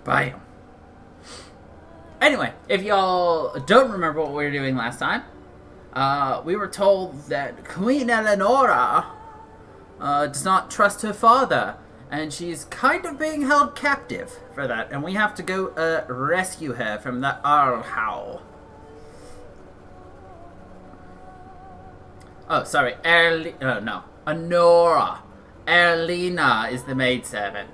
Bam. Anyway, if y'all don't remember what we were doing last time, we were told that Queen Eleonora does not trust her father, and she's kind of being held captive for that, and we have to go rescue her from the Arlhow. Oh, sorry, Honora. Erlina is the maidservant.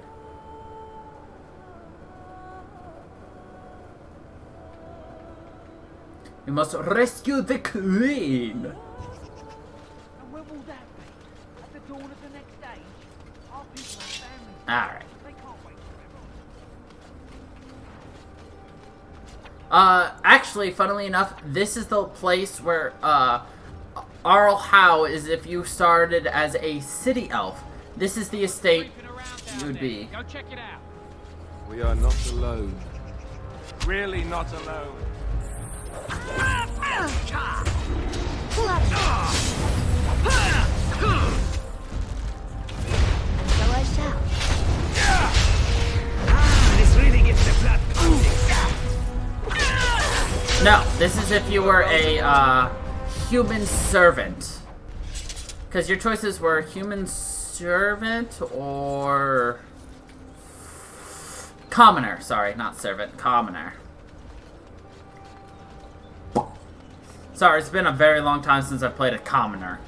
We must rescue the Queen. And when will that be? At the dawn of the next age? Our people and families. Alright. They can't wait forever. Actually, funnily enough, this is the place where, Arlhow is if you started as a city elf. This is the estate you would be. Go check it out. We are not alone. Really not alone. So I shall. This really gets the blood pumping. No, this is if you were a, human servant. Because your choices were human servant or... commoner. Sorry, not servant. Commoner. Sorry, it's been a very long time since I've played a commoner.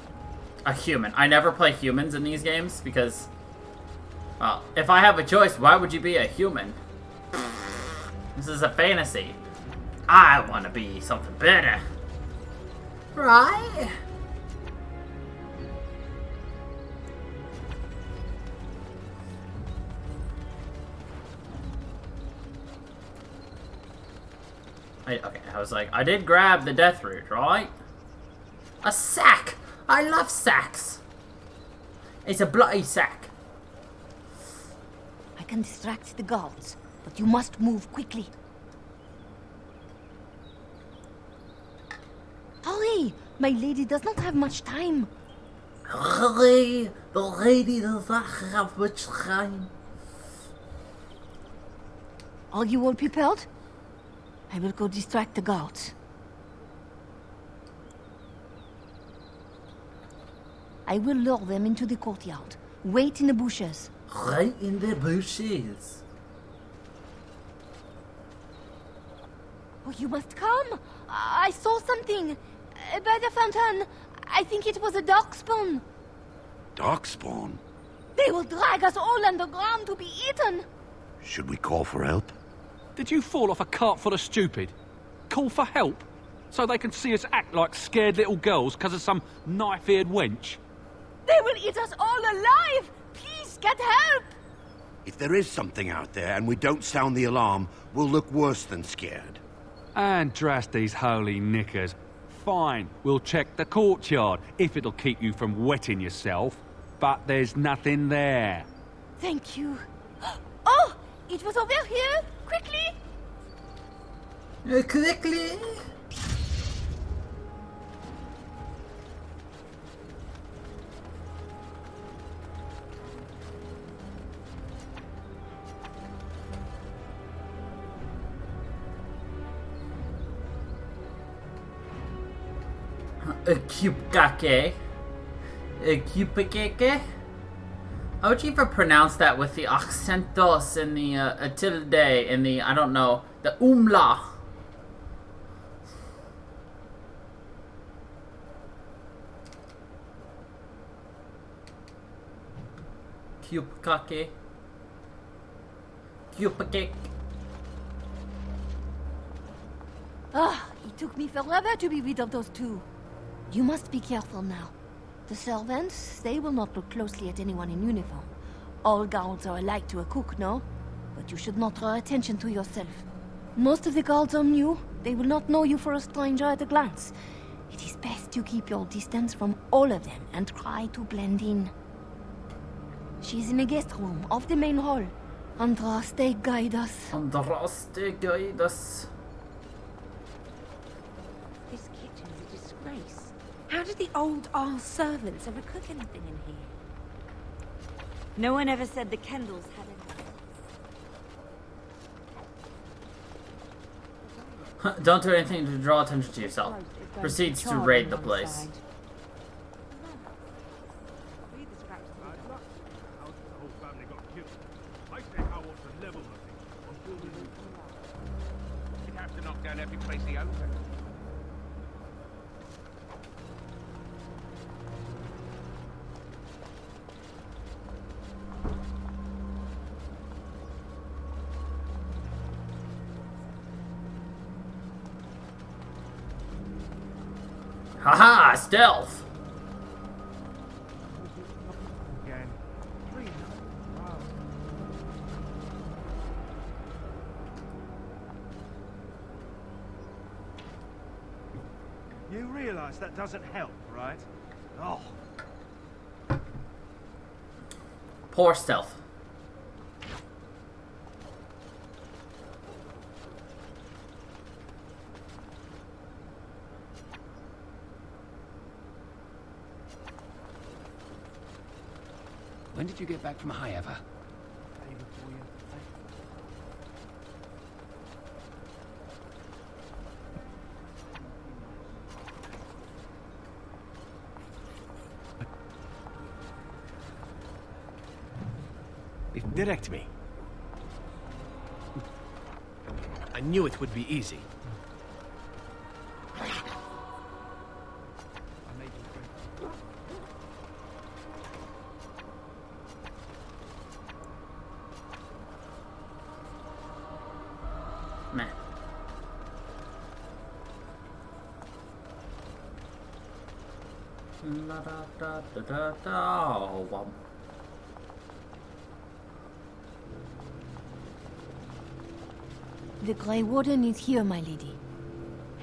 A human. I never play humans in these games because... well, if I have a choice, why would you be a human? This is a fantasy. I want to be something better. Right? Okay, I was like, I did grab the death root, right? A sack! I love sacks! It's a bloody sack. I can distract the guards, but you must move quickly. Hurry! My lady does not have much time. Hurry! The lady does not have much time. Are you all prepared? I will go distract the guards. I will lure them into the courtyard. Wait in the bushes. Right in the bushes. Oh, you must come. I saw something. By the fountain. I think it was a darkspawn. Darkspawn? They will drag us all underground to be eaten. Should we call for help? Did you fall off a cart full of stupid? Call for help? So they can see us act like scared little girls because of some knife-eared wench? They will eat us all alive! Please, get help! If there is something out there and we don't sound the alarm, we'll look worse than scared. And drast these holy knickers. Fine, we'll check the courtyard, if it'll keep you from wetting yourself. But there's nothing there. Thank you. Oh! It was over here! Quickly! Quickly! A cupcake. A cupcake. How would you even pronounce that with the accentos and the tilde and the, I don't know, the umla? Cupcake. Cupcake. Ah, it took me forever to be rid of those two. You must be careful now. The servants, they will not look closely at anyone in uniform. All guards are alike to a cook, no? But you should not draw attention to yourself. Most of the guards are new. They will not know you for a stranger at a glance. It is best to keep your distance from all of them and try to blend in. She is in the guest room of the main hall. Andraste, guide us. Andraste, guide us. This kitchen's a disgrace. How did the old Arl servants ever cook anything in here? No one ever said the Kendalls had Don't do anything to draw attention to yourself. Proceeds to raid the place. Read the scraps to me. How the whole family got killed. I say how wants to level the thing. He'd have to knock down every place he owns. Haha, stealth! Again. Wow. You realize that doesn't help, right? Oh. Poor stealth. When did you get back from High Ever? Direct me. I knew it would be easy. Man. La da da da da da. Oh, wow. The Grey Warden is here, my lady.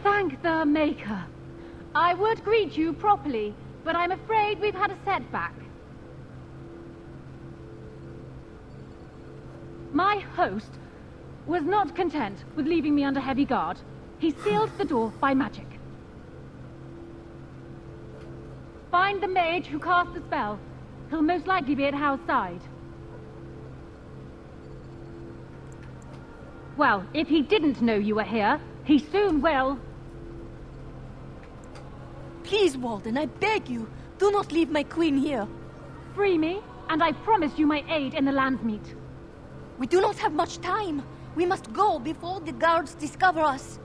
Thank the Maker. I would greet you properly, but I'm afraid we've had a setback. My host was not content with leaving me under heavy guard. He sealed the door by magic. Find the mage who cast the spell. He'll most likely be at Hal's side. Well, if he didn't know you were here, he soon will. Please, Warden, I beg you, do not leave my queen here. Free me, and I promise you my aid in the Landsmeet. We do not have much time. We must go before the guards discover us.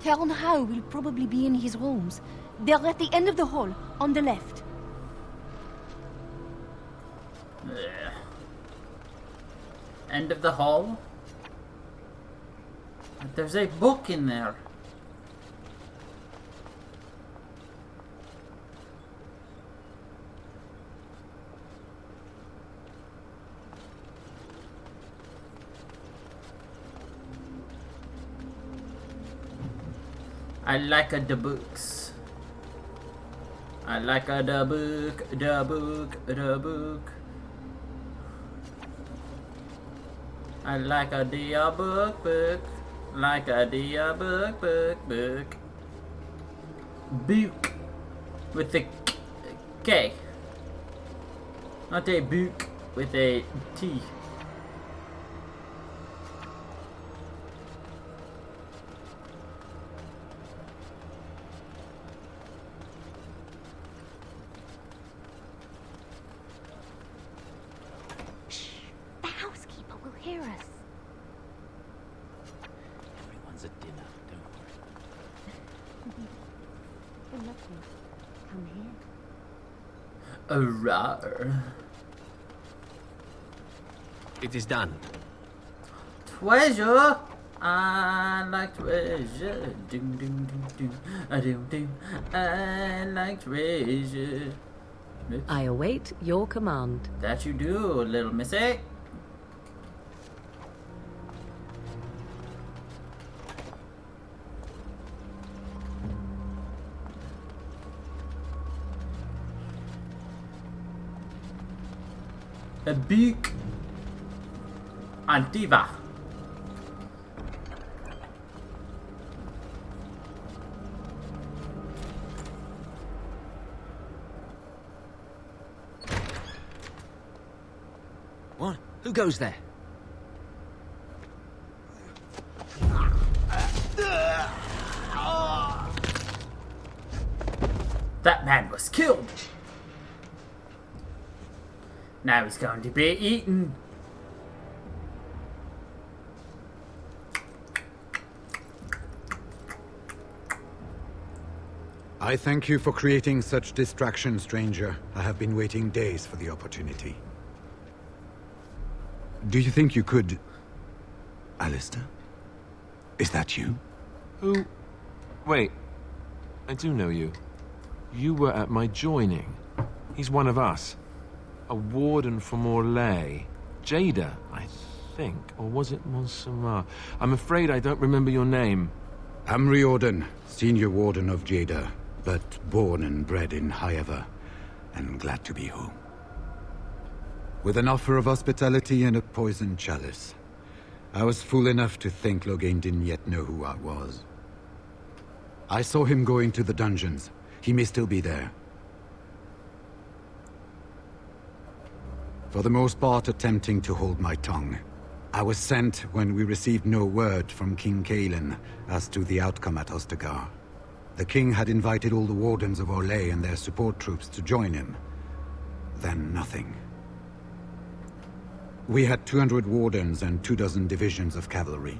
Count Howe will probably be in his rooms. They're at the end of the hall, on the left. Yeah. End of the hall? There's a book in there. I like the books. I like the book, the book, the book. I like the book. Like a dear book. Book. With the K. Not a book with a T. Shh! The housekeeper will hear us. Everyone's at dinner, don't worry. Good luck, miss. Come here. Rawr. It is done. Treasure. I like treasure. Doom doom doom doom. Doom doom. I like treasure. Oops. I await your command. That you do, little missy. A book. Antiva. What? Who goes there? That man was killed. Now he's going to be eaten. I thank you for creating such distraction, stranger. I have been waiting days for the opportunity. Do you think you could... Alistair? Is that you? Who? Wait. I do know you. You were at my joining. He's one of us. A warden from Orlais. Jada, I think. Or was it Montsemar? I'm afraid I don't remember your name. I'm Riordan, senior warden of Jada, but born and bred in Highever, and glad to be home. With an offer of hospitality and a poisoned chalice. I was fool enough to think Loghain didn't yet know who I was. I saw him going to the dungeons. He may still be there. For the most part, attempting to hold my tongue. I was sent when we received no word from King Cailan as to the outcome at Ostagar. The king had invited all the wardens of Orlais and their support troops to join him. Then nothing. We had 200 wardens and 24 divisions of cavalry.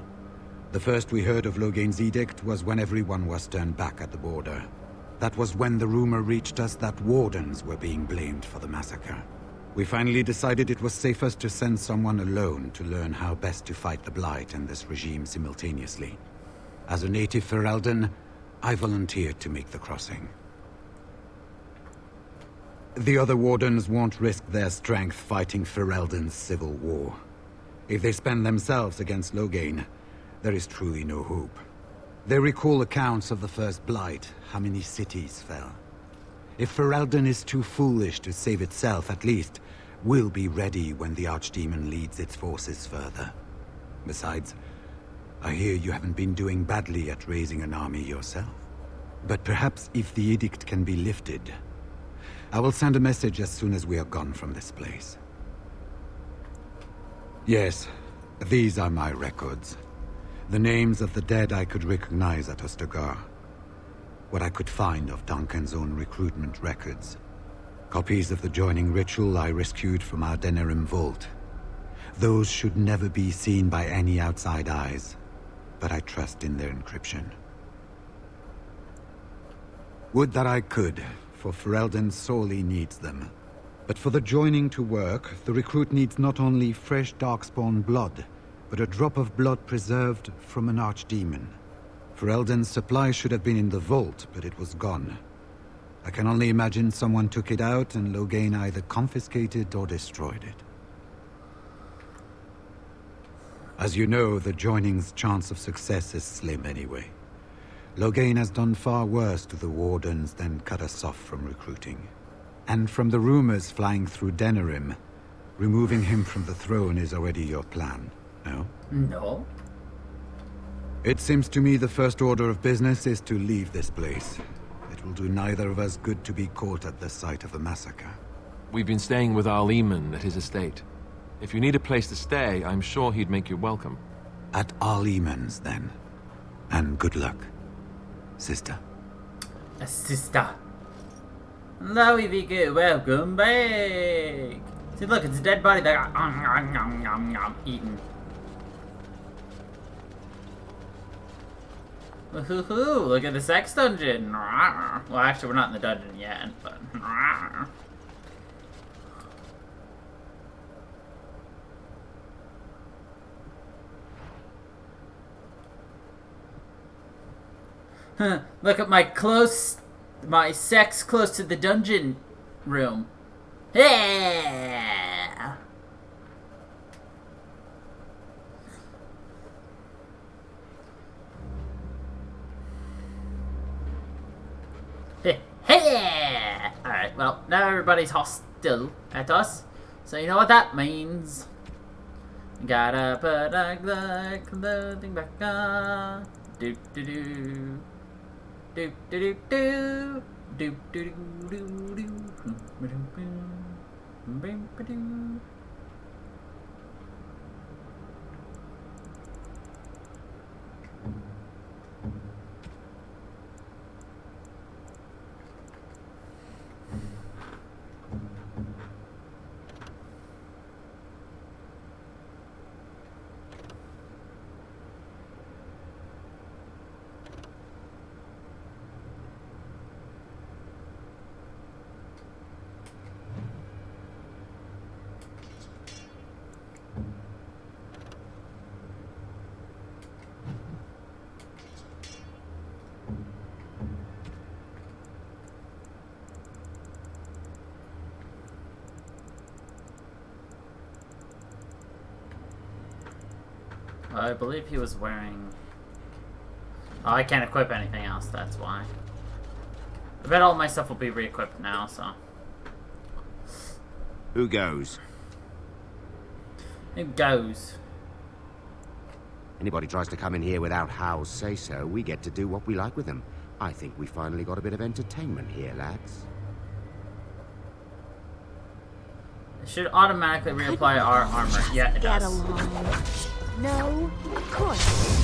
The first we heard of Loghain's edict was when everyone was turned back at the border. That was when the rumor reached us that wardens were being blamed for the massacre. We finally decided it was safest to send someone alone to learn how best to fight the Blight and this regime simultaneously. As a native Ferelden, I volunteered to make the crossing. The other wardens won't risk their strength fighting Ferelden's civil war. If they spend themselves against Loghain, there is truly no hope. They recall accounts of the first Blight, how many cities fell. If Ferelden is too foolish to save itself, at least, we'll be ready when the ArchDemon leads its forces further. Besides, I hear you haven't been doing badly at raising an army yourself. But perhaps if the edict can be lifted, I will send a message as soon as we are gone from this place. Yes, these are my records. The names of the dead I could recognize at Ostagar. What I could find of Duncan's own recruitment records. Copies of the joining ritual I rescued from our Denerim vault. Those should never be seen by any outside eyes, but I trust in their encryption. Would that I could, for Ferelden sorely needs them. But for the joining to work, the recruit needs not only fresh Darkspawn blood, but a drop of blood preserved from an ArchDemon. Ferelden's supply should have been in the vault, but it was gone. I can only imagine someone took it out and Loghain either confiscated or destroyed it. As you know, the joining's chance of success is slim anyway. Loghain has done far worse to the wardens than cut us off from recruiting. And from the rumors flying through Denerim, removing him from the throne is already your plan, no? No. It seems to me the first order of business is to leave this place. It will do neither of us good to be caught at the site of a massacre. We've been staying with Arleman at his estate. If you need a place to stay, I'm sure he'd make you welcome. At Arleman's, then. And good luck, sister. A sister. Now we be welcome back. See, look, it's a dead body that got eaten. Woohoo! Look at the sex dungeon. Well, actually, we're not in the dungeon yet, but. Look at my sex close to the dungeon room. Yeah. Hey! Alright, well, now everybody's hostile at us. So you know what that means. Gotta put our clothing back on. Do do do. Do do do do. Do do do do do. I believe he was wearing... Oh, I can't equip anything else, that's why. I bet all my stuff will be re-equipped now, so... Who goes? It goes. Anybody tries to come in here without Hal's say-so, we get to do what we like with them. I think we finally got a bit of entertainment here, lads. It should automatically reapply our armor. Yeah, it Get does. along. No, of course.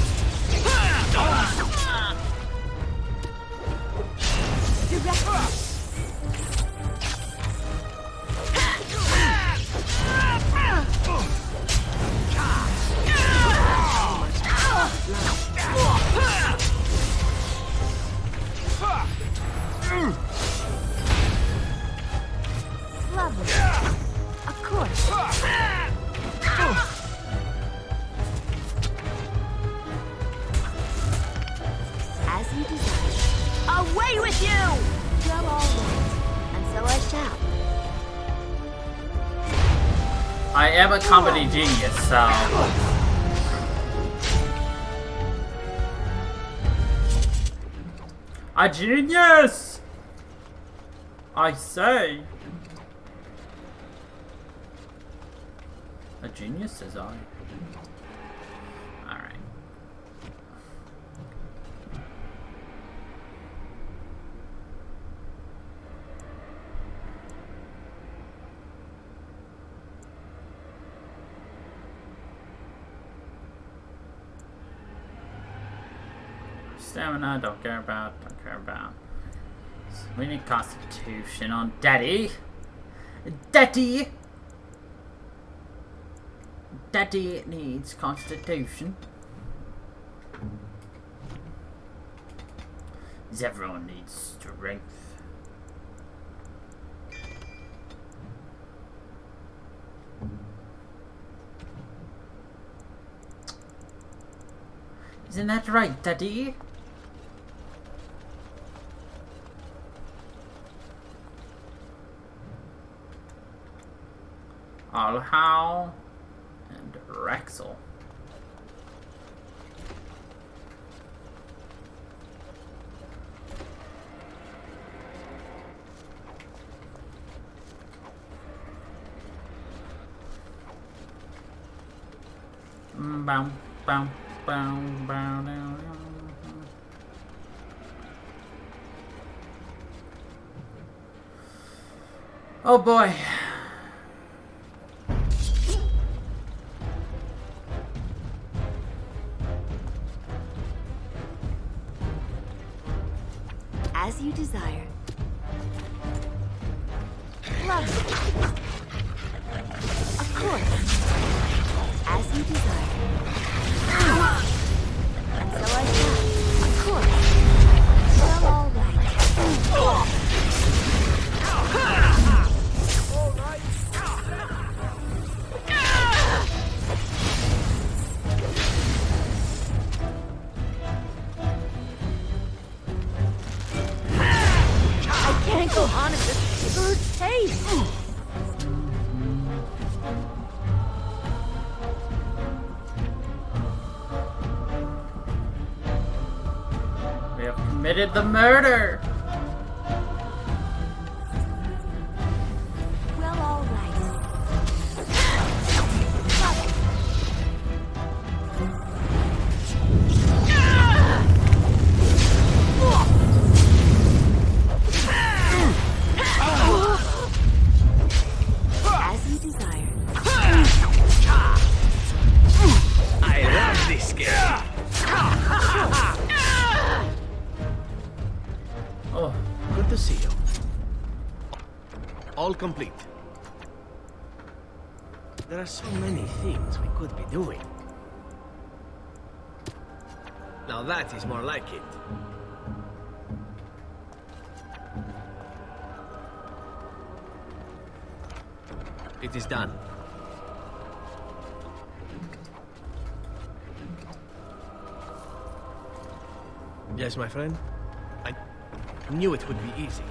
Lovely. Of course. As you desire. Away with you! You're all right, and so I shall. I am a comedy genius, so... A genius! I say. A genius, says I. Alright. Stamina, don't care about, don't care about. So we need Constitution on Daddy. Daddy! Daddy needs Constitution. Everyone needs strength. Isn't that right, Daddy? Alhau and Rexel. Bow, bow, bow, bow, down. Oh boy. As you desire. Lovely. Of course. As you desire. And so I shall. Of course. Well, all right. I can't go on at this third pace. We have committed the murder. Well, all right. As you desire. I love this game. Oh, Good to see you. All complete. There are so many things we could be doing. Now that is more like it. It is done. Yes, my friend? I knew it would be easy.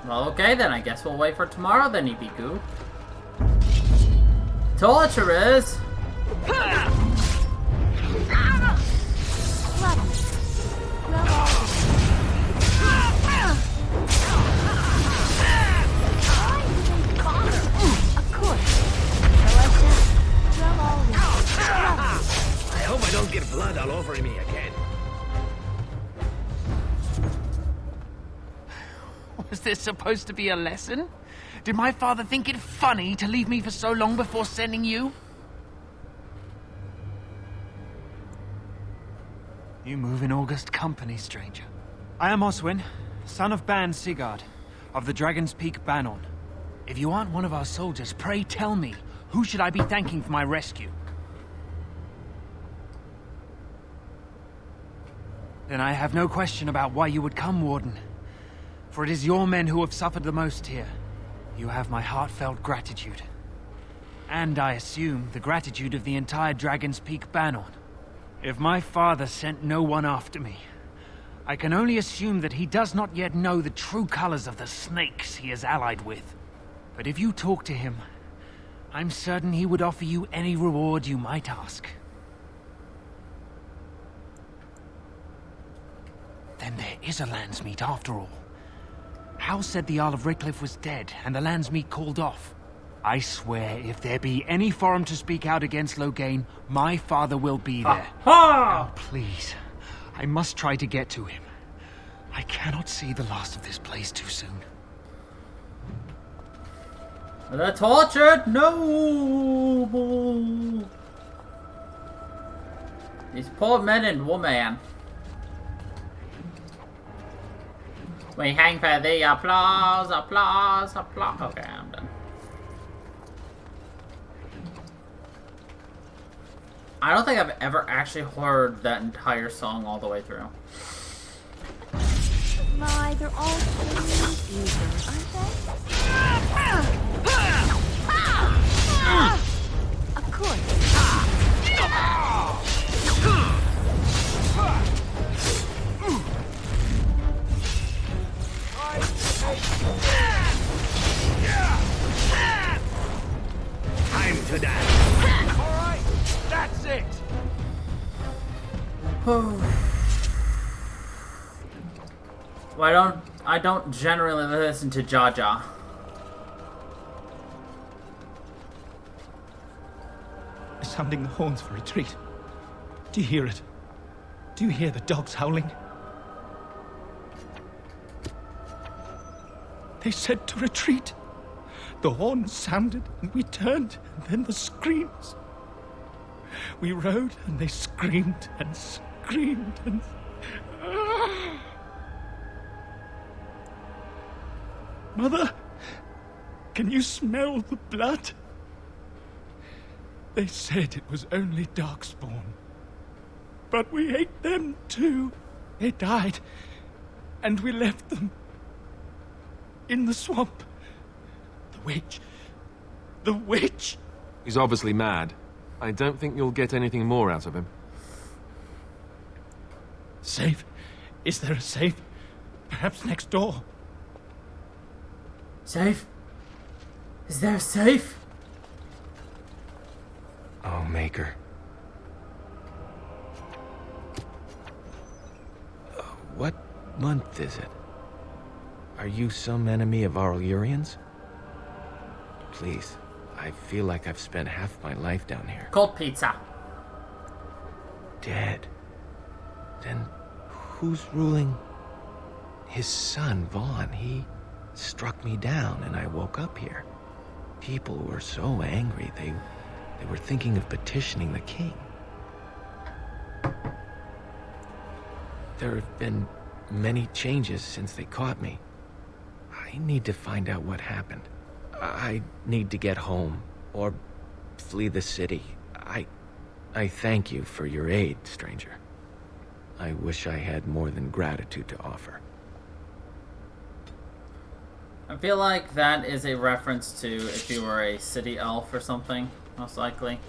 well, okay then. I guess we'll wait for tomorrow then, Ibiku. Torturers! I don't get blood all over me again. Was this supposed to be a lesson? Did my father think it funny to leave me for so long before sending you? You move in august company, stranger. I am Oswin, son of Ban Sigurd, of the Dragon's Peak Banon. If you aren't one of our soldiers, pray tell me, who should I be thanking for my rescue? Then I have no question about why you would come, Warden. For it is your men who have suffered the most here. You have my heartfelt gratitude. And I assume the gratitude of the entire Dragon's Peak Banon. If my father sent no one after me, I can only assume that he does not yet know the true colors of the snakes he is allied with. But if you talk to him, I'm certain he would offer you any reward you might ask. Then there is a Landsmeet after all. Hal said the Isle of Redcliffe was dead, and the Landsmeet called off. I swear, if there be any forum to speak out against Loghain, my father will be there. Now, please, I must try to get to him. I cannot see the last of this place too soon. The tortured noble. These poor men and women. We hang for the applause, applause, applause. Okay, I'm done. I don't think I've ever actually heard that entire song all the way through. My, they're all so eager, aren't they? Of course. Time to die. All right, that's it. Well, I don't generally listen to Jaja. Sounding the horns for retreat. Do you hear it? Do you hear the dogs howling? They said to retreat. The horns sounded and we turned, and then the screams. We rode and they screamed and screamed and... Mother, can you smell the blood? They said it was only Darkspawn. But we ate them too. They died, and we left them in the swamp. The witch. The witch! He's obviously mad. I don't think you'll get anything more out of him. Safe? Is there a safe? Perhaps next door? Safe? Is there a safe? Oh, Maker. What month is it? Are you some enemy of our Urians? Please, I feel like I've spent half my life down here. Cold pizza. Dead. Then who's ruling? His son, Vaughn. He struck me down and I woke up here. People were so angry, they were thinking of petitioning the king. There have been many changes since they caught me. I need to find out what happened. I need to get home, or flee the city. I thank you for your aid, stranger. I wish I had more than gratitude to offer. I feel like that is a reference to if you were a city elf or something, most likely.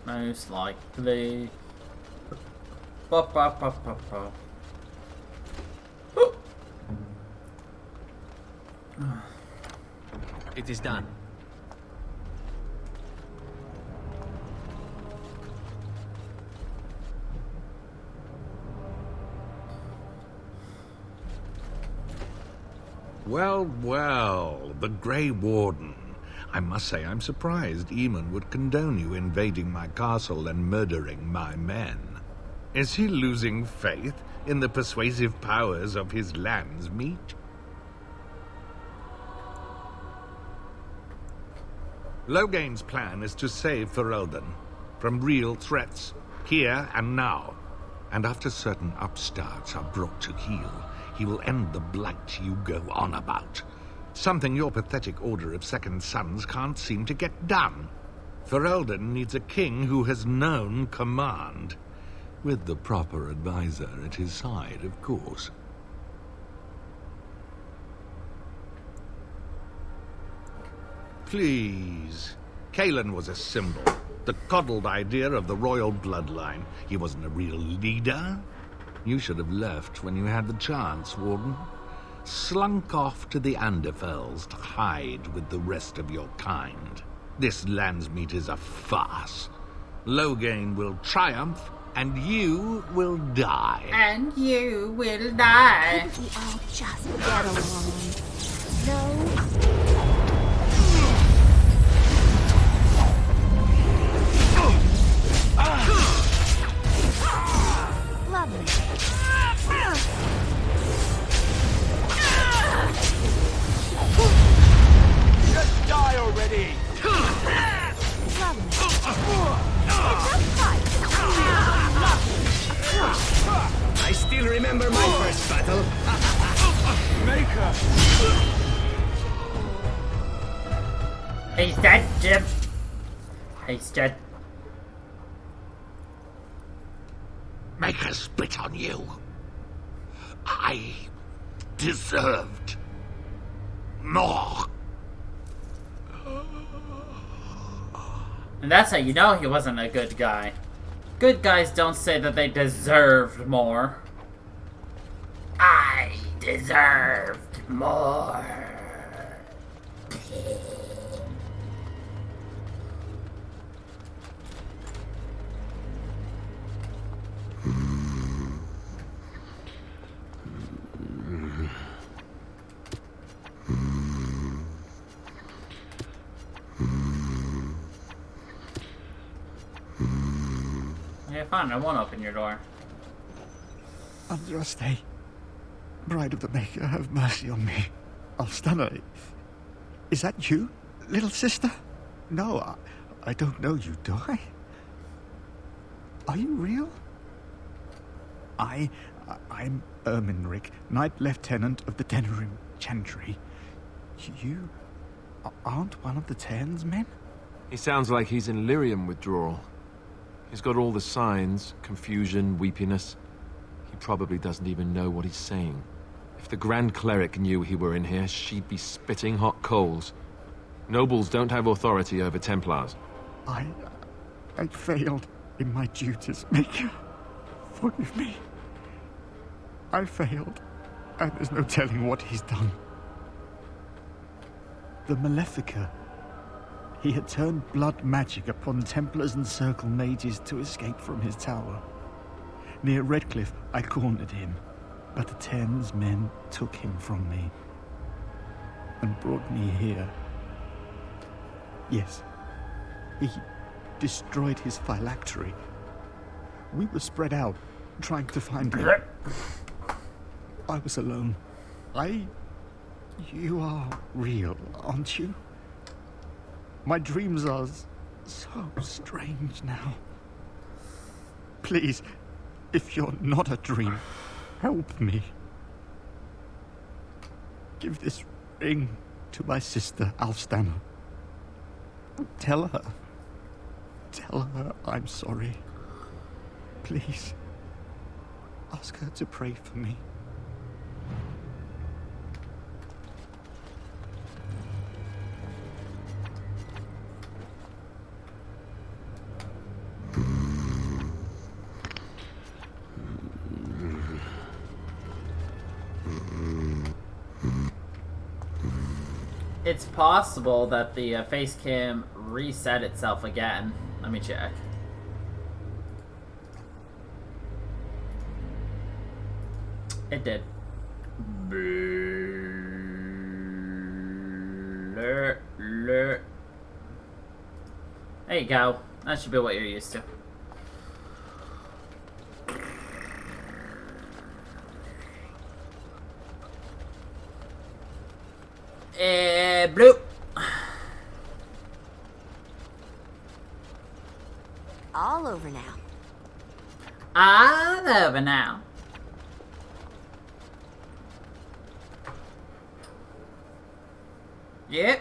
Most likely. Ba, ba, ba, ba, ba. It is done. Well, well, the Grey Warden. I must say I'm surprised Eamon would condone you invading my castle and murdering my men. Is he losing faith in the persuasive powers of his lamb's meat? Loghain's plan is to save Ferelden from real threats, here and now. And after certain upstarts are brought to heel, he will end the blight you go on about. Something your pathetic Order of Second Sons can't seem to get done. Ferelden needs a king who has known command. With the proper advisor at his side, of course. Please. Cailan was a symbol. The coddled idea of the royal bloodline. He wasn't a real leader. You should have left when you had the chance, Warden. Slunk off to the Anderfells to hide with the rest of your kind. This Landsmeet is a farce. Loghain will triumph, and you will die. And you will die. Couldn't we all just get along? No? Lovely. Just die already! I still remember my first battle. Maker! He's dead, Jim. He's dead. Maker spit on you. I deserved more. And that's how you know he wasn't a good guy. Good guys don't say that they deserved more. I deserved more. Yeah, fine, I won't open your door. Andraste, Bride of the Maker, have mercy on me. Alstana, is that you, little sister? No, I don't know you, do I? Are you real? I'm Erminric, Knight Lieutenant of the Denerim Chantry. You aren't one of the Terns men? He sounds like he's in lyrium withdrawal. He's got all the signs, confusion, weepiness. He probably doesn't even know what he's saying. If the Grand Cleric knew he were in here, she'd be spitting hot coals. Nobles don't have authority over Templars. I failed in my duties, Maker. Forgive me. I failed, and there's no telling what he's done. The Malefica. He had turned blood magic upon Templars and Circle mages to escape from his tower. Near Redcliffe, I cornered him, but the Terns men took him from me and brought me here. Yes, he destroyed his phylactery. We were spread out, trying to find him. I was alone. You are real, aren't you? My dreams are so strange now. Please, if you're not a dream, help me. Give this ring to my sister, Alstana. Tell her I'm sorry. Please, ask her to pray for me. It's possible that the face cam reset itself again. Let me check. It did. There you go. That should be what you're used to. Blue. All over now. All over now. Yep.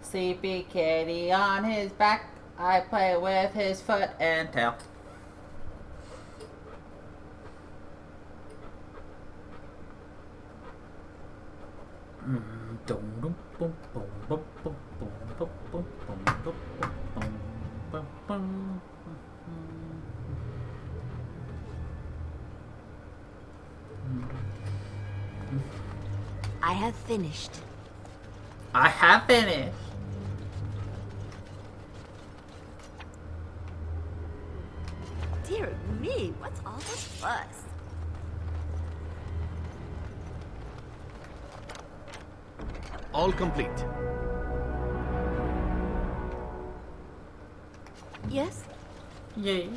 Sleepy kitty on his back. I play with his foot and tail. I have finished. I have finished. Dear me, what's all this fuss? All complete. Yes? Yes.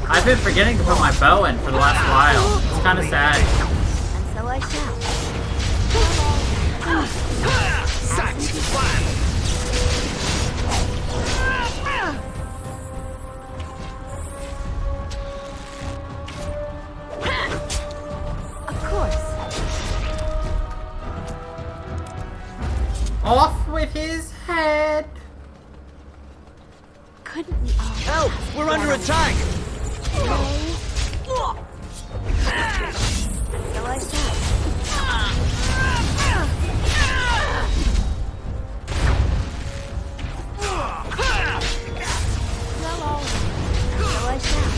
I've been forgetting to put my bow in for the last while. It's kind of sad. And so I shall. Such fun! Of course. Off with his head. Couldn't we all... Help! We're under attack! So I shall. Well, all right. So I shall.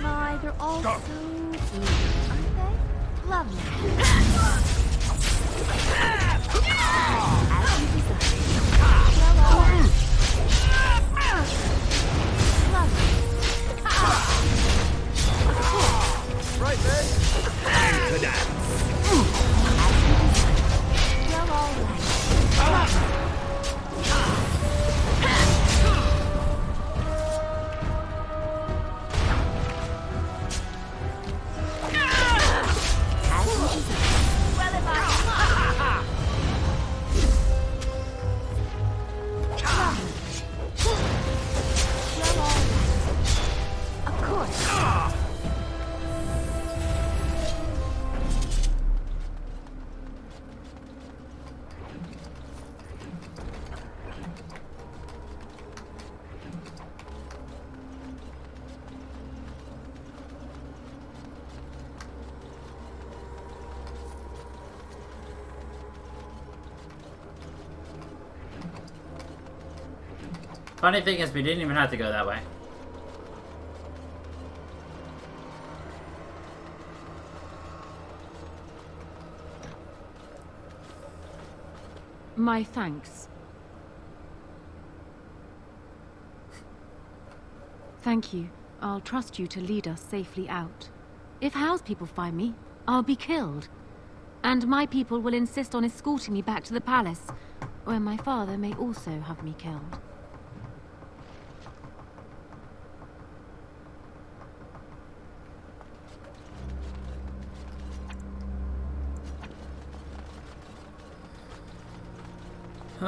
My, they're all so cute, aren't they? Lovely. As you desire. Well, all right. Lovely. Right, man. Time to dance. As you desire. Well, all right. Lovely. As you desire. Well, if I... Lovely. Well, all right. Of course. Funny thing is, we didn't even have to go that way. My thanks. Thank you. I'll trust you to lead us safely out. If House people find me, I'll be killed. And my people will insist on escorting me back to the palace, where my father may also have me killed.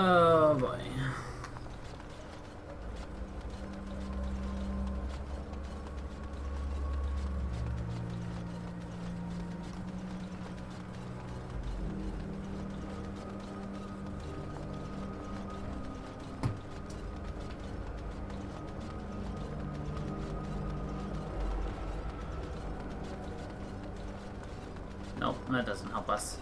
Oh boy. Nope, that doesn't help us.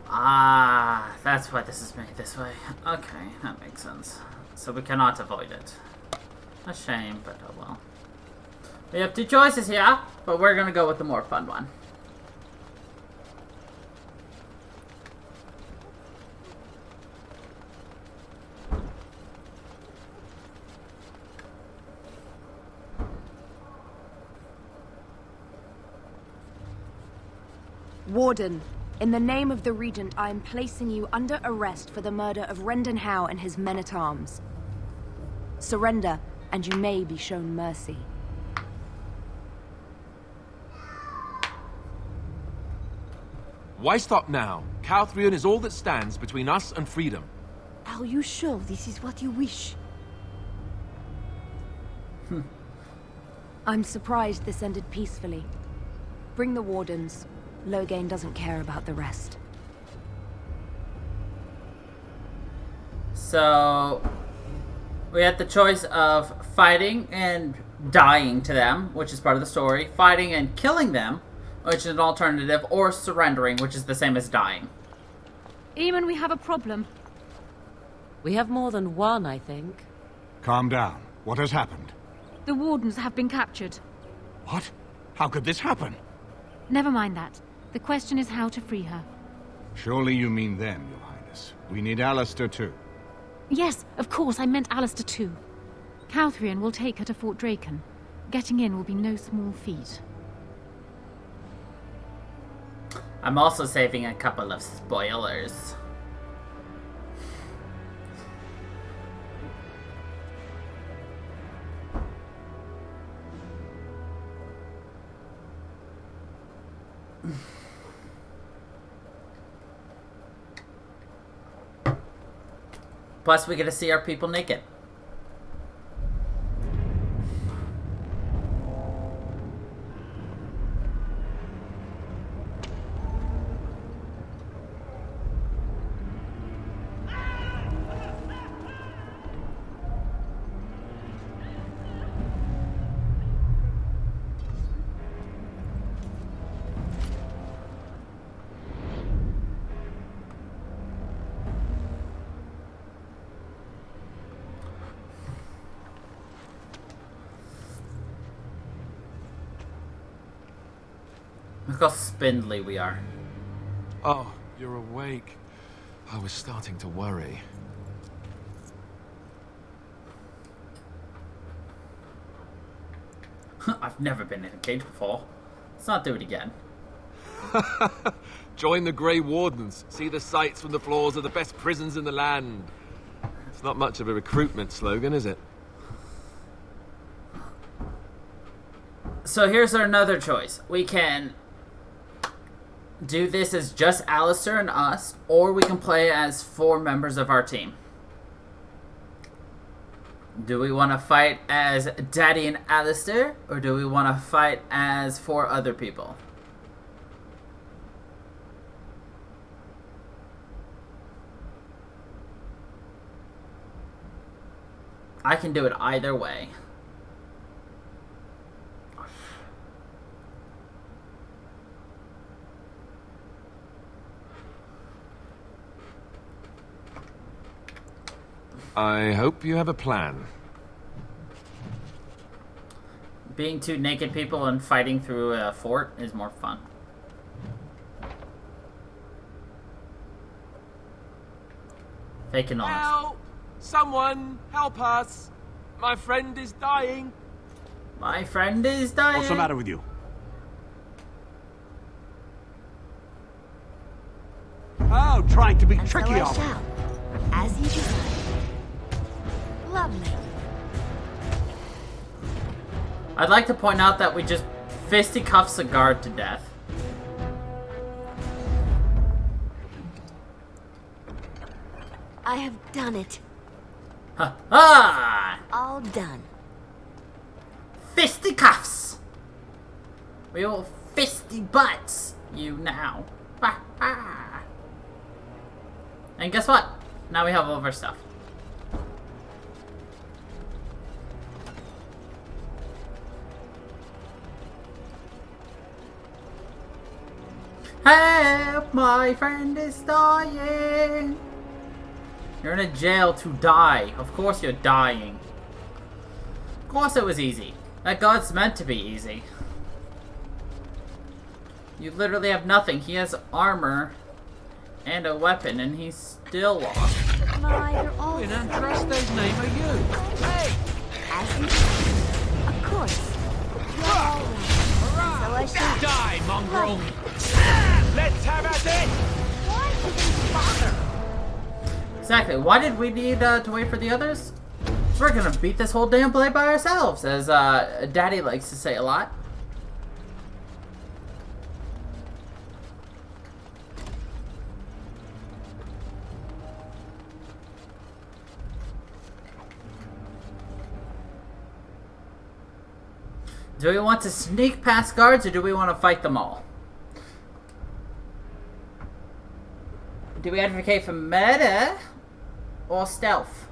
Ah, that's why this is made this way. Okay, that makes sense. So we cannot avoid it. A shame, but oh well. We have two choices here, but we're gonna go with the more fun one. Warden, in the name of the Regent, I am placing you under arrest for the murder of Rendon Howe and his men-at-arms. Surrender, and you may be shown mercy. Why stop now? Calthrion is all that stands between us and freedom. Are you sure this is what you wish? I'm surprised this ended peacefully. Bring the Wardens. Loghain doesn't care about the rest. So, we had the choice of fighting and dying to them, which is part of the story, fighting and killing them, which is an alternative, or surrendering, which is the same as dying. Eamon, we have a problem. We have more than one, I think. Calm down. What has happened? The Wardens have been captured. What? How could this happen? Never mind that. The question is how to free her. Surely you mean them, Your Highness. We need Alistair too. Yes, of course, I meant Alistair too. Calthrion will take her to Fort Draken. Getting in will be no small feat. I'm also saving a couple of spoilers. Plus, we get to see our people naked. Look how spindly we are. Oh, you're awake. I was starting to worry. I've never been in a cage before. Let's not do it again. Join the Grey Wardens. See the sights from the floors of the best prisons in the land. It's not much of a recruitment slogan, is it? So here's another choice. We can do this as just Alistair and us, or we can play as 4 members of our team. Do we want to fight as Daddy and Alistair, or do we want to fight as 4 other people? I can do it either way. I hope you have a plan. Being 2 naked people and fighting through a fort is more fun. Fake and honest. Help! Someone help us! My friend is dying. My friend is dying. What's the matter with you? Oh, trying to be And tricky so I on shall, as you decide. Lovely. I'd like to point out that we just fisticuffs a guard to death. I have done it. Ha ha! All done. Fisticuffs! We will fisty butts you now. Ha ha! And guess what? Now we have all of our stuff. Help! My friend is dying! You're in a jail to die. Of course you're dying. Of course it was easy. That god's meant to be easy. You literally have nothing. He has armor and a weapon, and he's still lost. My, they're all In Andraste's name are you? Hey! as you should. Of course. You're all right. So I should Die, mongrel! Let's have at it! Why did they bother? Exactly. Why did we need to wait for the others? We're gonna beat this whole damn play by ourselves, as Daddy likes to say a lot. Do we want to sneak past guards, or do we want to fight them all? Do we advocate for murder or stealth?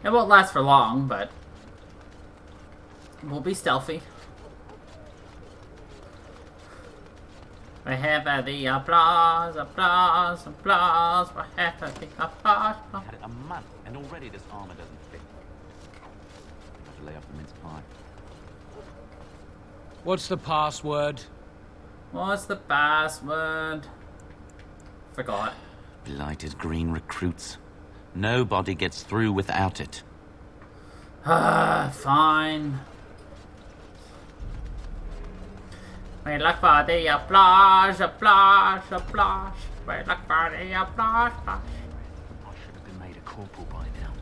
It won't last for long, but we'll be stealthy. We have the applause, applause, applause. We have the applause. Had it a month, and already this armor doesn't fit. I have to lay off the mince pie. What's the password? What's the password? Forgot. Blighted green recruits. Nobody gets through without it. Fine. We look for the applause, applause, applause. We look for the applause, applause. I should have been made a corporal by now.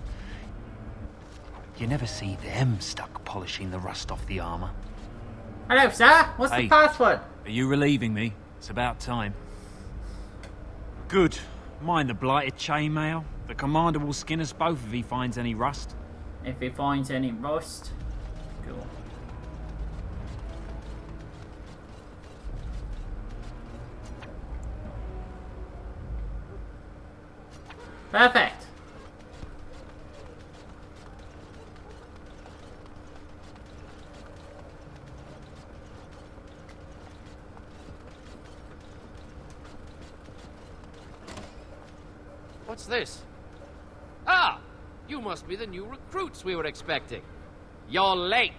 You never see them stuck polishing the rust off the armor. Hello, sir. What's the password? Are you relieving me? It's about time. Good. Mind the blighted chainmail? The commander will skin us both if he finds any rust. If he finds any rust. Cool. Perfect. What's this? Ah! You must be the new recruits we were expecting. You're late.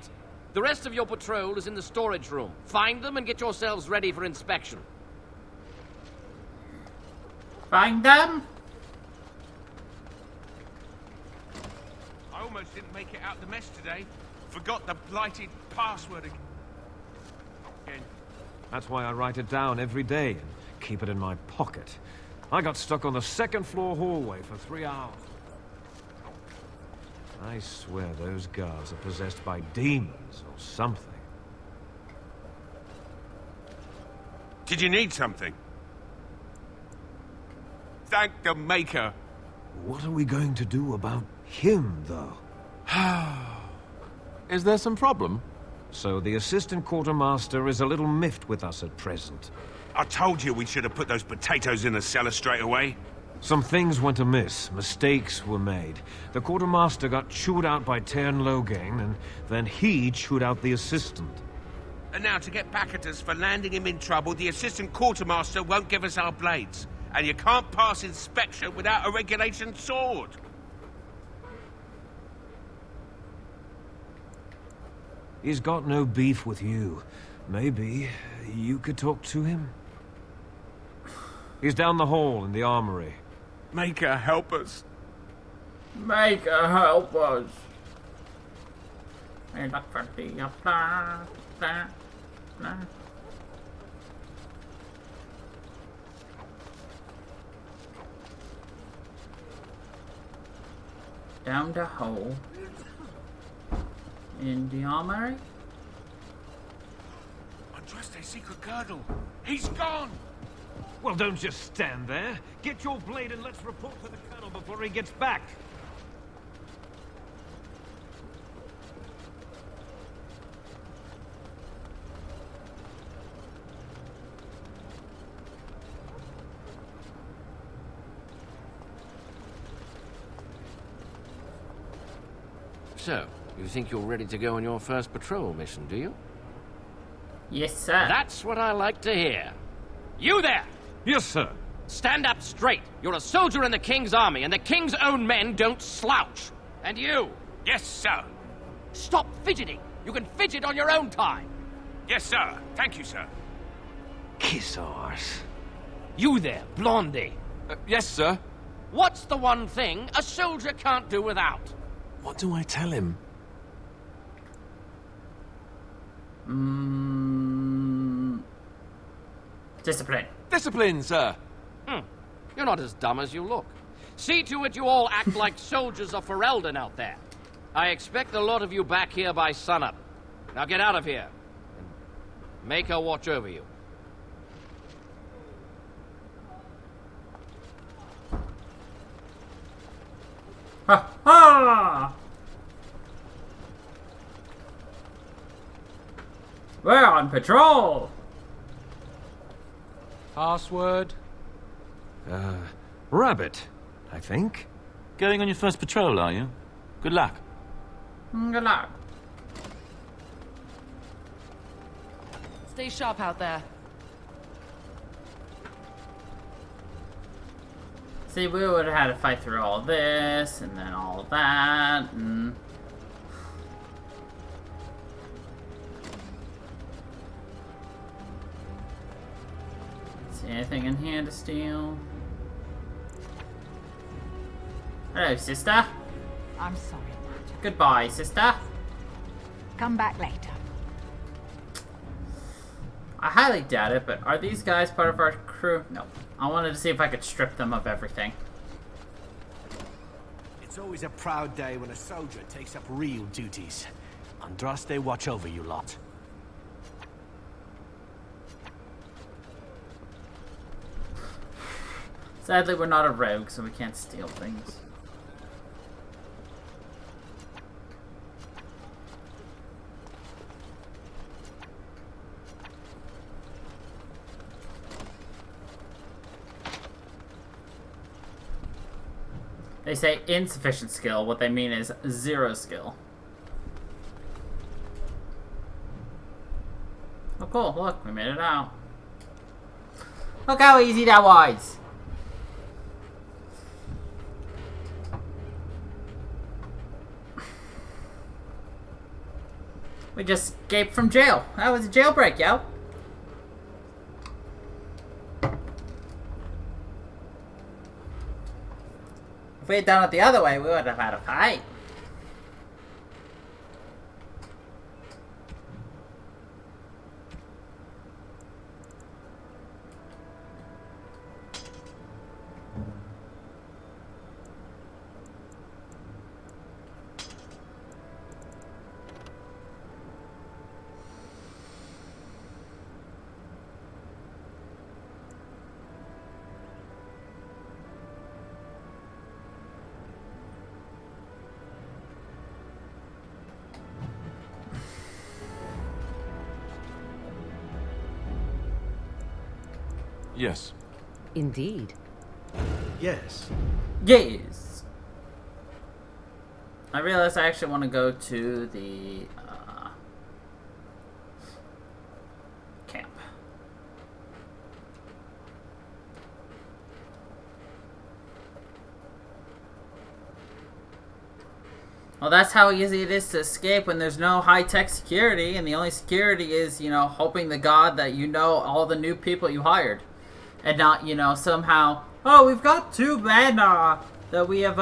The rest of your patrol is in the storage room. Find them and get yourselves ready for inspection. Find them? I almost didn't make it out the mess today. Forgot the blighted password again. That's why I write it down every day and keep it in my pocket. I got stuck on the second floor hallway for 3 hours. I swear those guards are possessed by demons or something. Did you need something? Thank the Maker. What are we going to do about him, though? Is there some problem? So the assistant quartermaster is a little miffed with us at present. I told you we should have put those potatoes in the cellar straight away. Some things went amiss. Mistakes were made. The quartermaster got chewed out by Tern Loghain, and then he chewed out the assistant. And now to get back at us for landing him in trouble, the assistant quartermaster won't give us our blades. And you can't pass inspection without a regulation sword. He's got no beef with you. Maybe you could talk to him? He's down the hall in the armory. Maker, help us. Maker, help us. We look for the applause. Down the hole. In the armory? Andraste's secret girdle. He's gone. Well, don't just stand there. Get your blade and let's report to the colonel before he gets back. So, you think you're ready to go on your first patrol mission, do you? Yes, sir. That's what I like to hear. You there! Yes, sir. Stand up straight. You're a soldier in the King's army, and the King's own men don't slouch. And you! Yes, sir. Stop fidgeting. You can fidget on your own time. Yes, sir. Thank you, sir. Kiss arse. You there, Blondie. Yes, sir. What's the one thing a soldier can't do without? What do I tell him? Discipline. Discipline, sir. You're not as dumb as you look. See to it you all act like soldiers of Ferelden out there. I expect a lot of you back here by sunup. Now get out of here. And make her watch over you. Ha ha! We're on patrol! Password? Rabbit, I think. Going on your first patrol, are you? Good luck. Good luck. Stay sharp out there. See, we would have had to fight through all this, and then all that, and... See anything in here to steal? Hello, sister. I'm sorry, Matt. Goodbye, sister. Come back later. I highly doubt it, but are these guys part of our crew? No. I wanted to see if I could strip them of everything. It's always a proud day when a soldier takes up real duties. Andraste watch over you lot. Sadly, we're not a rogue, so we can't steal things. They say insufficient skill. What they mean is 0 skill. Oh, cool. Look, we made it out. Look how easy that was. We just escaped from jail. That was a jailbreak, yo. If we had done it the other way, we would have had a fight. Yes. Indeed. Yes. Yes. I realize I actually want to go to the camp. Well, that's how easy it is to escape when there's no high-tech security, and the only security is, you know, hoping to God that you know all the new people you hired. And not, you know, somehow, oh, we've got 2 men that we have,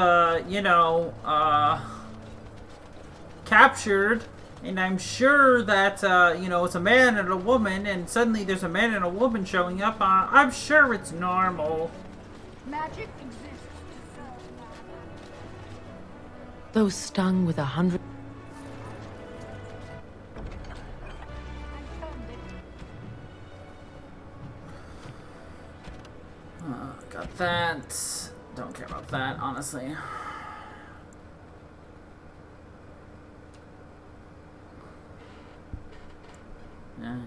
captured, and I'm sure that, you know, it's a man and a woman, and suddenly there's a man and a woman showing up. I'm sure it's normal. Magic exists. Those stung with 100... Got that. Don't care about that, honestly. Yeah.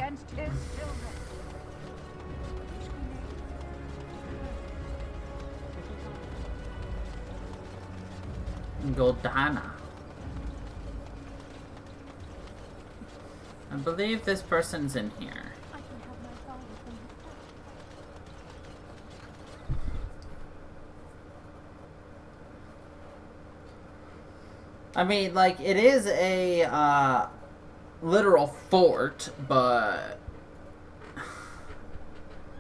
against his children. Goldana. I believe this person's in here. I mean, like, it is a literal fort, but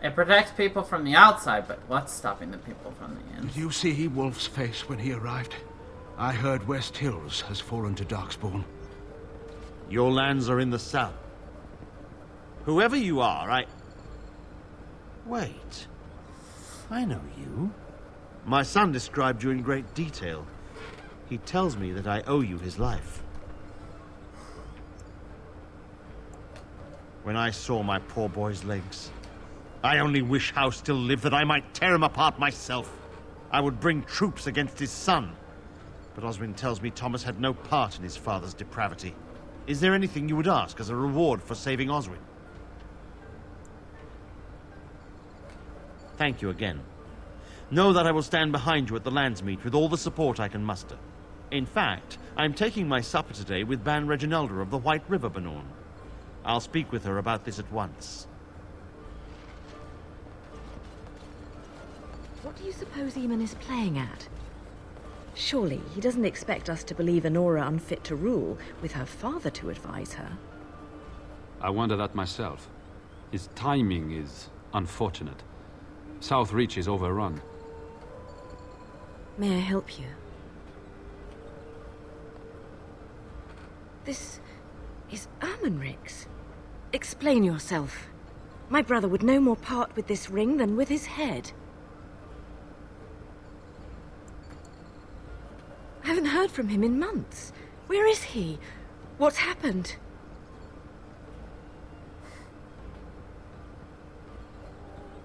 it protects people from the outside, but what's stopping the people from the inside? Did you see Wolf's face when he arrived? I heard West Hills has fallen to Darkspawn. Your lands are in the south. Whoever you are, Wait. I know you. My son described you in great detail. He tells me that I owe you his life. When I saw my poor boy's legs, I only wish House still lived that I might tear him apart myself. I would bring troops against his son. But Oswin tells me Thomas had no part in his father's depravity. Is there anything you would ask as a reward for saving Oswin? Thank you again. Know that I will stand behind you at the Landsmeet with all the support I can muster. In fact, I'm taking my supper today with Ban Reginalda of the White River Banorn. I'll speak with her about this at once. What do you suppose Eamon is playing at? Surely he doesn't expect us to believe Anora unfit to rule, with her father to advise her. I wonder that myself. His timing is unfortunate. South Reach is overrun. May I help you? This is Ermenric's. Explain yourself. My brother would no more part with this ring than with his head. I haven't heard from him in months. Where is he? What's happened?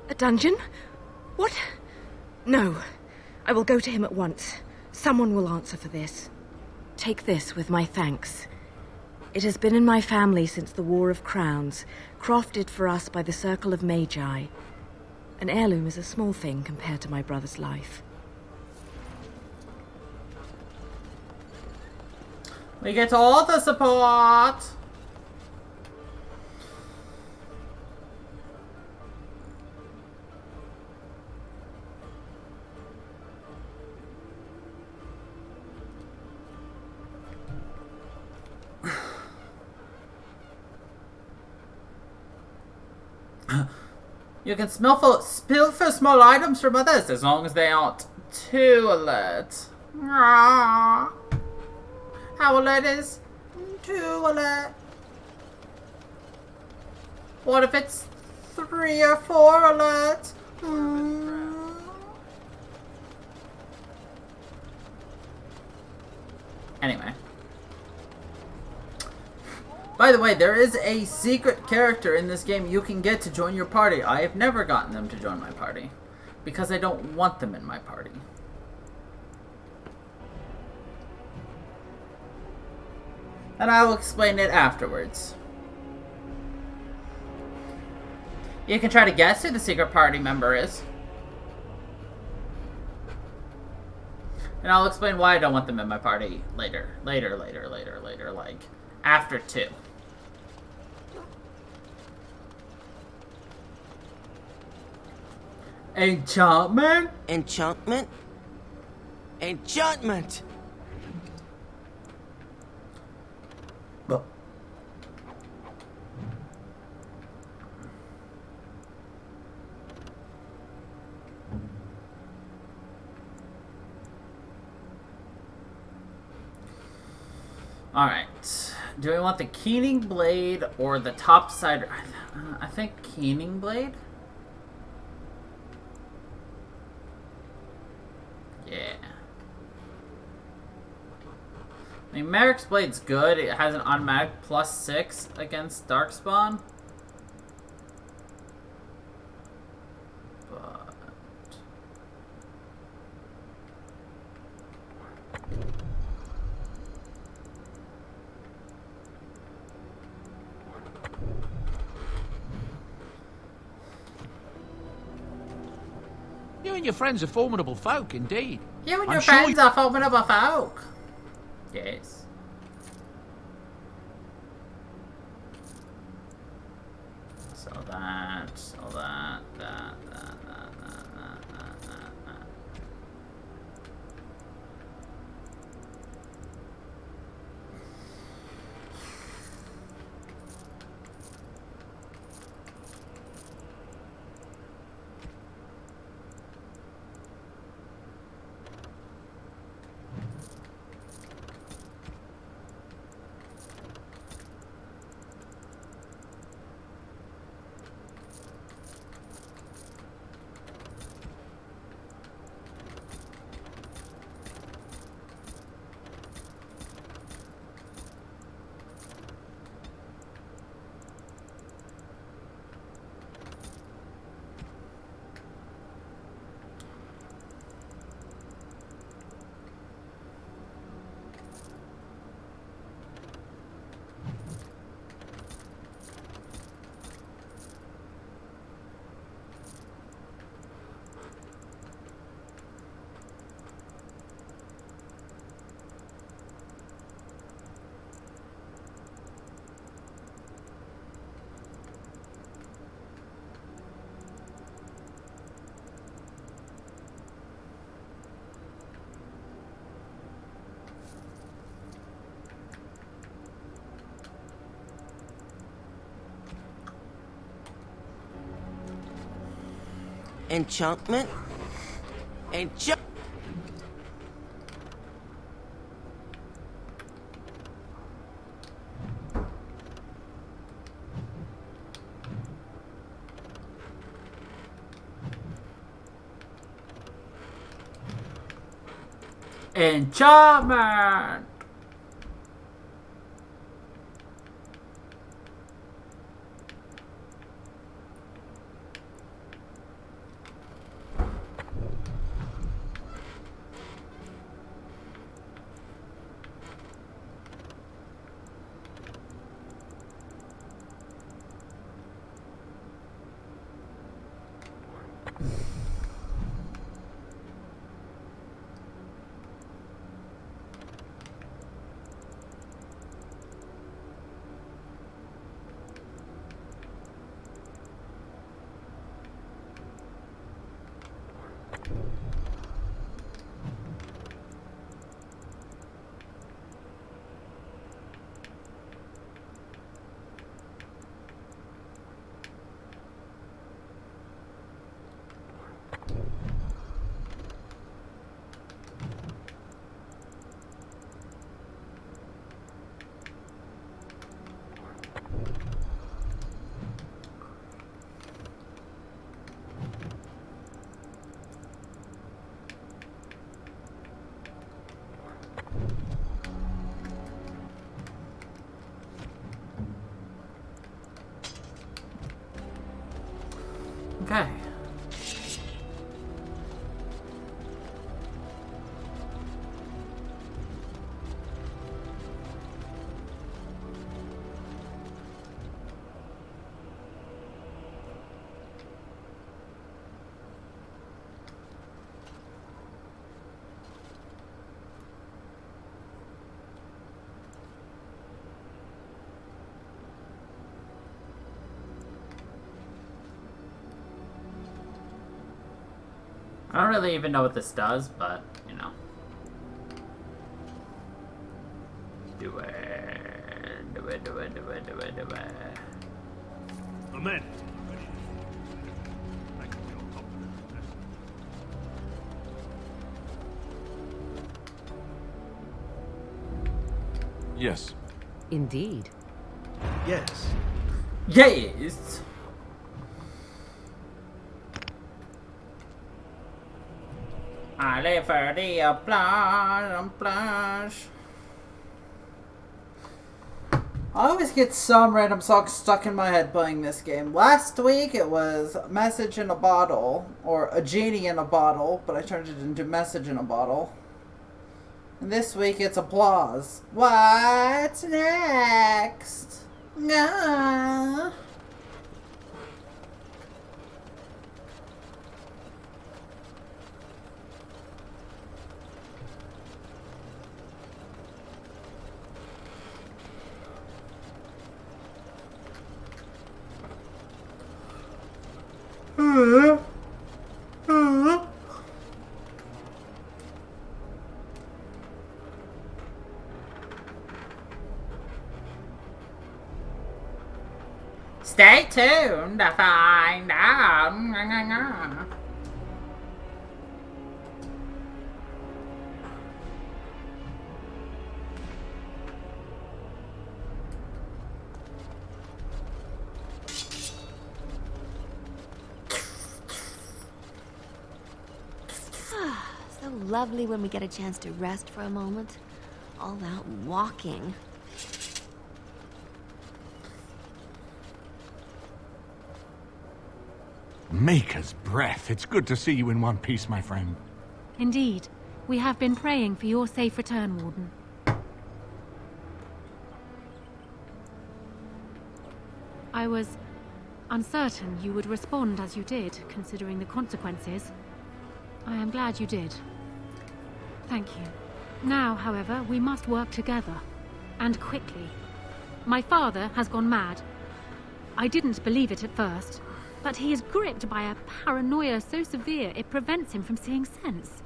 A dungeon? What? No. I will go to him at once. Someone will answer for this. Take this with my thanks. It has been in my family since the War of Crowns, crafted for us by the Circle of Magi. An heirloom is a small thing compared to my brother's life. We get all the support! You can spill for small items from others as long as they aren't too alert. How alert is too alert? What if it's 3 or 4 alert? Anyway. By the way, there is a secret character in this game you can get to join your party. I have never gotten them to join my party because I don't want them in my party. And I will explain it afterwards. You can try to guess who the secret party member is. And I'll explain why I don't want them in my party later. Later, like after 2. Enchantment? Enchantment? Enchantment! Alright. Do we want the Keening Blade or the Topsider? I think Keening Blade? Yeah. I mean, Merrick's Blade's good. It has an automatic +6 against Darkspawn. But... You and your friends are formidable folk, indeed. You and I'm your sure friends are formidable folk. Yes. So that, that. Enchantment? Enchantment! Okay. I don't really even know what this does, but, you know. Do it. Do it, do it, do it, do it, do it. The men. Yes. Indeed. Yes. Yes! Allez faire des plage. I always get some random song stuck in my head playing this game. Last week it was Message in a Bottle, or A Genie in a Bottle, but I turned it into Message in a Bottle. And this week it's Applause. What's next? No. Stay tuned to find out. So lovely when we get a chance to rest for a moment. All that walking. Maker's breath. It's good to see you in one piece, my friend. Indeed. We have been praying for your safe return, Warden. I was uncertain you would respond as you did, considering the consequences. I am glad you did. Thank you. Now, however, we must work together. And quickly. My father has gone mad. I didn't believe it at first, but he is gripped by a paranoia so severe it prevents him from seeing sense.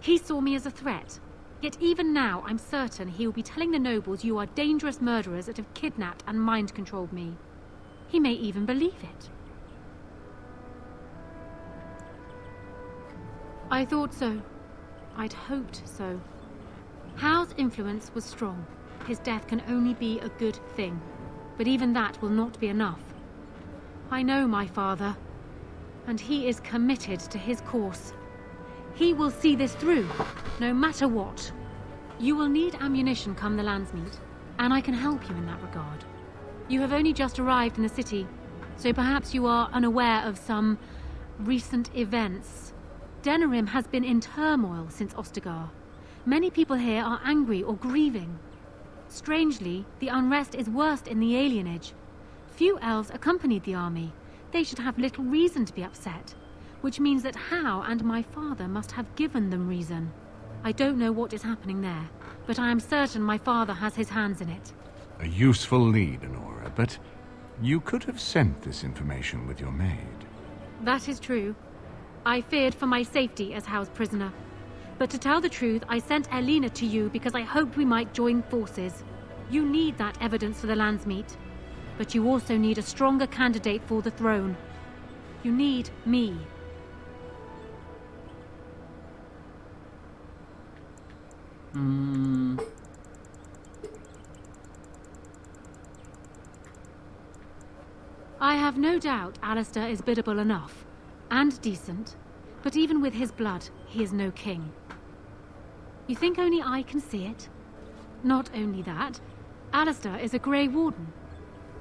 He saw me as a threat. Yet even now, I'm certain he will be telling the nobles you are dangerous murderers that have kidnapped and mind-controlled me. He may even believe it. I thought so. I'd hoped so. Howe's influence was strong. His death can only be a good thing. But even that will not be enough. I know my father, and he is committed to his course. He will see this through, no matter what. You will need ammunition come the Landsmeet, and I can help you in that regard. You have only just arrived in the city, so perhaps you are unaware of some recent events. Denerim has been in turmoil since Ostagar. Many people here are angry or grieving. Strangely, the unrest is worst in the alienage. Few elves accompanied the army. They should have little reason to be upset, which means that How and my father must have given them reason. I don't know what is happening there, but I am certain my father has his hands in it. A useful lead, Honora, but you could have sent this information with your maid. That is true. I feared for my safety as How's prisoner. But to tell the truth, I sent Elena to you because I hoped we might join forces. You need that evidence for the Landsmeet. But you also need a stronger candidate for the throne. You need me. I have no doubt Alistair is biddable enough. And decent. But even with his blood, he is no king. You think only I can see it? Not only that, Alistair is a Grey Warden.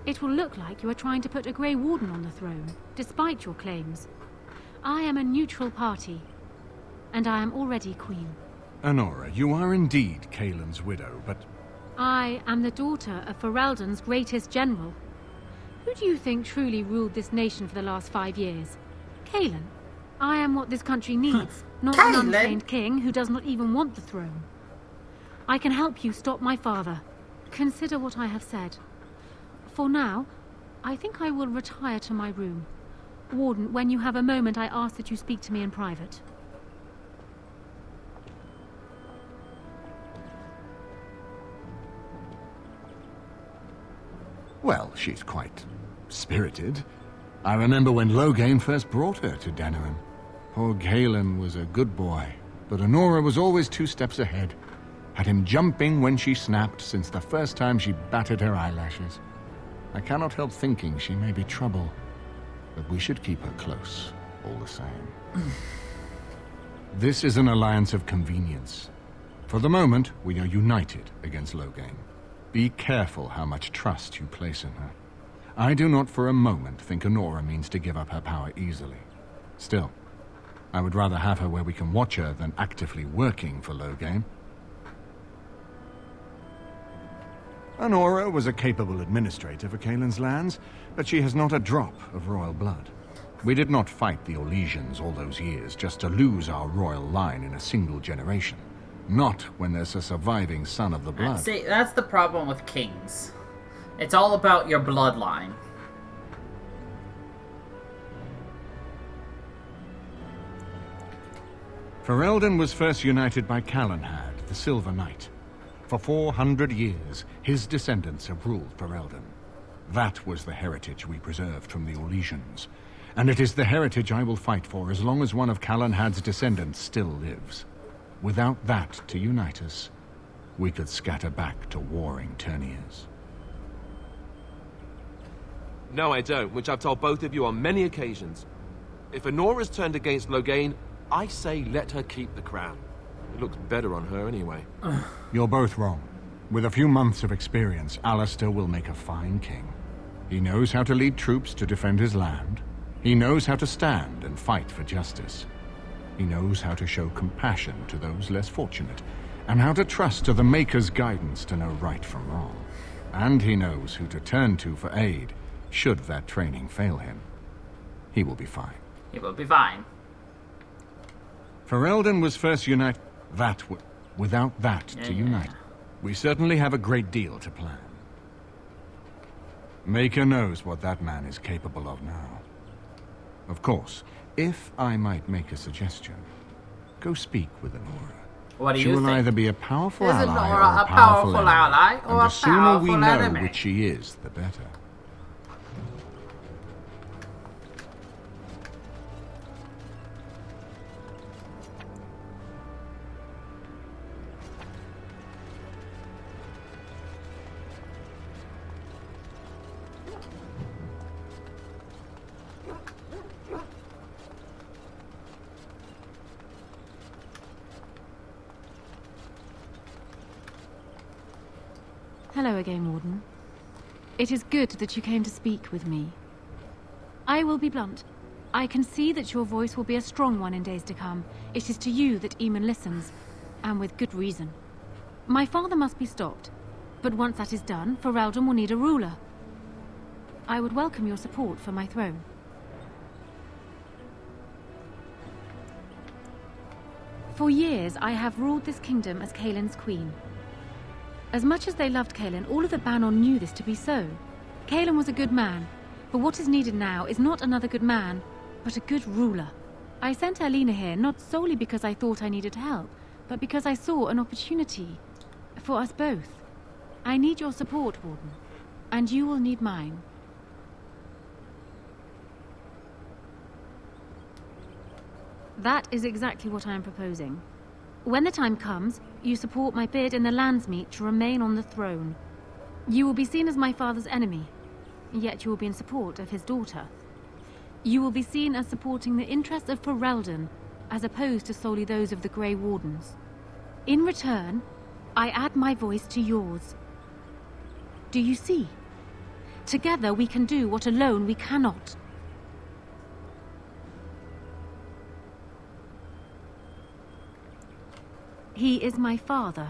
It will look like you are trying to put a Grey Warden on the throne, despite your claims. I am a neutral party, and I am already queen. Honora, you are indeed Kaelin's widow, but... I am the daughter of Ferelden's greatest general. Who do you think truly ruled this nation for the last 5 years? Kaelin. I am what this country needs, not an untrained king who does not even want the throne. I can help you stop my father. Consider what I have said. For now, I think I will retire to my room. Warden, when you have a moment, I ask that you speak to me in private. Well, she's quite spirited. I remember when Loghain first brought her to Denerim. Poor Galen was a good boy, but Honora was always 2 steps ahead. Had him jumping when she snapped since the first time she batted her eyelashes. I cannot help thinking she may be trouble, but we should keep her close, all the same. This is an alliance of convenience. For the moment, we are united against Loghain. Be careful how much trust you place in her. I do not for a moment think Honora means to give up her power easily. Still, I would rather have her where we can watch her than actively working for Loghain. Honora was a capable administrator for Kaelin's lands, but she has not a drop of royal blood. We did not fight the Orlesians all those years just to lose our royal line in a single generation. Not when there's a surviving son of the blood. See, that's the problem with kings. It's all about your bloodline. Ferelden was first united by Calenhad, the Silver Knight. For 400 years, his descendants have ruled Ferelden. That was the heritage we preserved from the Orlesians. And it is the heritage I will fight for as long as one of Calenhad's descendants still lives. Without that to unite us, we could scatter back to warring Terniers. No, I don't, which I've told both of you on many occasions. If Honora's turned against Loghain, I say let her keep the crown. It looks better on her anyway. You're both wrong. With a few months of experience, Alistair will make a fine king. He knows how to lead troops to defend his land. He knows how to stand and fight for justice. He knows how to show compassion to those less fortunate, and how to trust to the Maker's guidance to know right from wrong. And he knows who to turn to for aid, should that training fail him. He will be fine. He will be fine. Ferelden was first united. Without that to unite, we certainly have a great deal to plan. Maker knows what that man is capable of now. Of course, if I might make a suggestion, go speak with Honora. What do she you will think? either be a powerful Is ally Honora or a powerful enemy. ally or And a the sooner we powerful know enemy? which she is, the better. Hello again, Warden. It is good that you came to speak with me. I will be blunt. I can see that your voice will be a strong one in days to come. It is to you that Eamon listens, and with good reason. My father must be stopped, but once that is done, Ferelden will need a ruler. I would welcome your support for my throne. For years, I have ruled this kingdom as Caelin's queen. As much as they loved Caelin, all of the Banon knew this to be so. Caelin was a good man, but what is needed now is not another good man, but a good ruler. I sent Alina here not solely because I thought I needed help, but because I saw an opportunity for us both. I need your support, Warden, and you will need mine. That is exactly what I am proposing. When the time comes, you support my bid in the Landsmeet to remain on the throne. You will be seen as my father's enemy, yet you will be in support of his daughter. You will be seen as supporting the interests of Ferelden, as opposed to solely those of the Grey Wardens. In return, I add my voice to yours. Do you see? Together we can do what alone we cannot. He is my father,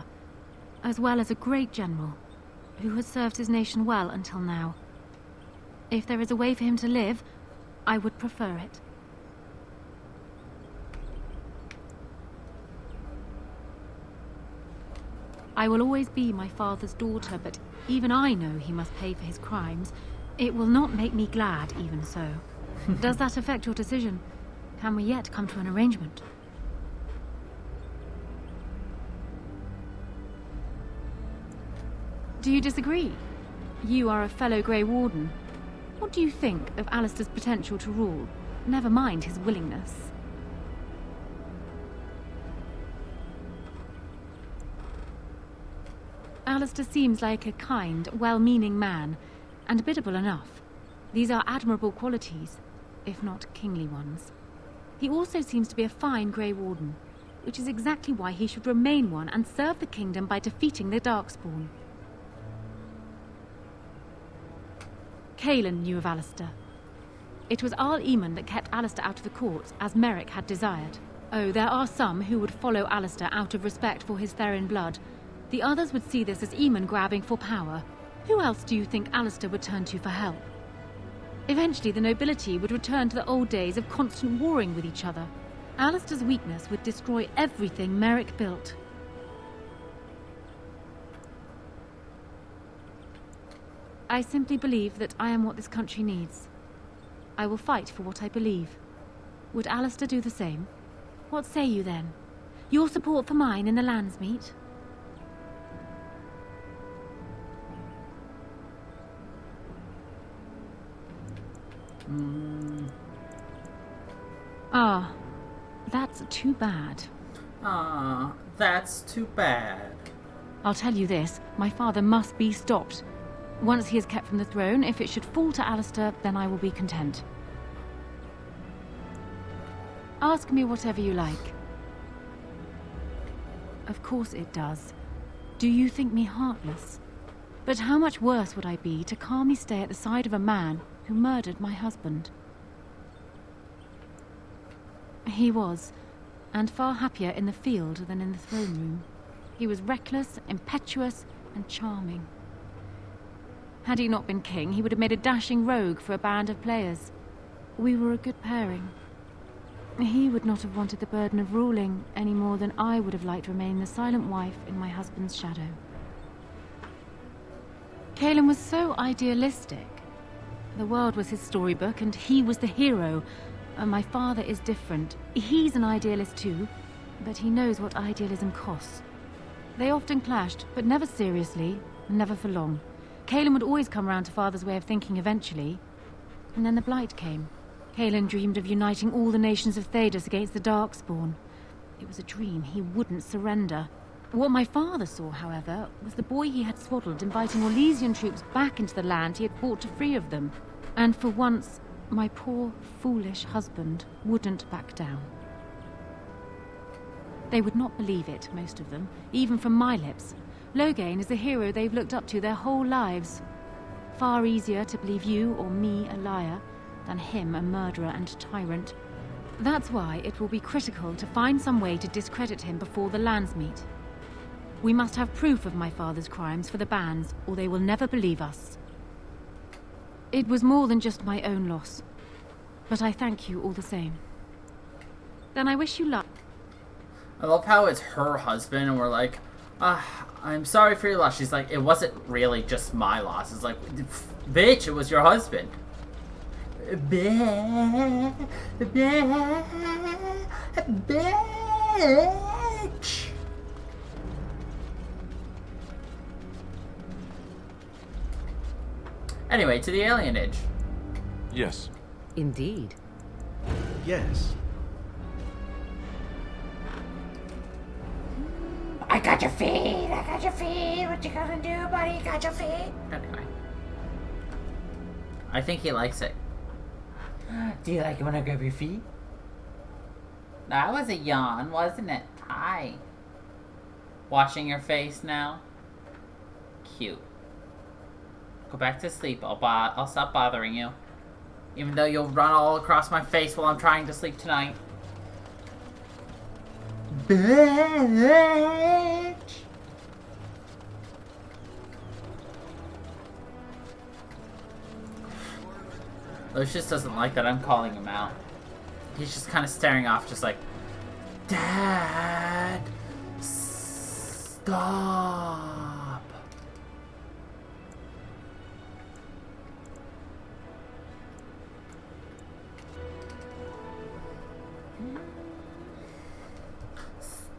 as well as a great general, who has served his nation well until now. If there is a way for him to live, I would prefer it. I will always be my father's daughter, but even I know he must pay for his crimes. It will not make me glad, even so. Does that affect your decision? Can we yet come to an arrangement? Do you disagree? You are a fellow Grey Warden. What do you think of Alistair's potential to rule? Never mind his willingness. Alistair seems like a kind, well-meaning man, and biddable enough. These are admirable qualities, if not kingly ones. He also seems to be a fine Grey Warden, which is exactly why he should remain one and serve the kingdom by defeating the Darkspawn. Caelin knew of Alistair. It was Arl Eamon that kept Alistair out of the courts, as Merrick had desired. Oh, there are some who would follow Alistair out of respect for his Therin blood. The others would see this as Eamon grabbing for power. Who else do you think Alistair would turn to for help? Eventually, the nobility would return to the old days of constant warring with each other. Alistair's weakness would destroy everything Merrick built. I simply believe that I am what this country needs. I will fight for what I believe. Would Alistair do the same? What say you then? Your support for mine in the Landsmeet? Ah, that's too bad. Ah, that's too bad. I'll tell you this, my father must be stopped. Once he is kept from the throne, if it should fall to Alistair, then I will be content. Ask me whatever you like. Of course it does. Do you think me heartless? But how much worse would I be to calmly stay at the side of a man who murdered my husband? He was, and far happier in the field than in the throne room. He was reckless, impetuous, and charming. Had he not been king, he would have made a dashing rogue for a band of players. We were a good pairing. He would not have wanted the burden of ruling any more than I would have liked to remain the silent wife in my husband's shadow. Calen was so idealistic. The world was his storybook, and he was the hero. And my father is different. He's an idealist too, but he knows what idealism costs. They often clashed, but never seriously, never for long. Calen would always come round to Father's way of thinking eventually. And then the Blight came. Calen dreamed of uniting all the nations of Thedas against the Darkspawn. It was a dream. He wouldn't surrender. What my father saw, however, was the boy he had swaddled inviting Orlesian troops back into the land he had fought to free of them. And for once, my poor, foolish husband wouldn't back down. They would not believe it, most of them, even from my lips. Loghain is the hero they've looked up to their whole lives. Far easier to believe you or me a liar than him a murderer and tyrant. That's why it will be critical to find some way to discredit him before the lands meet. We must have proof of my father's crimes for the bands, or they will never believe us. It was more than just my own loss, but I thank you all the same. Then I wish you luck. I love how it's her husband, and we're like, I'm sorry for your loss. She's like, it wasn't really just my loss. It's like, bitch, it was your husband. Bitch. Anyway, to the alienage. Yes. Indeed. Yes. I got your feet. I got your feet. What you gonna do, buddy? Got your feet. Anyway. I think he likes it. Do you like it when I grab your feet? That was a yawn, wasn't it? Hi. Washing your face now? Cute. Go back to sleep. I'll stop bothering you. Even though you'll run all across my face while I'm trying to sleep tonight. Bitch! Lucius doesn't like that I'm calling him out. He's just kind of staring off, just like, Dad, stop.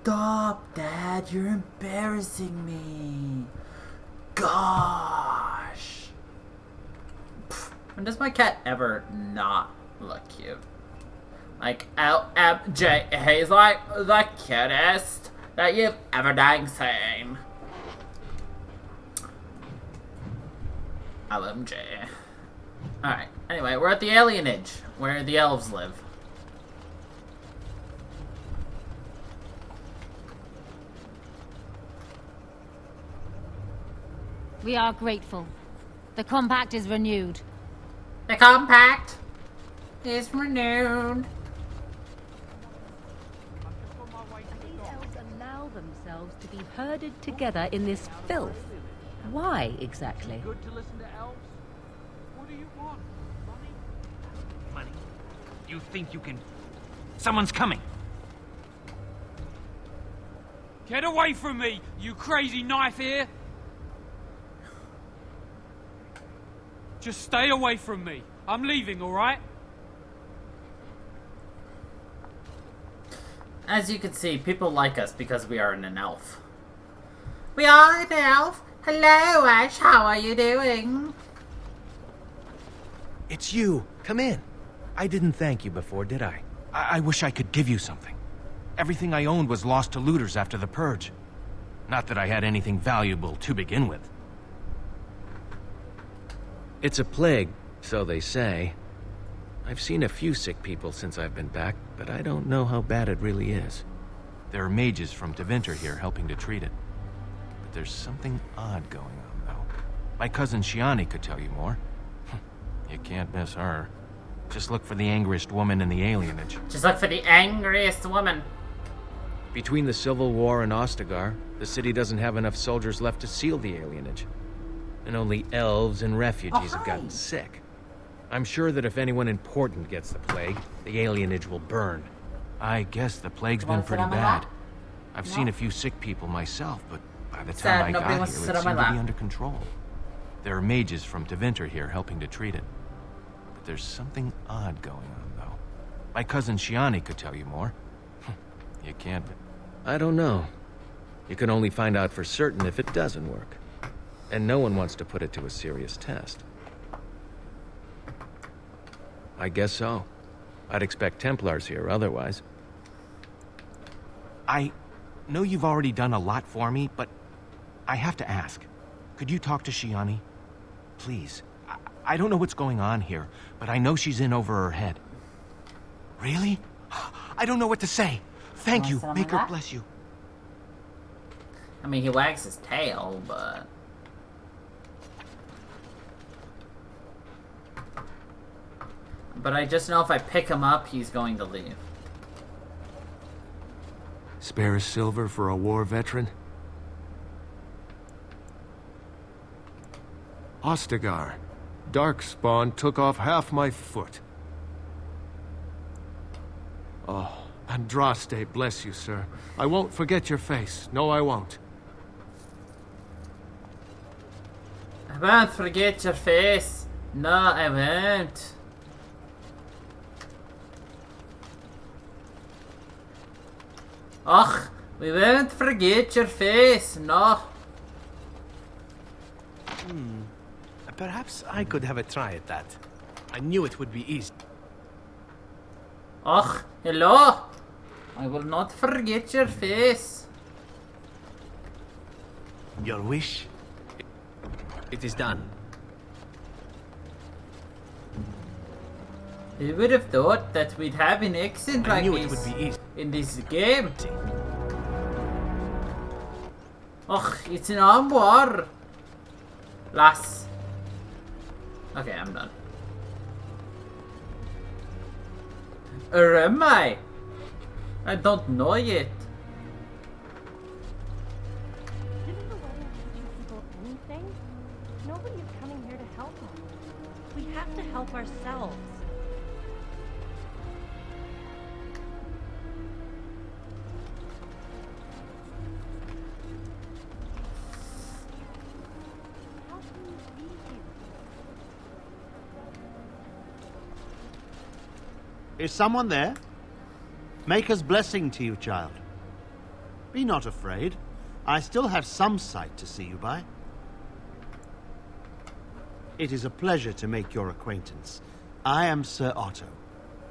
Stop, Dad, you're embarrassing me. Gosh. When does my cat ever not look cute? Like, LMJ, he's like the cutest that you've ever dang seen. LMJ. Alright, anyway, we're at the alienage, where the elves live. We are grateful. The compact is renewed. The compact is renewed. These elves allow themselves to be herded together in this filth. Why, exactly? Good to listen to elves? What do you want? Money? Money? You think you can... Someone's coming! Get away from me, you crazy knife ear! Just stay away from me. I'm leaving, alright? As you can see, people like us because we are an elf. We are an elf. Hello, Ash. How are you doing? It's you. Come in. I didn't thank you before, did I? I wish I could give you something. Everything I owned was lost to looters after the purge. Not that I had anything valuable to begin with. It's a plague, so they say. I've seen a few sick people since I've been back, but I don't know how bad it really is. There are mages from Tevinter here helping to treat it. But there's something odd going on, though. My cousin Shiani could tell you more. You can't miss her. Just look for the angriest woman in the alienage. Just look for the angriest woman. Between the Civil War and Ostagar, the city doesn't have enough soldiers left to seal the alienage. And only elves and refugees have gotten sick. I'm sure that if anyone important gets the plague, the alienage will burn. I guess the plague's been pretty bad. I've seen a few sick people myself, but by the time I got here, it seemed to be under control. There are mages from Tevinter here helping to treat it. But there's something odd going on, though. My cousin Shiani could tell you more. You can't... I don't know. You can only find out for certain if it doesn't work. And no one wants to put it to a serious test. I guess so. I'd expect Templars here otherwise. I know you've already done a lot for me, but I have to ask. Could you talk to Shiani? Please. I don't know what's going on here, but I know she's in over her head. Really? I don't know what to say. Thank you. Make her bless you. I mean, he wags his tail, but... But I just know if I pick him up, he's going to leave. Spare a silver for a war veteran? Ostagar. Darkspawn took off half my foot. Oh, Andraste, bless you, sir. I won't forget your face. No, I won't. I won't forget your face. No, I won't. Ach, we won't forget your face, no. Perhaps I could have a try at that. I knew it would be easy. Ach, hello. I will not forget your face. Your wish? It is done. Who would have thought that we'd have an accent like this in this game? Och, it's an armoire. Lass. Okay, I'm done. Or am I? I don't know yet. Didn't the wedding teach you people anything? Nobody's coming here to help us. We have to help ourselves. Is someone there? Maker's blessing to you, child. Be not afraid. I still have some sight to see you by. It is a pleasure to make your acquaintance. I am Sir Otto.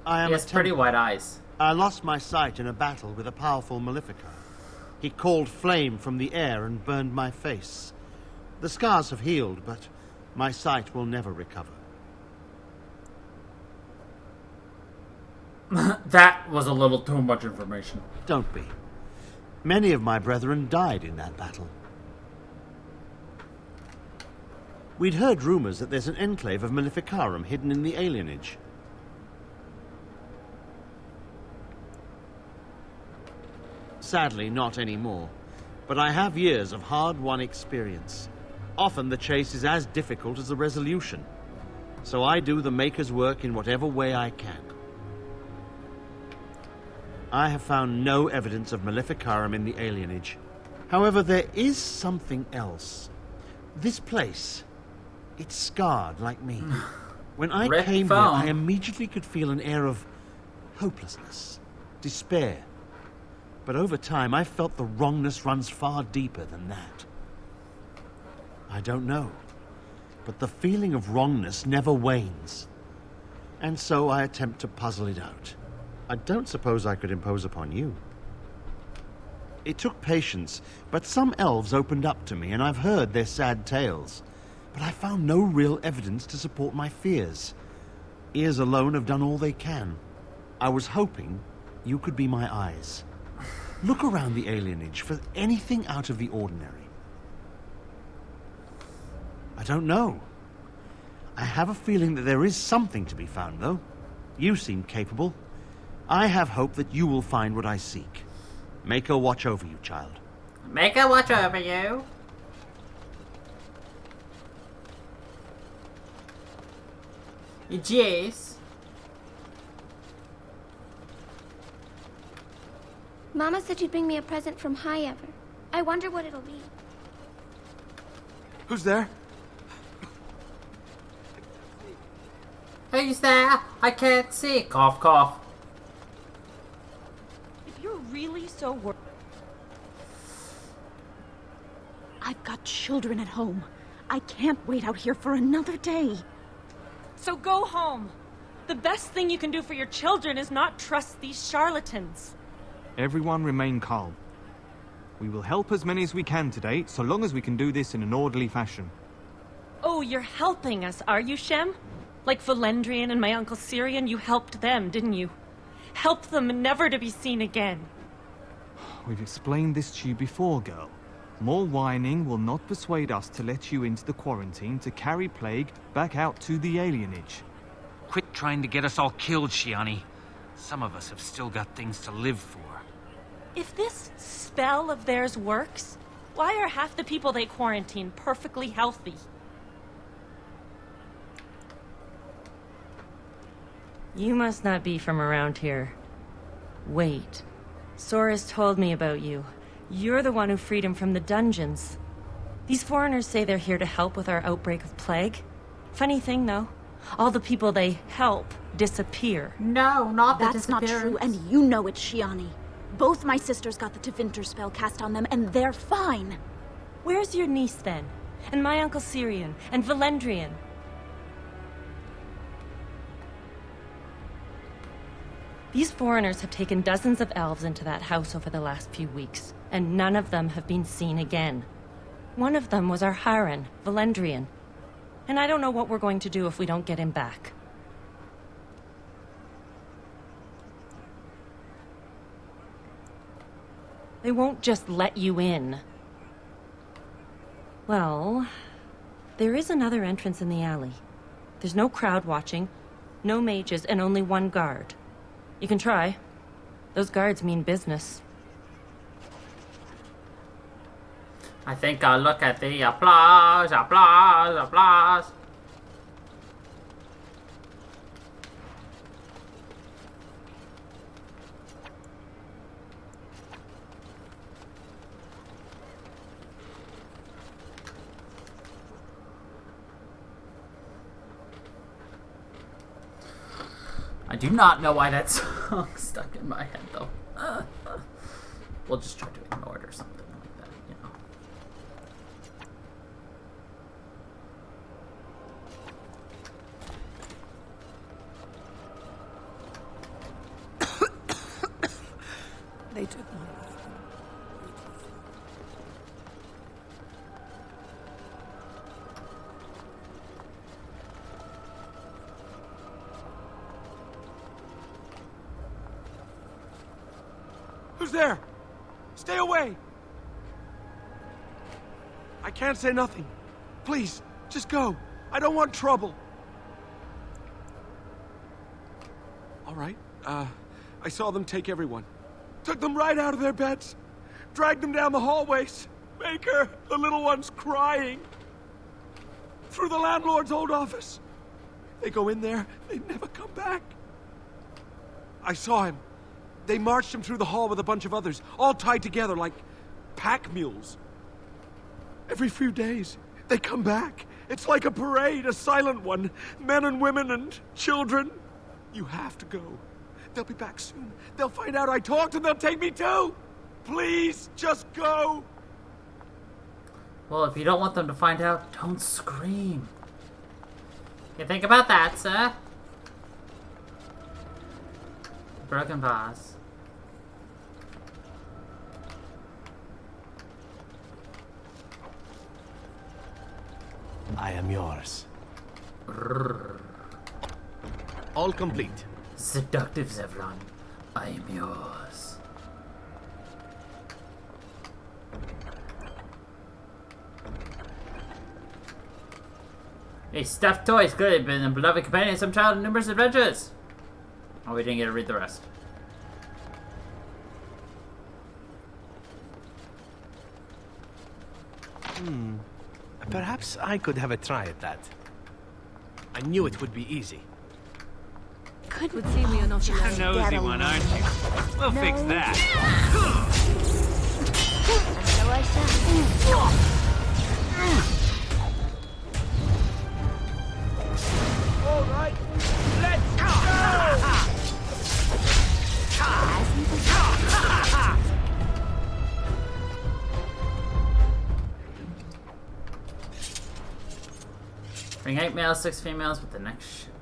I am he has pretty white eyes. I lost my sight in a battle with a powerful Maleficar. He called flame from the air and burned my face. The scars have healed, but my sight will never recover. That was a little too much information. Don't be. Many of my brethren died in that battle. We'd heard rumors that there's an enclave of Maleficarum hidden in the alienage. Sadly, not anymore. But I have years of hard-won experience. Often the chase is as difficult as the resolution. So I do the Maker's work in whatever way I can. I have found no evidence of Maleficarum in the alienage. However, there is something else. This place, it's scarred like me. When I came here, I immediately could feel an air of hopelessness, despair. But over time, I felt the wrongness runs far deeper than that. I don't know, but the feeling of wrongness never wanes. And so I attempt to puzzle it out. I don't suppose I could impose upon you. It took patience, but some elves opened up to me, and I've heard their sad tales. But I found no real evidence to support my fears. Ears alone have done all they can. I was hoping you could be my eyes. Look around the alienage for anything out of the ordinary. I don't know. I have a feeling that there is something to be found, though. You seem capable. I have hope that you will find what I seek. Make her watch over you, child. Make her watch over you. Yes. Mama said she'd bring me a present from High Ever. I wonder what it'll be. Who's there? Who's there? I can't see. Cough, cough. If you're really so worried... I've got children at home. I can't wait out here for another day. So go home. The best thing you can do for your children is not trust these charlatans. Everyone remain calm. We will help as many as we can today, so long as we can do this in an orderly fashion. Oh, you're helping us, are you, Shem? Like Valendrian and my Uncle Syrian, you helped them, didn't you? Help them never to be seen again. We've explained this to you before, girl. More whining will not persuade us to let you into the quarantine to carry plague back out to the alienage. Quit trying to get us all killed, Shiani. Some of us have still got things to live for. If this spell of theirs works, why are half the people they quarantine perfectly healthy? You must not be from around here. Wait. Sora's told me about you. You're the one who freed him from the dungeons. These foreigners say they're here to help with our outbreak of plague. Funny thing, though. All the people they help disappear. No, not the That's not true, and you know it, Shiani. Both my sisters got the Tevinter spell cast on them, and they're fine. Where's your niece, then? And my Uncle Syrian? And Valendrian? These foreigners have taken dozens of elves into that house over the last few weeks, and none of them have been seen again. One of them was our Haran, Valendrian. And I don't know what we're going to do if we don't get him back. They won't just let you in. Well, there is another entrance in the alley. There's no crowd watching, no mages, and only one guard. You can try. Those guards mean business. I think I'll look at the applause, applause, applause. I do not know why that song stuck in my head, though. We'll just try to ignore it or something like that, you know. They took my... Who's there? Stay away! I can't say nothing. Please, just go. I don't want trouble. All right. I saw them take everyone. Took them right out of their beds. Dragged them down the hallways. Baker, the little one's crying. Through the landlord's old office. They go in there, they never come back. I saw him. They marched him through the hall with a bunch of others, all tied together like pack mules. Every few days, they come back. It's like a parade, a silent one. Men and women and children. You have to go. They'll be back soon. They'll find out I talked and they'll take me too. Please, just go. Well, if you don't want them to find out, don't scream. You think about that, sir? Broken vase. I am yours. All complete. Seductive Zevlon. I am yours. A stuffed toy has clearly been a beloved companion of some child in numerous adventures. Oh, we didn't get to read the rest. Perhaps I could have a try at that. I knew it would be easy. Good would see me enough. You're a nosy one, aren't you? We'll fix that. So I shall. All right, let's go! Bring 8 males, 6 females with the next shipment.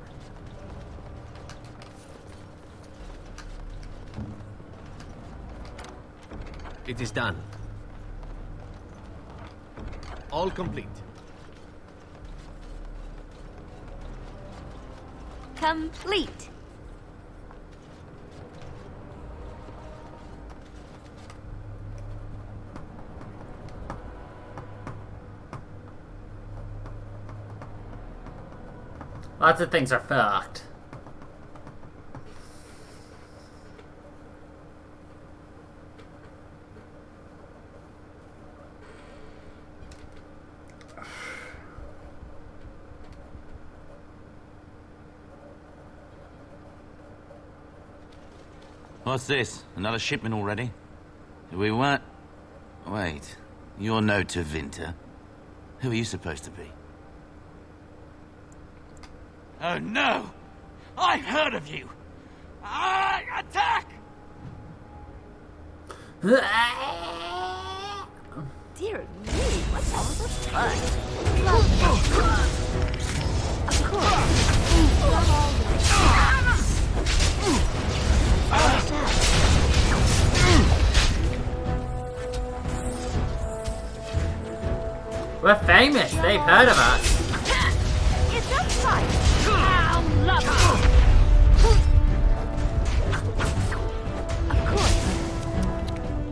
It is done. All complete. Complete. Lots of things are fucked. What's this? Another shipment already? We weren't... Wait. You're no Tevinter. Who are you supposed to be? Oh no! I've heard of you! Attack! Dear me, what's all the fun? Of We're famous. They've heard of us. It's a fight. How lovely. Of course.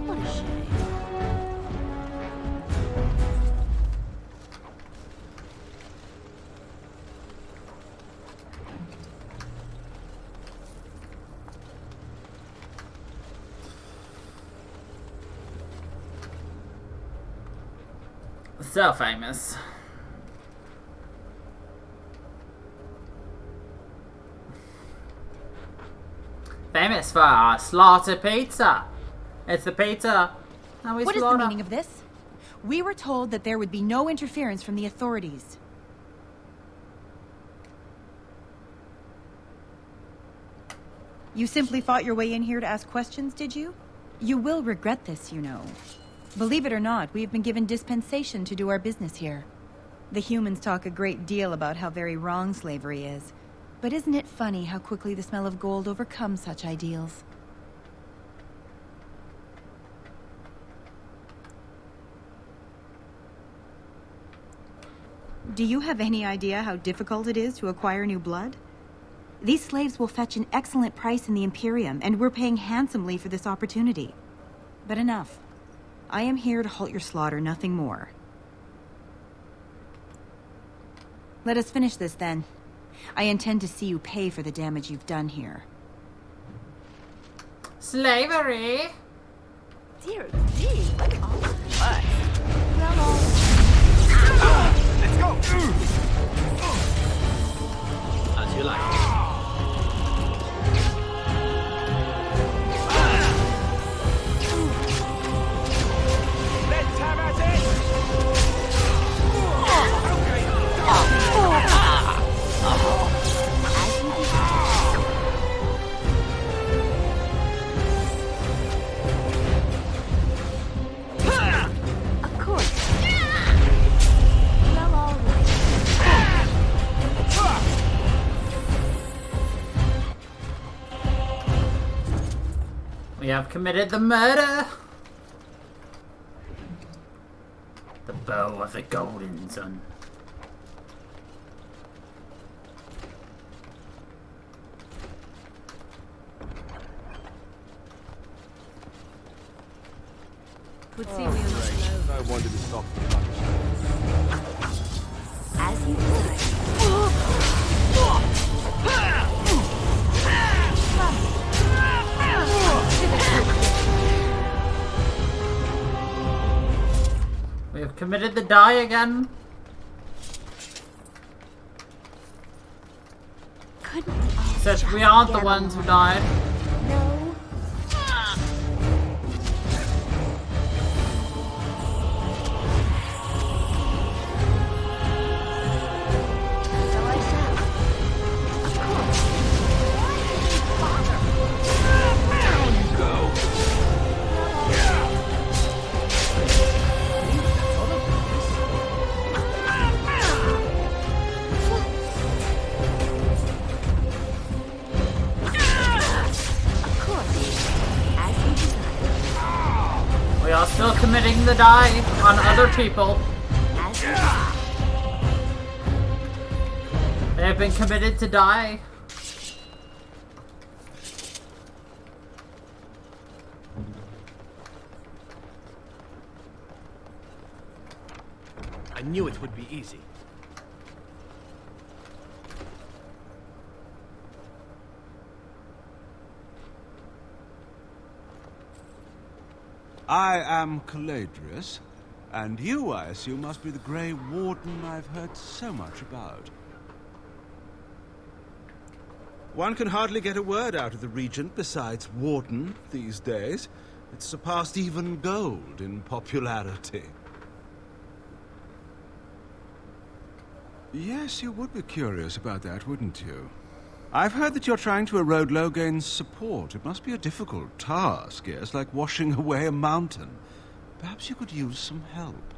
What a shame. So famous. Famous for our slaughter pizza. It's the pizza that we What is slaughter. the meaning of this? We were told that there would be no interference from the authorities. You simply fought your way in here to ask questions, did you? You will regret this, you know. Believe it or not, we have been given dispensation to do our business here. The humans talk a great deal about how very wrong slavery is. But isn't it funny how quickly the smell of gold overcomes such ideals? Do you have any idea how difficult it is to acquire new blood? These slaves will fetch an excellent price in the Imperium, and we're paying handsomely for this opportunity. But enough. I am here to halt your slaughter, nothing more. Let us finish this, then. I intend to see you pay for the damage you've done here. Slavery? Dear me, what all the fun. Let's go! As you like. Let's have at Of course. Well, all right. have committed the murder. The bow of the golden sun. Could see we almost I wanted to stop. As you We have committed the die again. Except we aren't the ones who died. No. We are still committing the die on other people. They have been committed to die. I knew it would be easy. I am Caladrius, and you, I assume, must be the Grey Warden I've heard so much about. One can hardly get a word out of the Regent besides Warden these days. It's surpassed even gold in popularity. Yes, you would be curious about that, wouldn't you? I've heard that you're trying to erode Logain's support. It must be a difficult task, yes, like washing away a mountain. Perhaps you could use some help.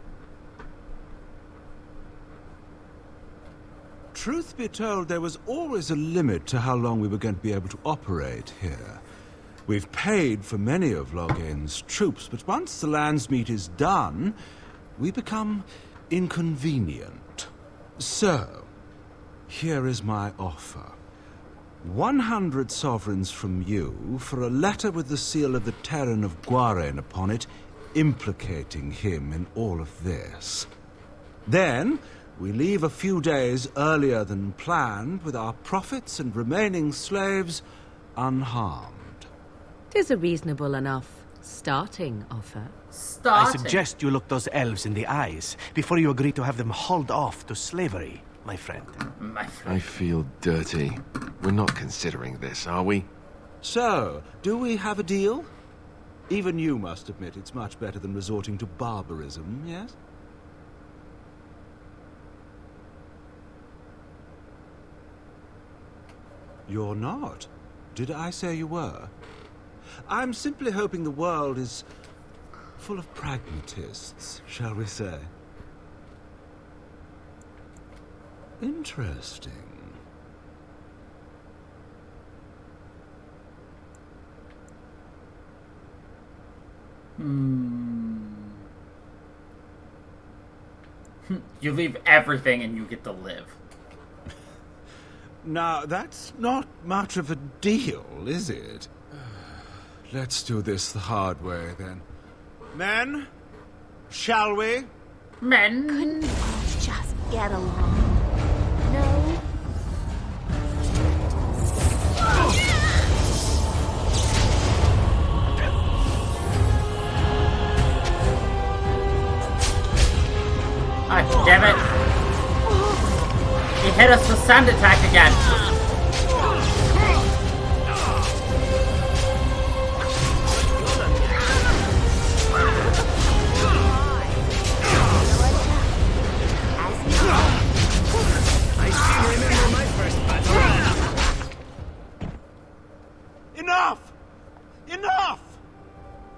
Truth be told, there was always a limit to how long we were going to be able to operate here. We've paid for many of Logain's troops, but once the Landsmeet is done, we become inconvenient. So, here is my offer. 100 sovereigns from you for a letter with the seal of the Terran of Guaren upon it, implicating him in all of this. Then, we leave a few days earlier than planned, with our profits and remaining slaves unharmed. 'Tis a reasonable enough starting offer. I suggest you look those elves in the eyes before you agree to have them hauled off to slavery, my friend. I feel dirty. We're not considering this, are we? So, do we have a deal? Even you must admit it's much better than resorting to barbarism, yes? You're not. Did I say you were? I'm simply hoping the world is full of pragmatists, shall we say. Interesting. You leave everything and you get to live. Now, that's not much of a deal, is it? Let's do this the hard way, then. Men, shall we? Men? Couldn't we all just get along? No? Ah, damn it! He hit us with sand attack again. I still remember my first battle. Enough! Enough!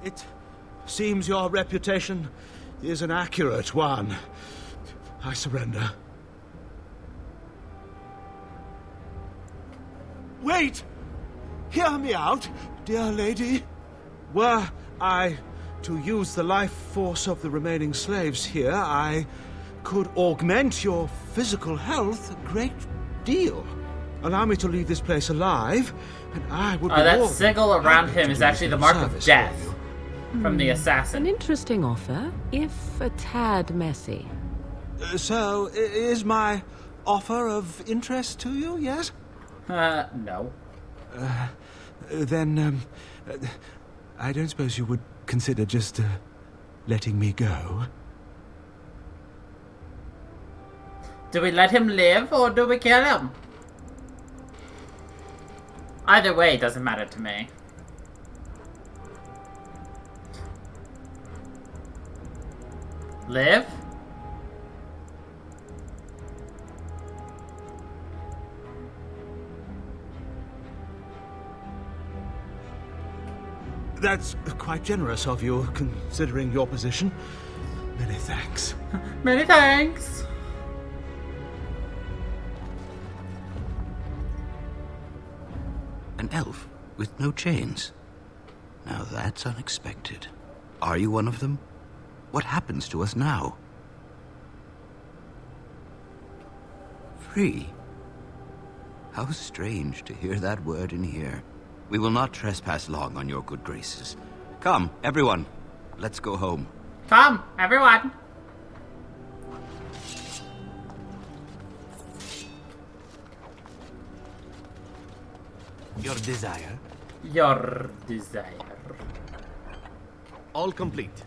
It seems your reputation is an accurate one. I surrender. Wait! Hear me out, dear lady. Were I to use the life force of the remaining slaves here, I could augment your physical health a great deal. Allow me to leave this place alive, and I would be that more sigil than around happy him to is do actually a the little mark of service death for you. from the assassin. An interesting offer, if a tad messy. So, is my offer of interest to you, yes? No. Then, I don't suppose you would consider just letting me go? Do we let him live, or do we kill him? Either way, it doesn't matter to me. Live? That's quite generous of you, considering your position. Many thanks. Many thanks. An elf with no chains. Now that's unexpected. Are you one of them? What happens to us now? Free. How strange to hear that word in here. We will not trespass long on your good graces. Come, everyone. Let's go home. Come, everyone. Your desire? Your desire. All complete.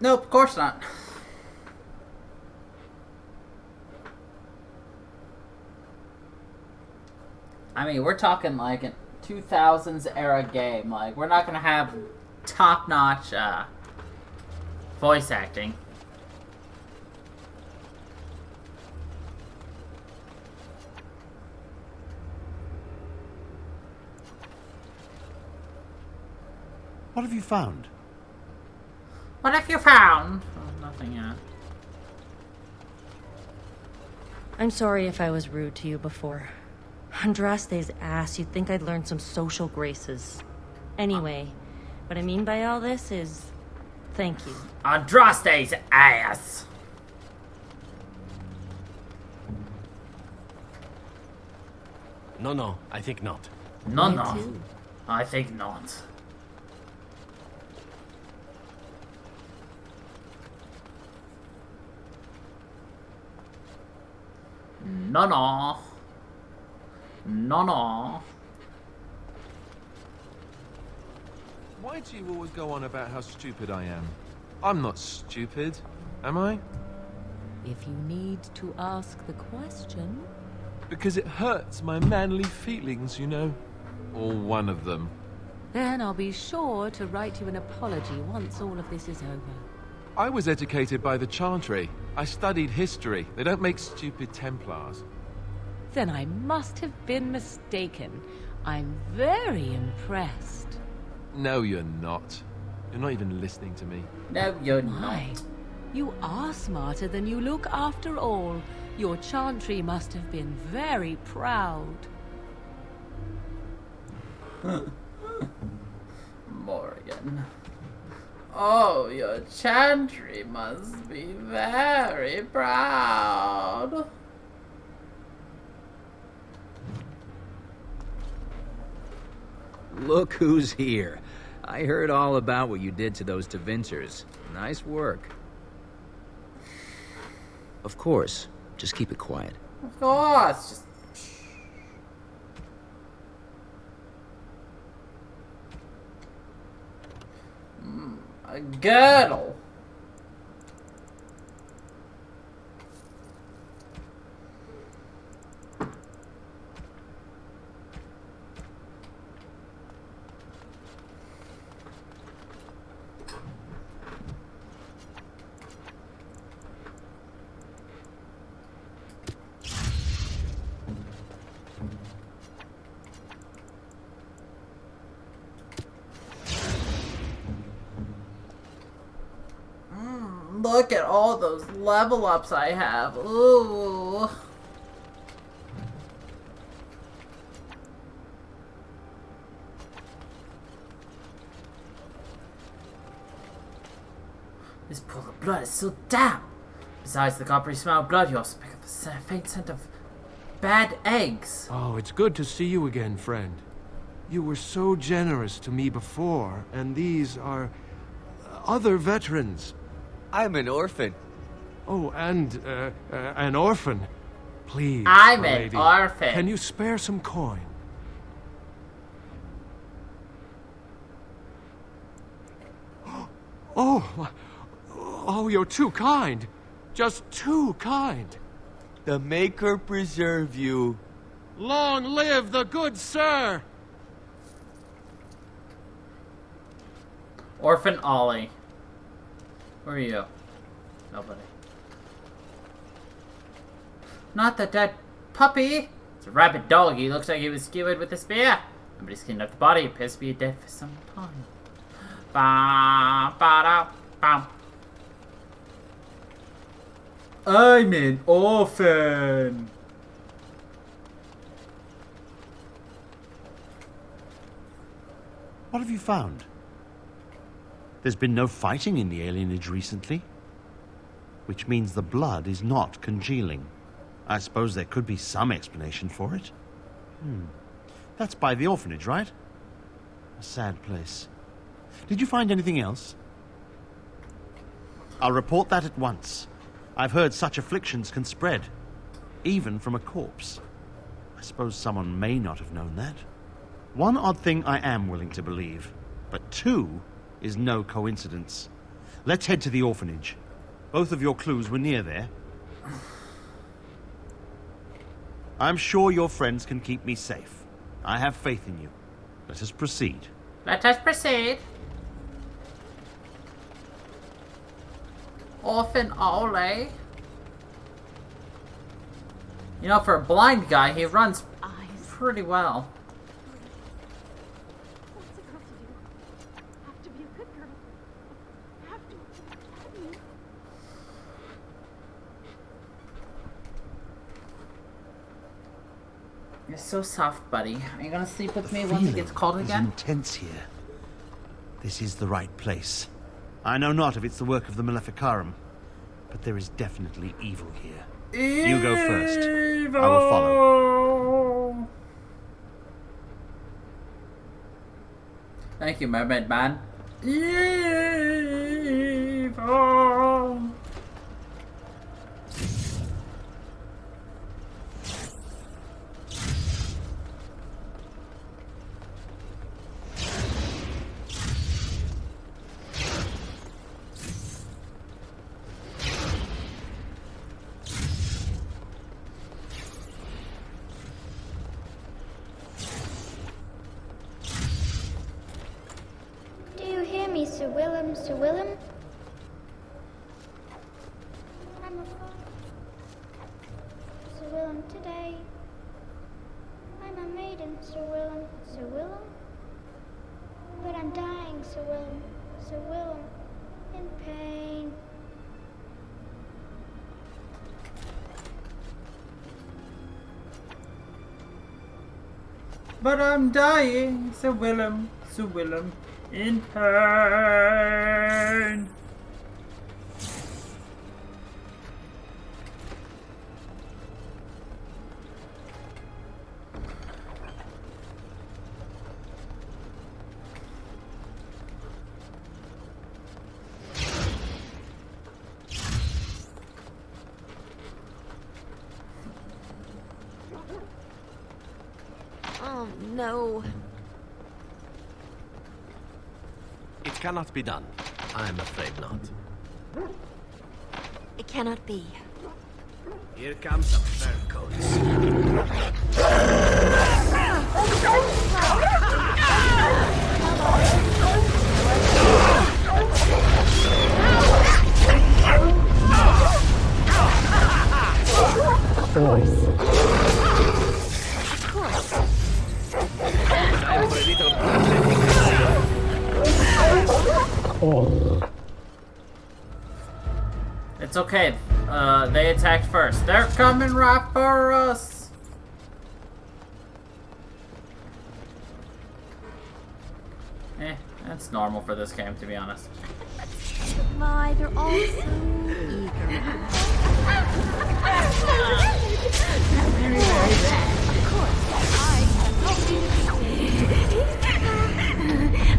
Nope, of course not. I mean, we're talking like a 2000s era game. Like, we're not gonna have top-notch voice acting. What have you found? What have you found? Oh, nothing yet. I'm sorry if I was rude to you before. Andraste's ass, you'd think I'd learned some social graces. Anyway, what I mean by all this is... thank you. Andraste's ass! No, I think not. No. I think not. No. Why do you always go on about how stupid I am? I'm not stupid, am I? If you need to ask the question... Because it hurts my manly feelings, you know. Or one of them. Then I'll be sure to write you an apology once all of this is over. I was educated by the Chantry. I studied history. They don't make stupid Templars. Then I must have been mistaken. I'm very impressed. No, you're not. You're not even listening to me. No, you're Why? not. You are smarter than you look after all. Your Chantry must have been very proud. Morgan. Oh, your Chantry must be very proud. Look who's here. I heard all about what you did to those Tevinters. Nice work. Of course. Just keep it quiet. Of course. Just... a girdle. look at all those level ups I have. Ooh. This pool of blood is so damp. Besides the coppery smell of blood, you also pick up the faint scent of bad eggs. Oh, it's good to see you again, friend. You were so generous to me before, and these are other veterans. I'm an orphan. Oh, and an orphan. Please, I'm my an lady, orphan. can you spare some coin? Oh, you're too kind. Just too kind. The Maker preserve you. Long live the good sir! Orphan Ollie. Where are you? Nobody. Not the dead puppy. It's a rabid dog. He looks like he was skewered with a spear. Nobody's cleaned up the body. He appears to be dead for some time. Ba-ba-da-bam. I'm an orphan. What have you found? There's been no fighting in the alienage recently, which means the blood is not congealing. I suppose there could be some explanation for it. That's by the orphanage, right? A sad place. Did you find anything else? I'll report that at once. I've heard such afflictions can spread, even from a corpse. I suppose someone may not have known that. One odd thing I am willing to believe, but two is no coincidence. Let's head to the orphanage. Both of your clues were near there. I'm sure your friends can keep me safe. I have faith in you. Let us proceed. Let us proceed. Orphan Ole. You know, for a blind guy, he runs pretty well. You're so soft, buddy. Are you gonna sleep with me once it gets cold again? It's intense here. This is the right place. I know not if it's the work of the Maleficarum, but there is definitely evil here. You go first. I will follow. Thank you, Mermaid Man. Evil. Sir Willem, Sir Willem? I'm a Sir Willem today. I'm a maiden, Sir Willem, Sir Willem. But I'm dying, Sir Willem, Sir Willem, in pain. But I'm dying, Sir Willem, in pain. Oh, no. It cannot be done. I'm afraid not. It cannot be. Here comes some fur coats. Of course. Time for a little It's okay. They attacked first. They're coming right for us. That's normal for this game, to be honest. My, they're all so eager. Very, very bad. Of course, I can help you.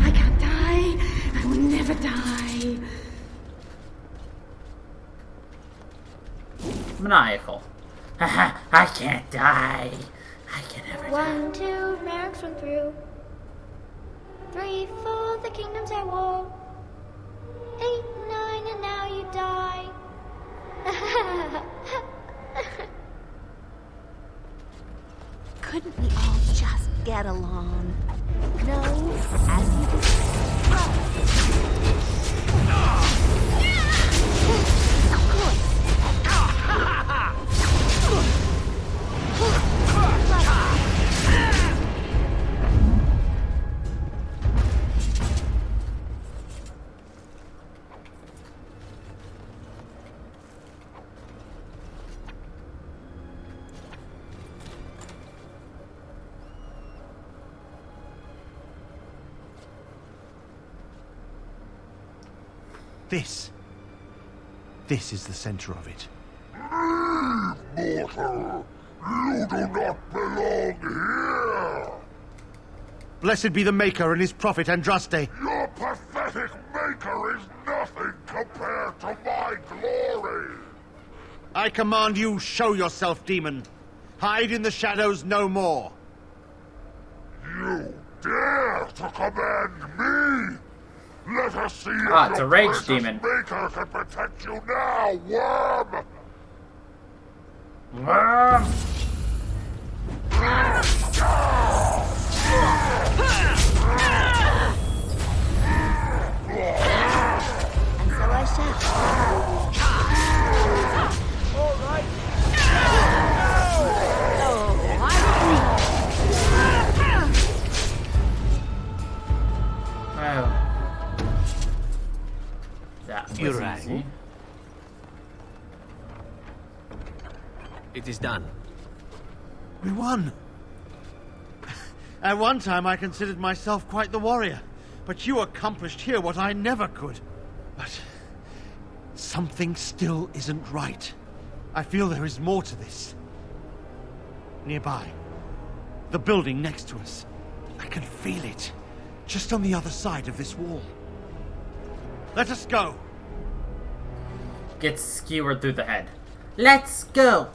I can't die. I will never die. Maniacal. Haha, I can't die. I can never die. 1, 2, mercs run through. 3, 4, the kingdom's at war. 8, 9, and now you die. Couldn't we all just get along? No, as you Of course. This is the center of it. Leave, mortal! You do not belong here! Blessed be the Maker and his prophet Andraste. Your pathetic maker is nothing compared to my glory! I command you, show yourself, demon. Hide in the shadows no more. You dare to command me? Let us see if it's a your rage precious demon. maker can protect you now, worm! Worm! And so I shall. All right. Oh. That was You're right. easy. It is done. We won. At one time I considered myself quite the warrior, but you accomplished here what I never could. But something still isn't right. I feel there is more to this. Nearby, the building next to us. I can feel it, just on the other side of this wall. Let us go. Gets skewered through the head. Let's go.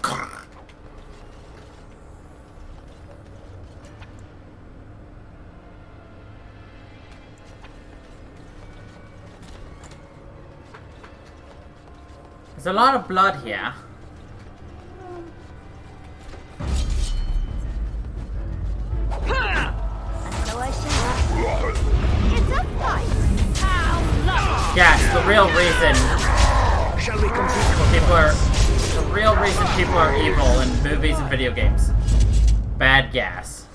There's a lot of blood here. And so I shall. It's a fight. Yes, the real reason Shall we compete? the real reason people are evil in movies and video games. Bad gas.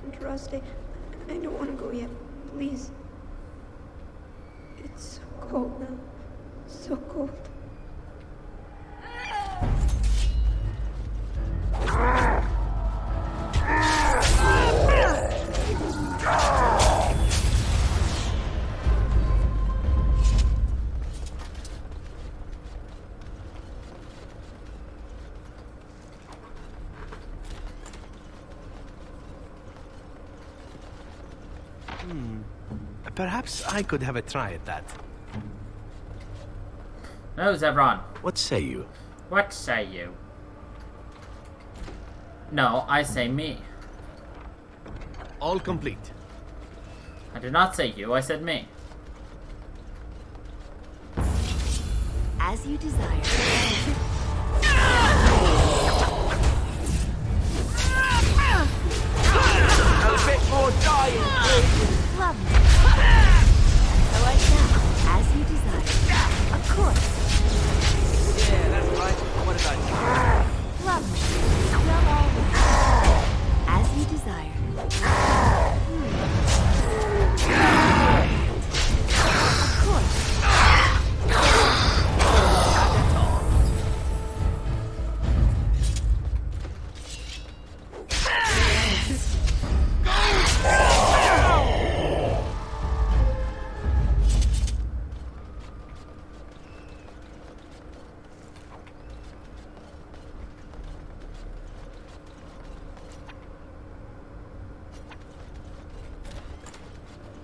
Andraste, I don't want to go yet. Please. It's so cold now. So cold. Perhaps I could have a try at that. No, Zevron. What say you? What say you? No, I say me. All complete. I did not say you, I said me. As you desire. A bit more dying, please. Lovely. And so I shall. As you desire. Of course. Yeah, that's right. What did I say? Lovely. Well, all right. As you desire.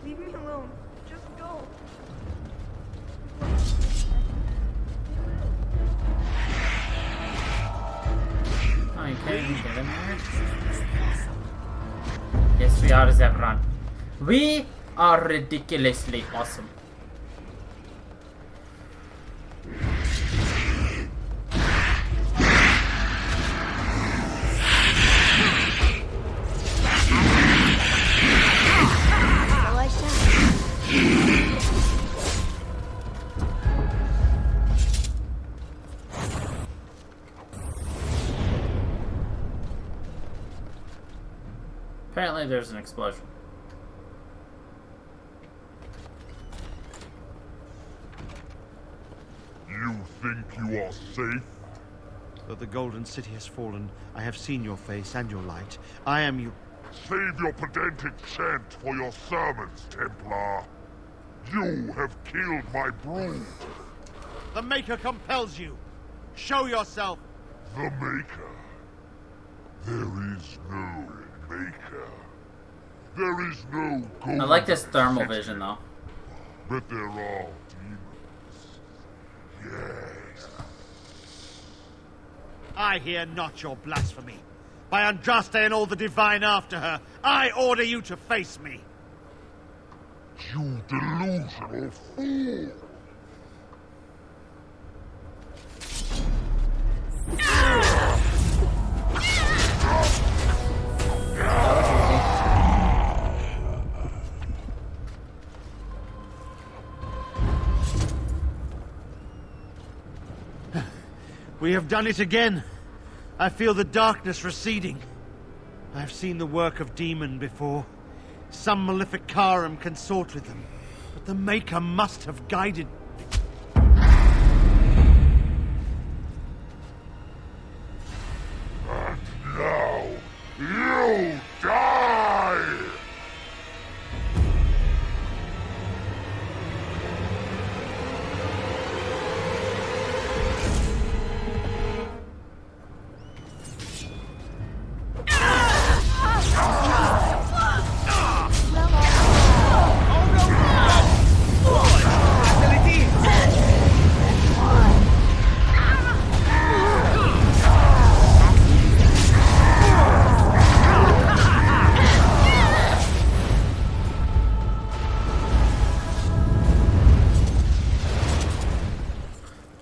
Leave me alone. Just go. Oh, you can't even get in there? Yes, we are, Zevran. We are ridiculously awesome. Apparently there's an explosion. You think you are safe? Though the Golden City has fallen, I have seen your face and your light. I am you. Save your pedantic chant for your sermons, Templar. You have killed my brood. The Maker compels you. Show yourself. The Maker? There is no Maker. There is no Golden I like this thermal City. vision though. But there are demons. Yes. I hear not your blasphemy. By Andraste and all the divine after her, I order you to face me. You delusional fool! We have done it again. I feel the darkness receding. I have seen the work of demon before. Some malefic Karam consort with them. But the Maker must have guided... And now, you die!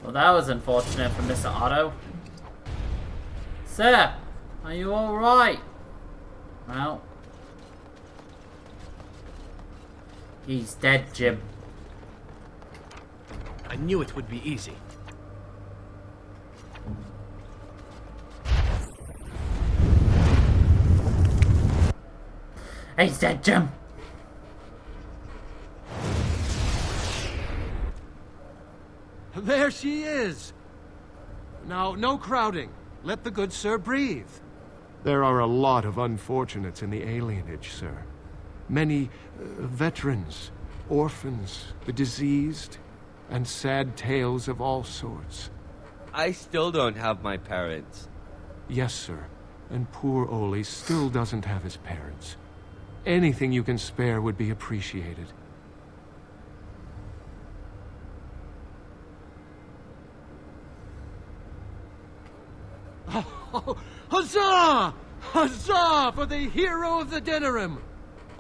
Well, that was unfortunate for Mr. Otto. Sir, are you alright? Well, he's dead, Jim. I knew it would be easy. He's dead, Jim. There she is! Now, no crowding. Let the good sir breathe. There are a lot of unfortunates in the alienage, sir. Many veterans, orphans, the diseased, and sad tales of all sorts. I still don't have my parents. Yes, sir. And poor Oli still doesn't have his parents. Anything you can spare would be appreciated. Oh, huzzah! Huzzah for the hero of the Denerim!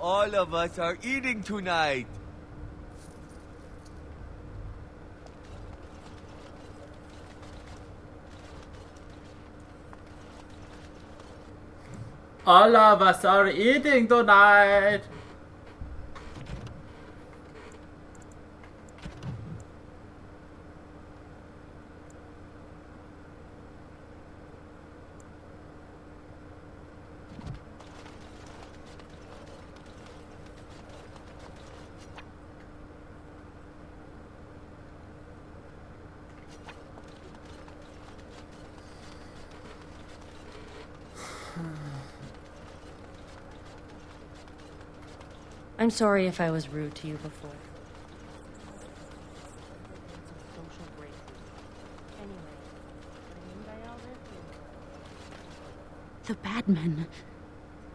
All of us are eating tonight. All of us are eating tonight. I'm sorry if I was rude to you before. The bad men.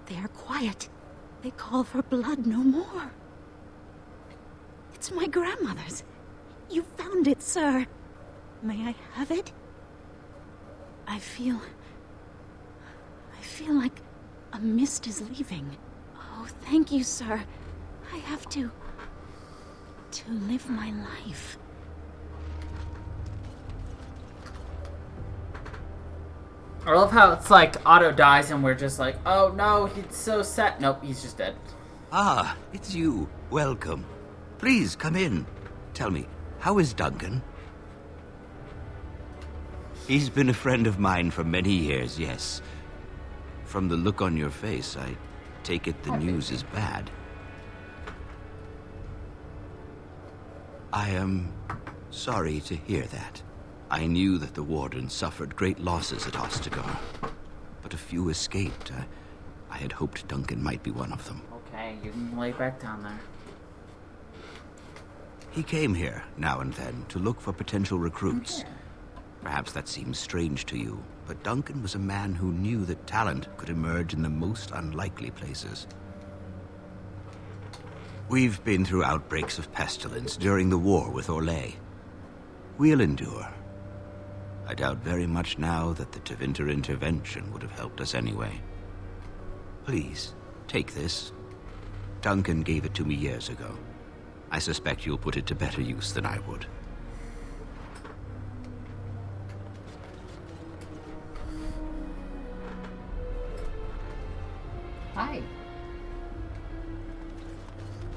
They are quiet. They call for blood no more. It's my grandmother's. You found it, sir. May I have it? I feel like a mist is leaving. Oh, thank you, sir. I have to live my life. I love how it's like Otto dies and we're just like, oh no, he's so sad. Nope, he's just dead. Ah, it's you. Welcome. Please, come in. Tell me, how is Duncan? He's been a friend of mine for many years, yes. From the look on your face, I take it the news is bad. I am sorry to hear that. I knew that the Warden suffered great losses at Ostagar, but a few escaped. I had hoped Duncan might be one of them. Okay, you can lay back down there. He came here now and then to look for potential recruits. Perhaps that seems strange to you, but Duncan was a man who knew that talent could emerge in the most unlikely places. We've been through outbreaks of pestilence during the war with Orlais. We'll endure. I doubt very much now that the Tevinter intervention would have helped us anyway. Please, take this. Duncan gave it to me years ago. I suspect you'll put it to better use than I would. Hi.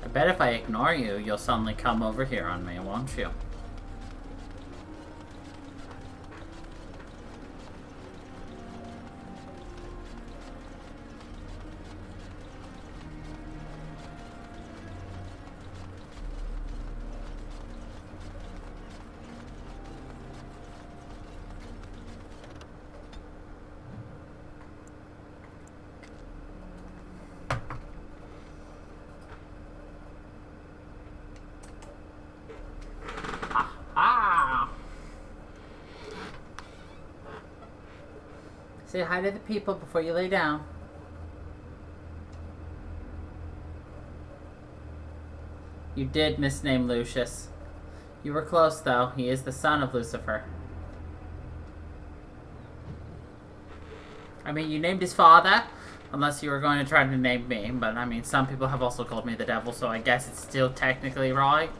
I bet if I ignore you, you'll suddenly come over here on me, won't you? Say hi to the people before you lay down. You did misname Lucius. You were close, though. He is the son of Lucifer. I mean, you named his father, unless you were going to try to name me, but I mean, some people have also called me the devil, so I guess it's still technically right.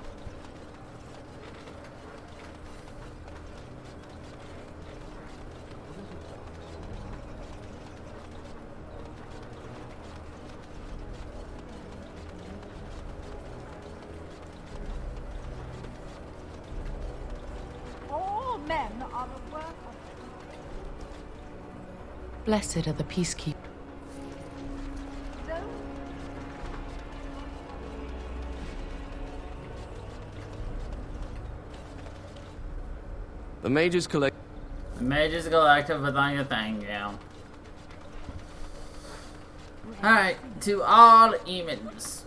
Blessed are the peacekeepers. The Mages Collective. The Mages Collective with on your thing, yeah. Alright, to all demons.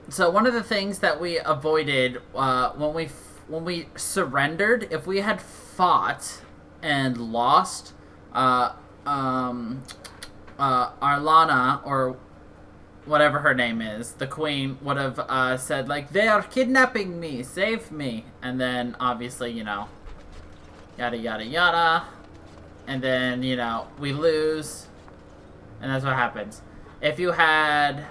So one of the things that we avoided when we surrendered, if we had fought and lost, Arlana, or whatever her name is, the queen, would have said, like, they are kidnapping me, save me. And then, obviously, you know, yada yada yada. And then, you know, we lose. And that's what happens. If you had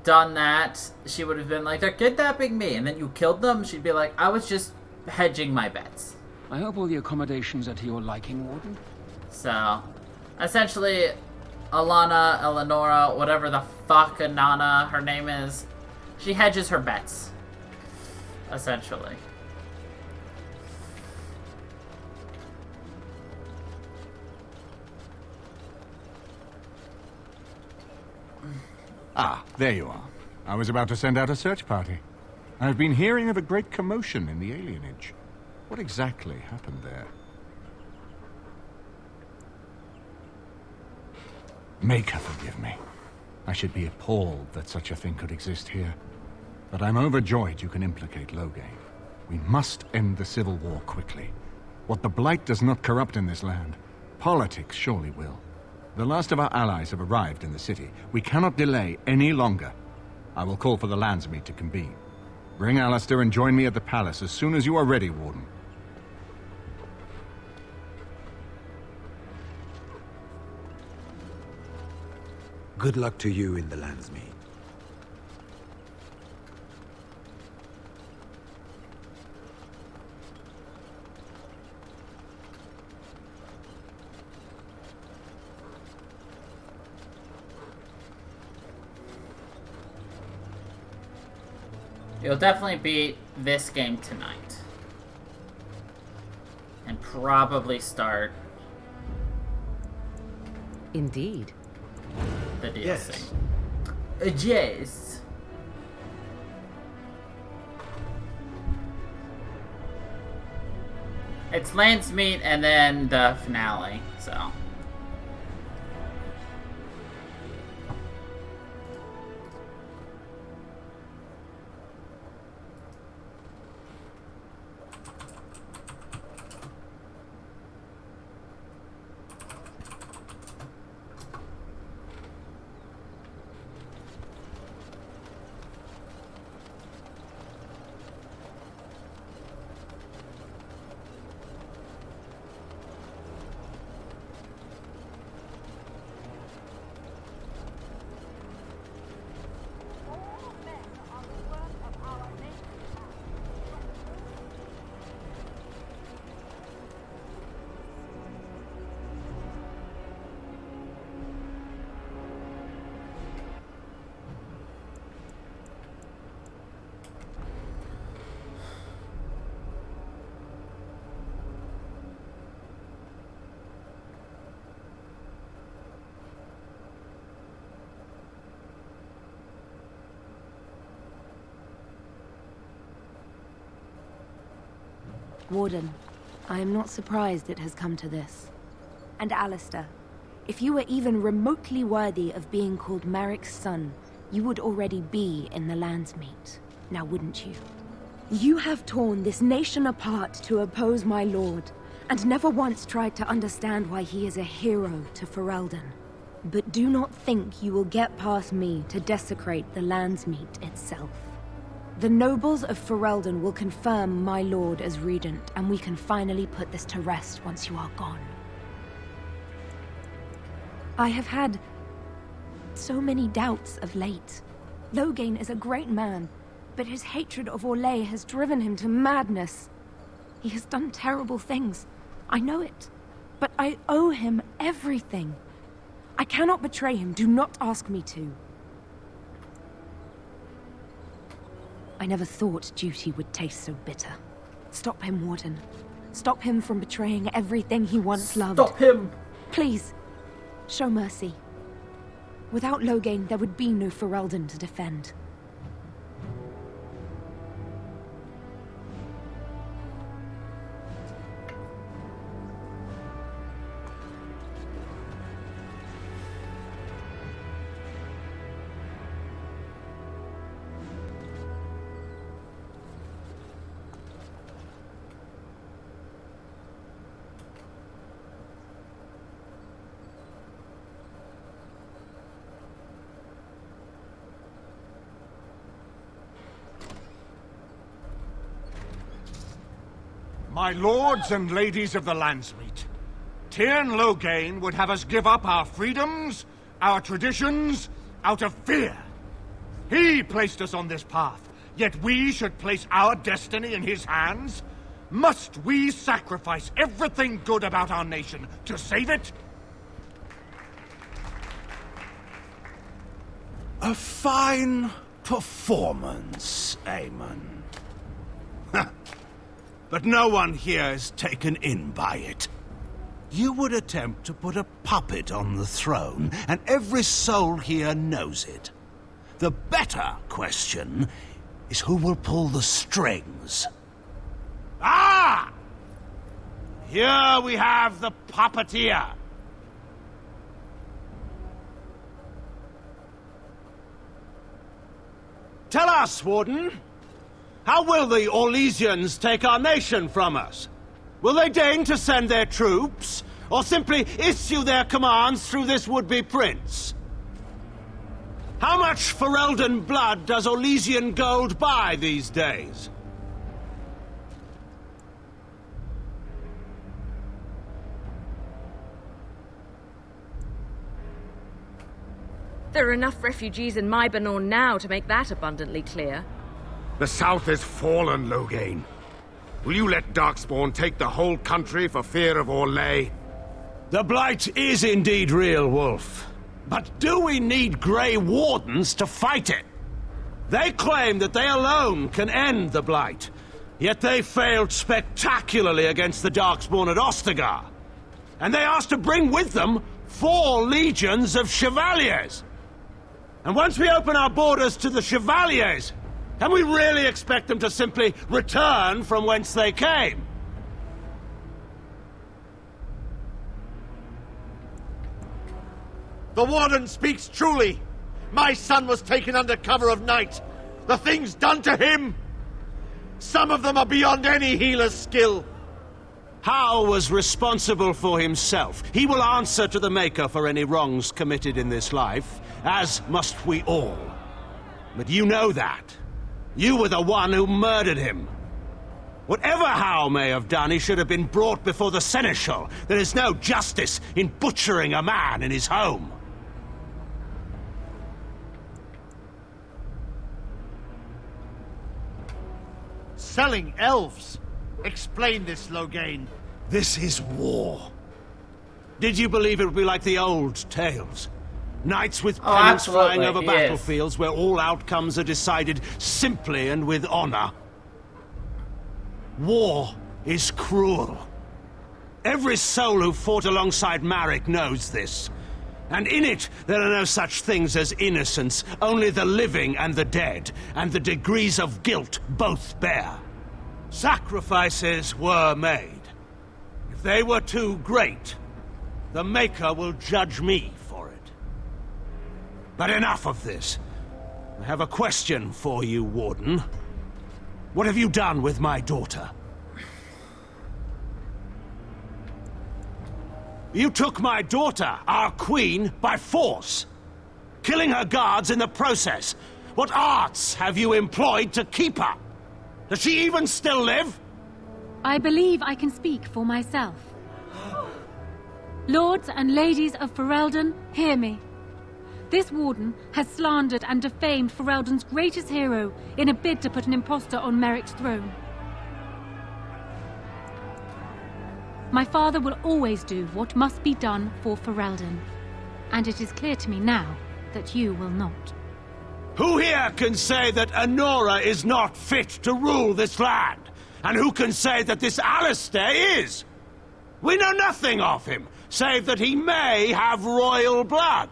done that, she would have been like, they're kidnapping me. And then you killed them, she'd be like, I was just hedging my bets. I hope all the accommodations are to your liking, Warden. So, essentially, Alana, Eleonora, whatever the fuck Anana her name is, she hedges her bets. Essentially. Ah, there you are. I was about to send out a search party. I've been hearing of a great commotion in the alienage. What exactly happened there? Make her forgive me. I should be appalled that such a thing could exist here. But I'm overjoyed you can implicate Loghain. We must end the civil war quickly. What the Blight does not corrupt in this land, politics surely will. The last of our allies have arrived in the city. We cannot delay any longer. I will call for the Landsmeet to convene. Bring Alistair and join me at the palace as soon as you are ready, Warden. Good luck to you in the Landsmeet. You'll definitely beat this game tonight. And probably start... Indeed. The DLC. Yes. Yes. It's Landsmeet and then the finale, so... Warden, I am not surprised it has come to this. And Alistair, if you were even remotely worthy of being called Marik's son, you would already be in the Landsmeet, now wouldn't you? You have torn this nation apart to oppose my lord, and never once tried to understand why he is a hero to Ferelden. But do not think you will get past me to desecrate the Landsmeet itself. The nobles of Ferelden will confirm my lord as regent, and we can finally put this to rest once you are gone. I have had so many doubts of late. Loghain is a great man, but his hatred of Orlais has driven him to madness. He has done terrible things. I know it. But I owe him everything. I cannot betray him. Do not ask me to. I never thought duty would taste so bitter. Stop him, Warden. Stop him from betraying everything he once loved. Stop him! Please, show mercy. Without Loghain, there would be no Ferelden to defend. My lords and ladies of the Landsmeet, Tyrn Loghain would have us give up our freedoms, our traditions, out of fear. He placed us on this path, yet we should place our destiny in his hands? Must we sacrifice everything good about our nation to save it? A fine performance, Aemon. But no one here is taken in by it. You would attempt to put a puppet on the throne, and every soul here knows it. The better question is who will pull the strings. Ah! Here we have the puppeteer. Tell us, Warden. How will the Orlesians take our nation from us? Will they deign to send their troops, or simply issue their commands through this would-be prince? How much Ferelden blood does Orlesian gold buy these days? There are enough refugees in Mybanor now to make that abundantly clear. The South is fallen, Loghain. Will you let Darkspawn take the whole country for fear of Orlais? The Blight is indeed real, Wolf. But do we need Grey Wardens to fight it? They claim that they alone can end the Blight, yet they failed spectacularly against the Darkspawn at Ostagar. And they asked to bring with them 4 legions of Chevaliers. And once we open our borders to the Chevaliers, can we really expect them to simply return from whence they came? The Warden speaks truly. My son was taken under cover of night. The things done to him, some of them are beyond any healer's skill. Hal was responsible for himself. He will answer to the Maker for any wrongs committed in this life, as must we all. But you know that. You were the one who murdered him. Whatever Hal may have done, he should have been brought before the Seneschal. There is no justice in butchering a man in his home. Selling elves? Explain this, Loghain. This is war. Did you believe it would be like the old tales? Knights with pennants flying over battlefields where all outcomes are decided simply and with honor. War is cruel. Every soul who fought alongside Marek knows this. And in it, there are no such things as innocence, only the living and the dead, and the degrees of guilt both bear. Sacrifices were made. If they were too great, the Maker will judge me for it. But enough of this. I have a question for you, Warden. What have you done with my daughter? You took my daughter, our queen, by force, killing her guards in the process. What arts have you employed to keep her? Does she even still live? I believe I can speak for myself. Lords and ladies of Ferelden, hear me. This warden has slandered and defamed Ferelden's greatest hero in a bid to put an impostor on Merrick's throne. My father will always do what must be done for Ferelden, and it is clear to me now that you will not. Who here can say that Anora is not fit to rule this land? And who can say that this Alistair is? We know nothing of him, save that he may have royal blood.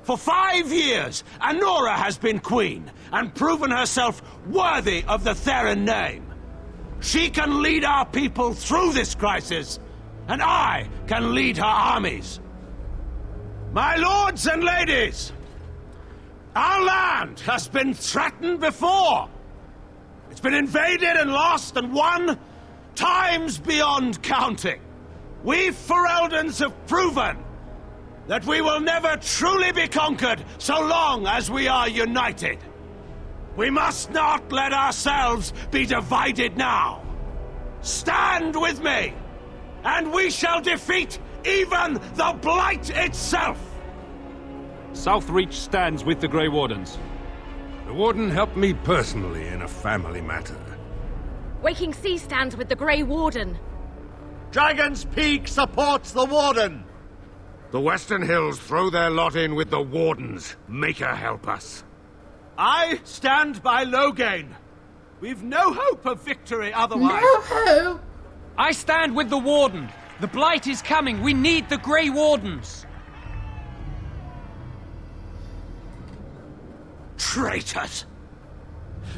For 5 years, Anora has been queen, and proven herself worthy of the Theron name. She can lead our people through this crisis, and I can lead her armies. My lords and ladies, our land has been threatened before. It's been invaded and lost and won times beyond counting. We Fereldans have proven that we will never truly be conquered so long as we are united. We must not let ourselves be divided now. Stand with me, and we shall defeat even the Blight itself! Southreach stands with the Grey Wardens. The Warden helped me personally in a family matter. Waking Sea stands with the Grey Warden. Dragon's Peak supports the Warden! The Western Hills throw their lot in with the Wardens. Make her help us. I stand by Loghain. We've no hope of victory otherwise. No hope. I stand with the Warden. The Blight is coming. We need the Grey Wardens. Traitors!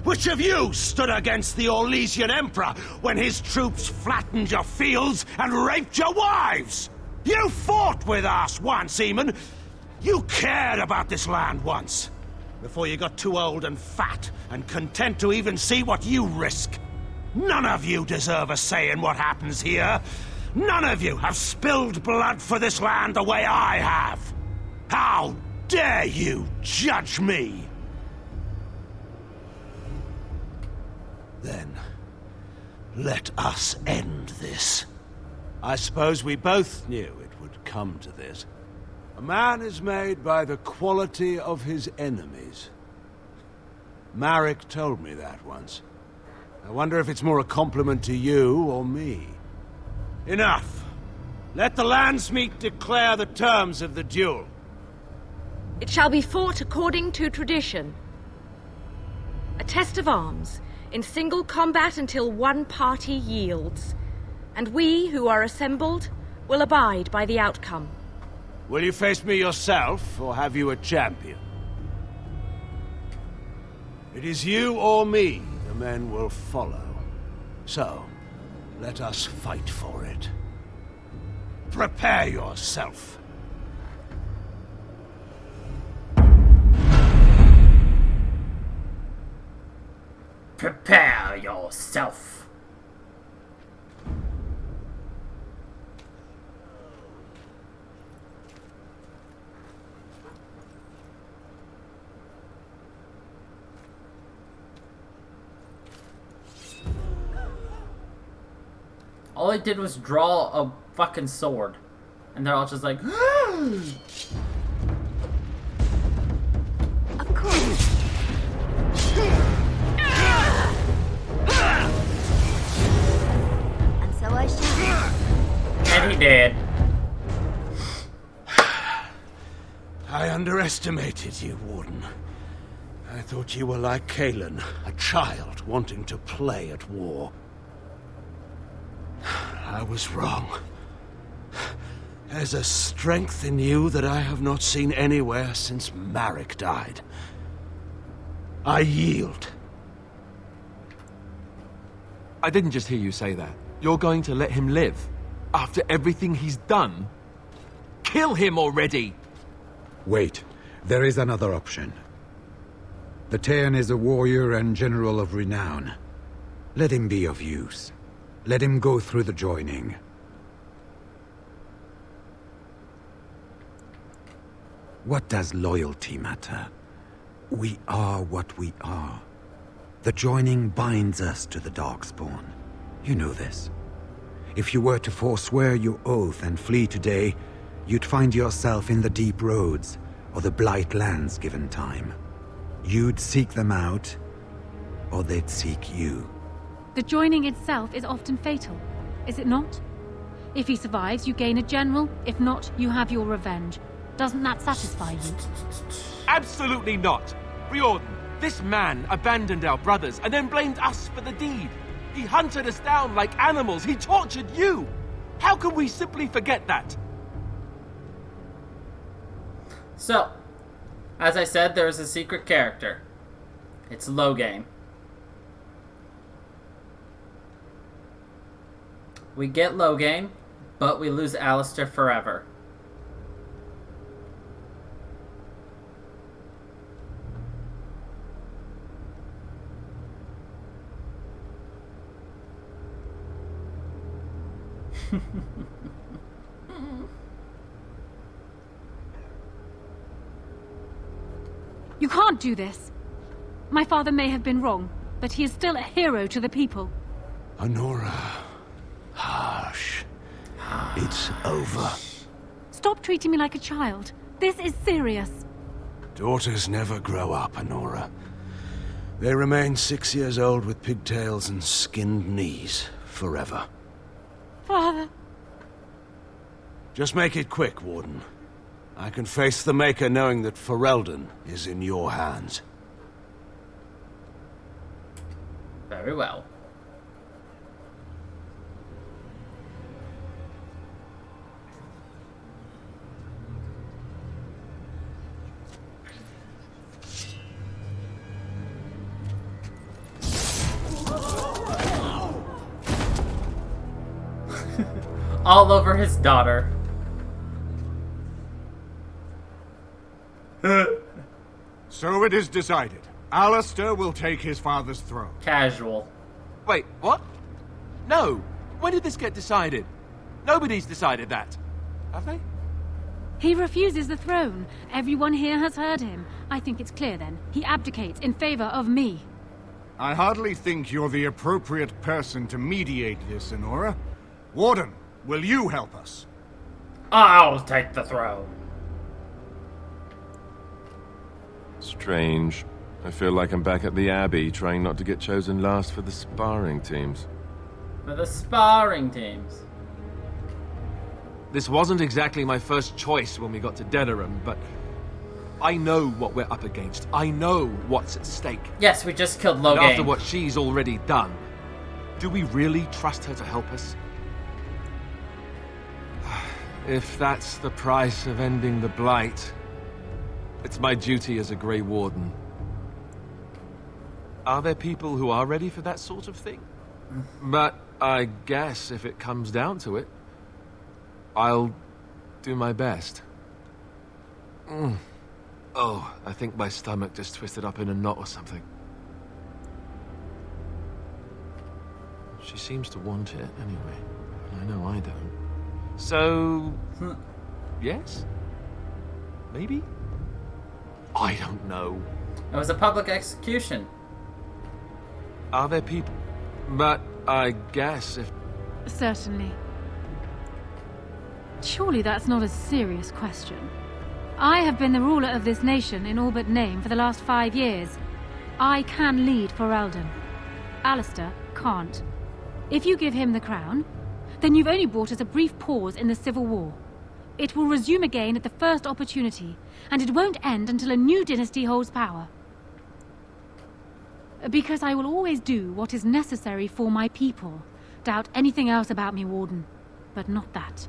Which of you stood against the Orlesian Emperor when his troops flattened your fields and raped your wives? You fought with us once, Eamon. You cared about this land once. before you got too old and fat and content to even see what you risk. None of you deserve a say in what happens here. None of you have spilled blood for this land the way I have. How dare you judge me? Then, let us end this. I suppose we both knew it would come to this. A man is made by the quality of his enemies. Marek told me that once. I wonder if it's more a compliment to you or me. Enough. Let the Landsmeet declare the terms of the duel. It shall be fought according to tradition. A test of arms, in single combat until one party yields. And we, who are assembled, will abide by the outcome. Will you face me yourself, or have you a champion? It is you or me the men will follow. So, let us fight for it. Prepare yourself. Prepare yourself. All I did was draw a fucking sword. And they're all just like, Of course. And so I shall. And he did. I underestimated you, Warden. I thought you were like Kalen, a child wanting to play at war. I was wrong. There's a strength in you that I have not seen anywhere since Marek died. I yield. I didn't just hear you say that. You're going to let him live? After everything he's done? Kill him already! Wait, there is another option. The Taean is a warrior and general of renown. Let him be of use. Let him go through the joining. What does loyalty matter? We are what we are. The joining binds us to the Darkspawn. You know this. If you were to forswear your oath and flee today, you'd find yourself in the deep roads, or the Blight lands given time. You'd seek them out, or they'd seek you. The joining itself is often fatal, is it not? If he survives, you gain a general. If not, you have your revenge. Doesn't that satisfy you? Absolutely not! Riordan, this man abandoned our brothers and then blamed us for the deed. He hunted us down like animals. He tortured you! How can we simply forget that? So, as I said, there is a secret character. It's Logain. We get Logain, but we lose Alistair forever. You can't do this. My father may have been wrong, but he is still a hero to the people. Honora. Harsh. It's over. Stop treating me like a child. This is serious. Daughters never grow up, Honora. They remain 6 years old with pigtails and skinned knees forever. Father. Just make it quick, Warden. I can face the Maker knowing that Ferelden is in your hands. Very well. All over his daughter. So it is decided. Alistair will take his father's throne. Casual. Wait, what? No. When did this get decided? Nobody's decided that. Have they? He refuses the throne. Everyone here has heard him. I think it's clear then. He abdicates in favor of me. I hardly think you're the appropriate person to mediate this, Honora. Warden, will you help us? I'll take the throne. Strange. I feel like I'm back at the Abbey, trying not to get chosen last for the sparring teams. For the sparring teams. This wasn't exactly my first choice when we got to Denerim, but I know what we're up against. I know what's at stake. Yes, we just killed And Logain. after what she's already done, do we really trust her to help us? If that's the price of ending the Blight, it's my duty as a Grey Warden. Are there people who are ready for that sort of thing? But I guess if it comes down to it, I'll do my best. Oh, I think my stomach just twisted up in a knot or something. She seems to want it anyway. I know I don't. So, yes? Maybe? I don't know. It was a public execution. Are there people? But I guess if... Certainly. Surely that's not a serious question. I have been the ruler of this nation in all but name for the last 5 years. I can lead for Eldon. Alistair can't. If you give him the crown, then you've only brought us a brief pause in the Civil War. It will resume again at the first opportunity, and it won't end until a new dynasty holds power. Because I will always do what is necessary for my people. Doubt anything else about me, Warden, but not that.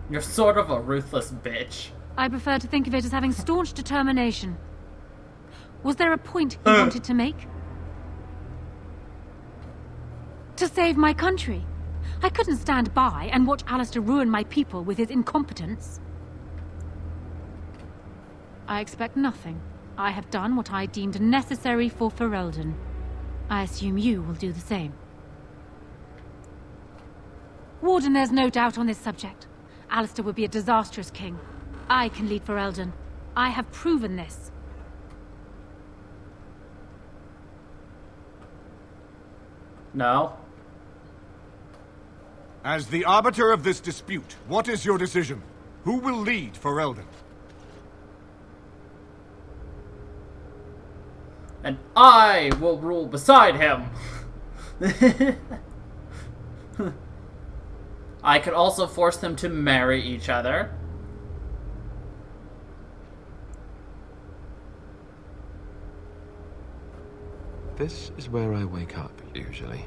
You're sort of a ruthless bitch. I prefer to think of it as having staunch determination. Was there a point he wanted to make? To save my country. I couldn't stand by and watch Alistair ruin my people with his incompetence. I expect nothing. I have done what I deemed necessary for Ferelden. I assume you will do the same. Warden, there's no doubt on this subject. Alistair would be a disastrous king. I can lead Ferelden. I have proven this. No. As the arbiter of this dispute, what is your decision? Who will lead Ferelden? And I will rule beside him. I could also force them to marry each other. This is where I wake up, usually.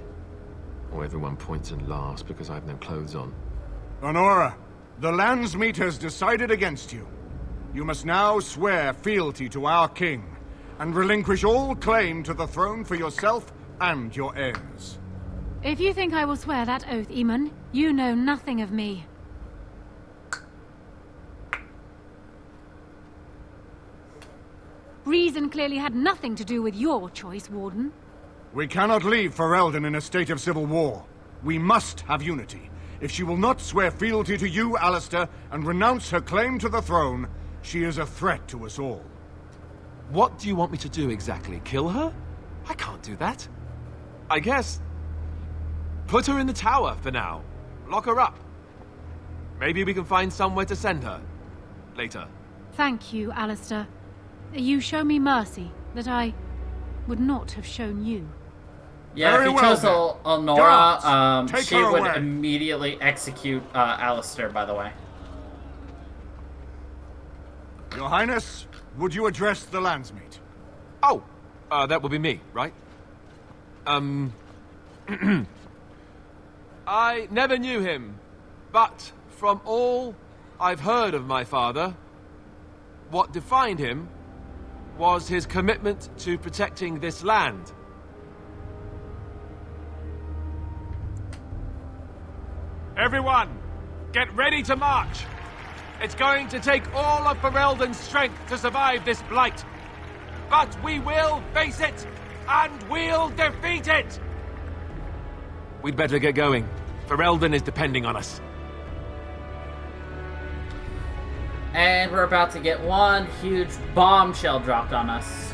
Or everyone points and laughs because I have no clothes on. Honora, the Landsmeet has decided against you. You must now swear fealty to our king, and relinquish all claim to the throne for yourself and your heirs. If you think I will swear that oath, Eamon, you know nothing of me. Reason clearly had nothing to do with your choice, Warden. We cannot leave Ferelden in a state of civil war. We must have unity. If she will not swear fealty to you, Alistair, and renounce her claim to the throne, she is a threat to us all. What do you want me to do exactly? Kill her? I can't do that. I guess... put her in the tower for now. Lock her up. Maybe we can find somewhere to send her. Later. Thank you, Alistair. You show me mercy that I would not have shown you. Yeah, Very if you well, chose then. Honora, Guards, take she her would away. immediately execute Alistair, by the way. Your Highness, would you address the Landsmeet? Oh, that would be me, right? I never knew him, but from all I've heard of my father, what defined him was his commitment to protecting this land. Everyone, get ready to march! It's going to take all of Ferelden's strength to survive this blight. But we will face it, and we'll defeat it! We'd better get going. Ferelden is depending on us. And we're about to get one huge bombshell dropped on us.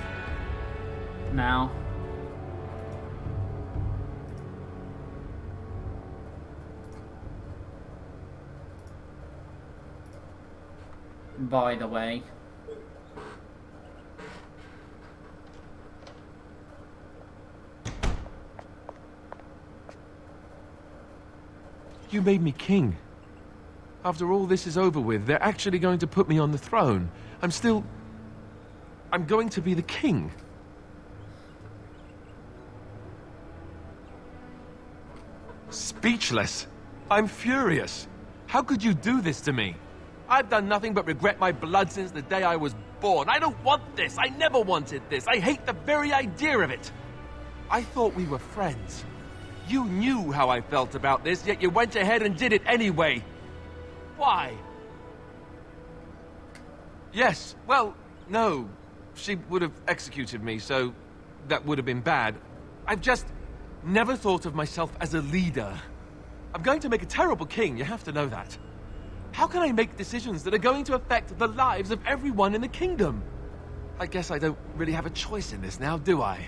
Now. By the way. You made me king. After all this is over with, they're actually going to put me on the throne. I'm going to be the king. Speechless. I'm furious. How could you do this to me? I've done nothing but regret my blood since the day I was born. I don't want this. I never wanted this. I hate the very idea of it. I thought we were friends. You knew how I felt about this, yet you went ahead and did it anyway. Why? Yes, well, no. She would have executed me, so that would have been bad. I've just never thought of myself as a leader. I'm going to make a terrible king, you have to know that. How can I make decisions that are going to affect the lives of everyone in the kingdom? I guess I don't really have a choice in this now, do I?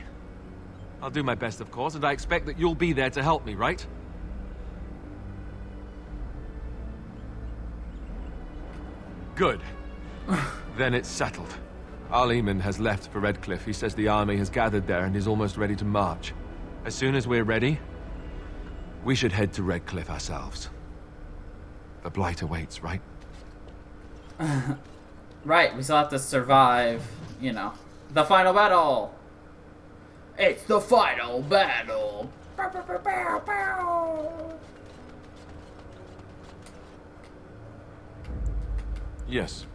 I'll do my best, of course, and I expect that you'll be there to help me, right? Good. Then it's settled. Arleman has left for Redcliffe. He says the army has gathered there and is almost ready to march. As soon as we're ready, we should head to Redcliffe ourselves. The Blight awaits, right? Right, we still have to survive, you know, the final battle. It's the final battle. Yes.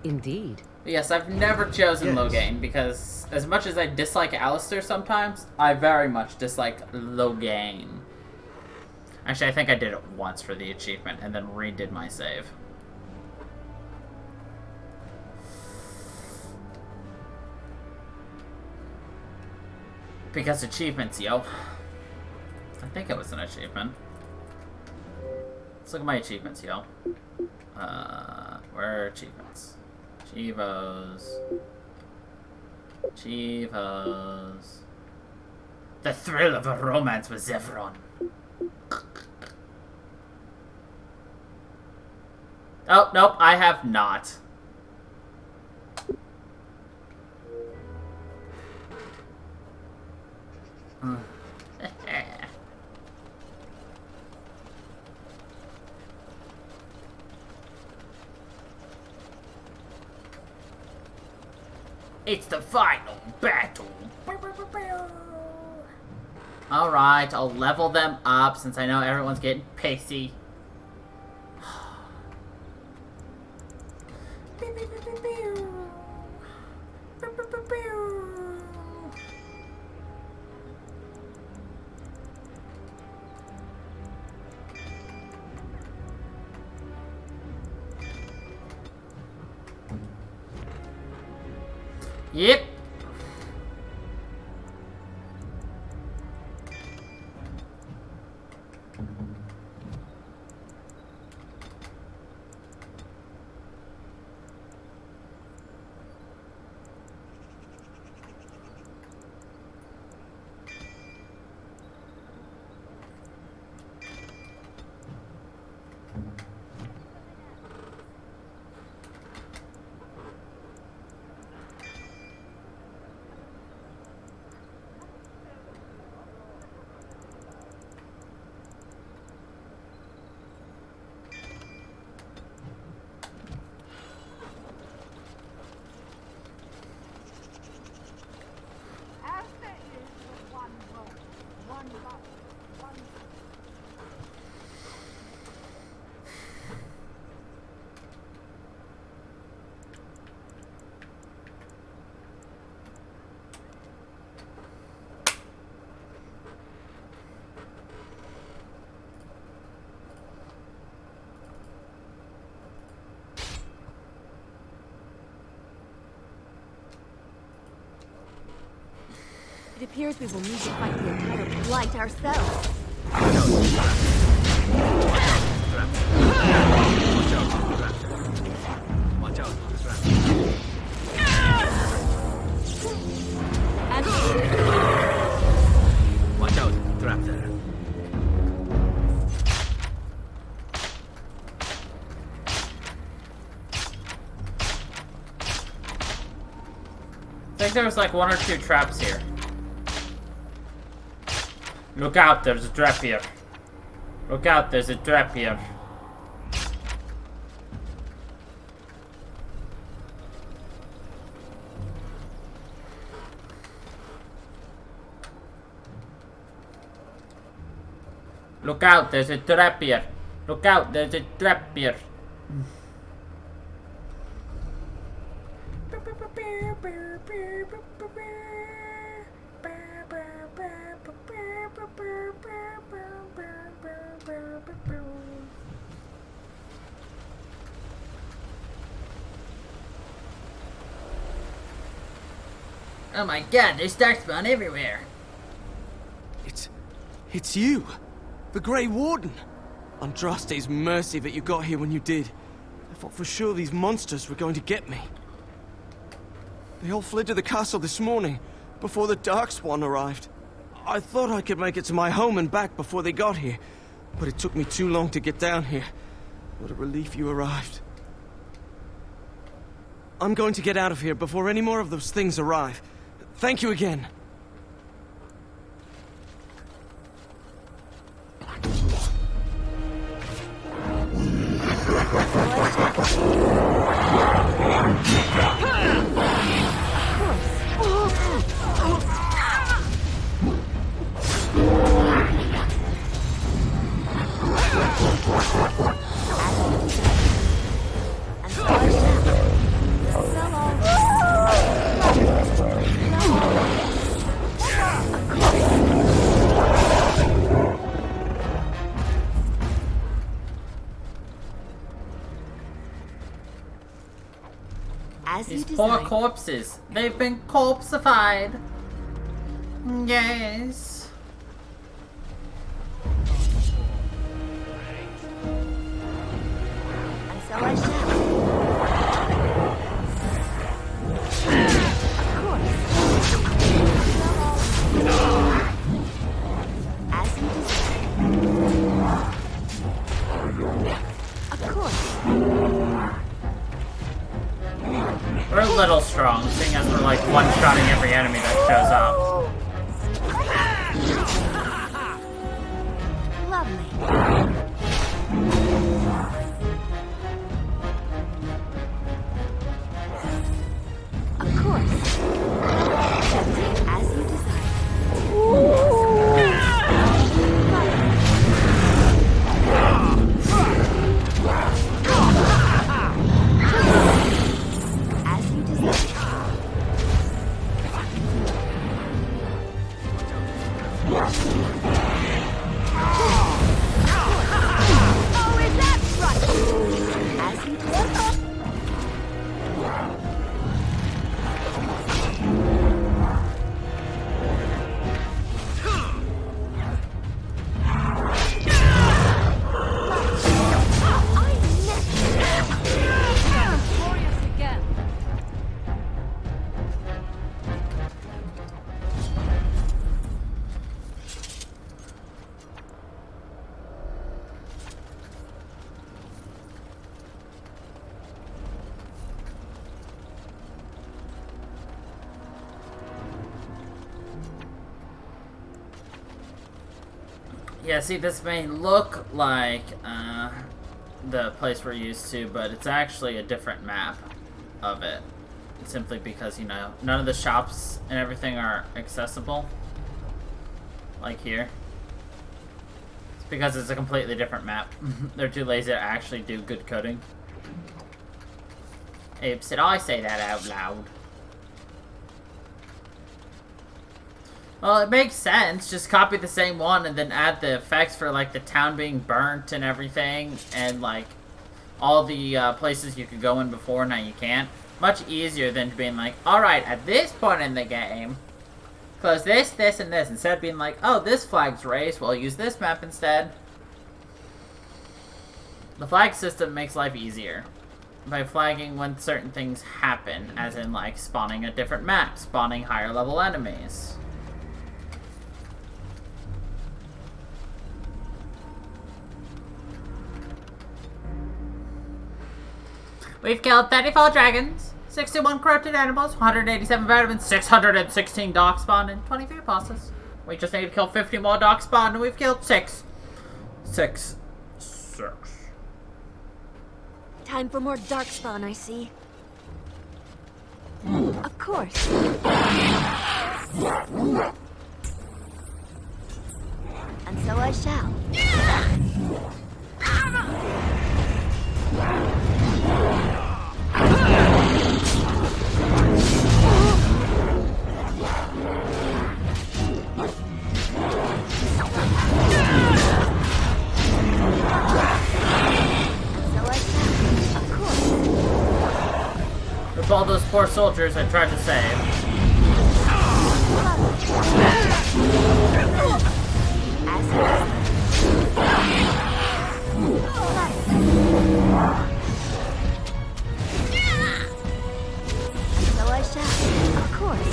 Indeed. Yes, I've never chosen Loghain because as much as I dislike Alistair sometimes, I very much dislike Loghain. Actually, I think I did it once for the achievement and then redid my save. Because achievements, yo. I think it was an achievement. Let's look at my achievements, yo. Where are achievements? Chivos. Chivos. The thrill of a romance with Zevron. Oh, nope, I have not. It's the final battle. Alright, I'll level them up since I know everyone's getting pissy. Yep. It appears we will need to fight the entire blight ourselves. Watch out. Watch out, trap there. I think there was like 1 or 2 traps here. Look out, there's a trap here. Look out, there's a trap here. Look out, there's a trap here. Look out, there's a trap here. Oh my god, there's darkspawn everywhere. It's you! The Grey Warden! Andraste's mercy that you got here when you did. I thought for sure these monsters were going to get me. They all fled to the castle this morning, before the Darkspawn arrived. I thought I could make it to my home and back before they got here, but it took me too long to get down here. What a relief you arrived. I'm going to get out of here before any more of those things arrive. Thank you again. These poor corpses. They've been corpseified. Yes. And so I shall. As you desire. Of course. We're a little strong, seeing as we're like one-shotting every enemy that shows up. Lovely. Of course. As you desire. Yeah, see, this may look like the place we're used to, but it's actually a different map of it. Simply because, you know, none of the shops and everything are accessible. Like here. It's because it's a completely different map. They're too lazy to actually do good coding. Abe, did I say that out loud? Well, it makes sense. Just copy the same one and then add the effects for, like, the town being burnt and everything. And, like, all the places you could go in before, now you can't. Much easier than being like, alright, at this point in the game, Close this, this, and this. Instead of being like, oh, this flag's raised, well, use this map instead. The flag system makes life easier by flagging when certain things happen, as in, like, spawning a different map, spawning higher level enemies. We've killed 34 dragons, 61 corrupted animals, 187 vitamins, 616 darkspawn, and 23 bosses. We just need to kill 50 more darkspawn, and we've killed 6. Time for more darkspawn, I see. Of course. And so I shall. With all those poor soldiers I tried to save. And so I shall, of course.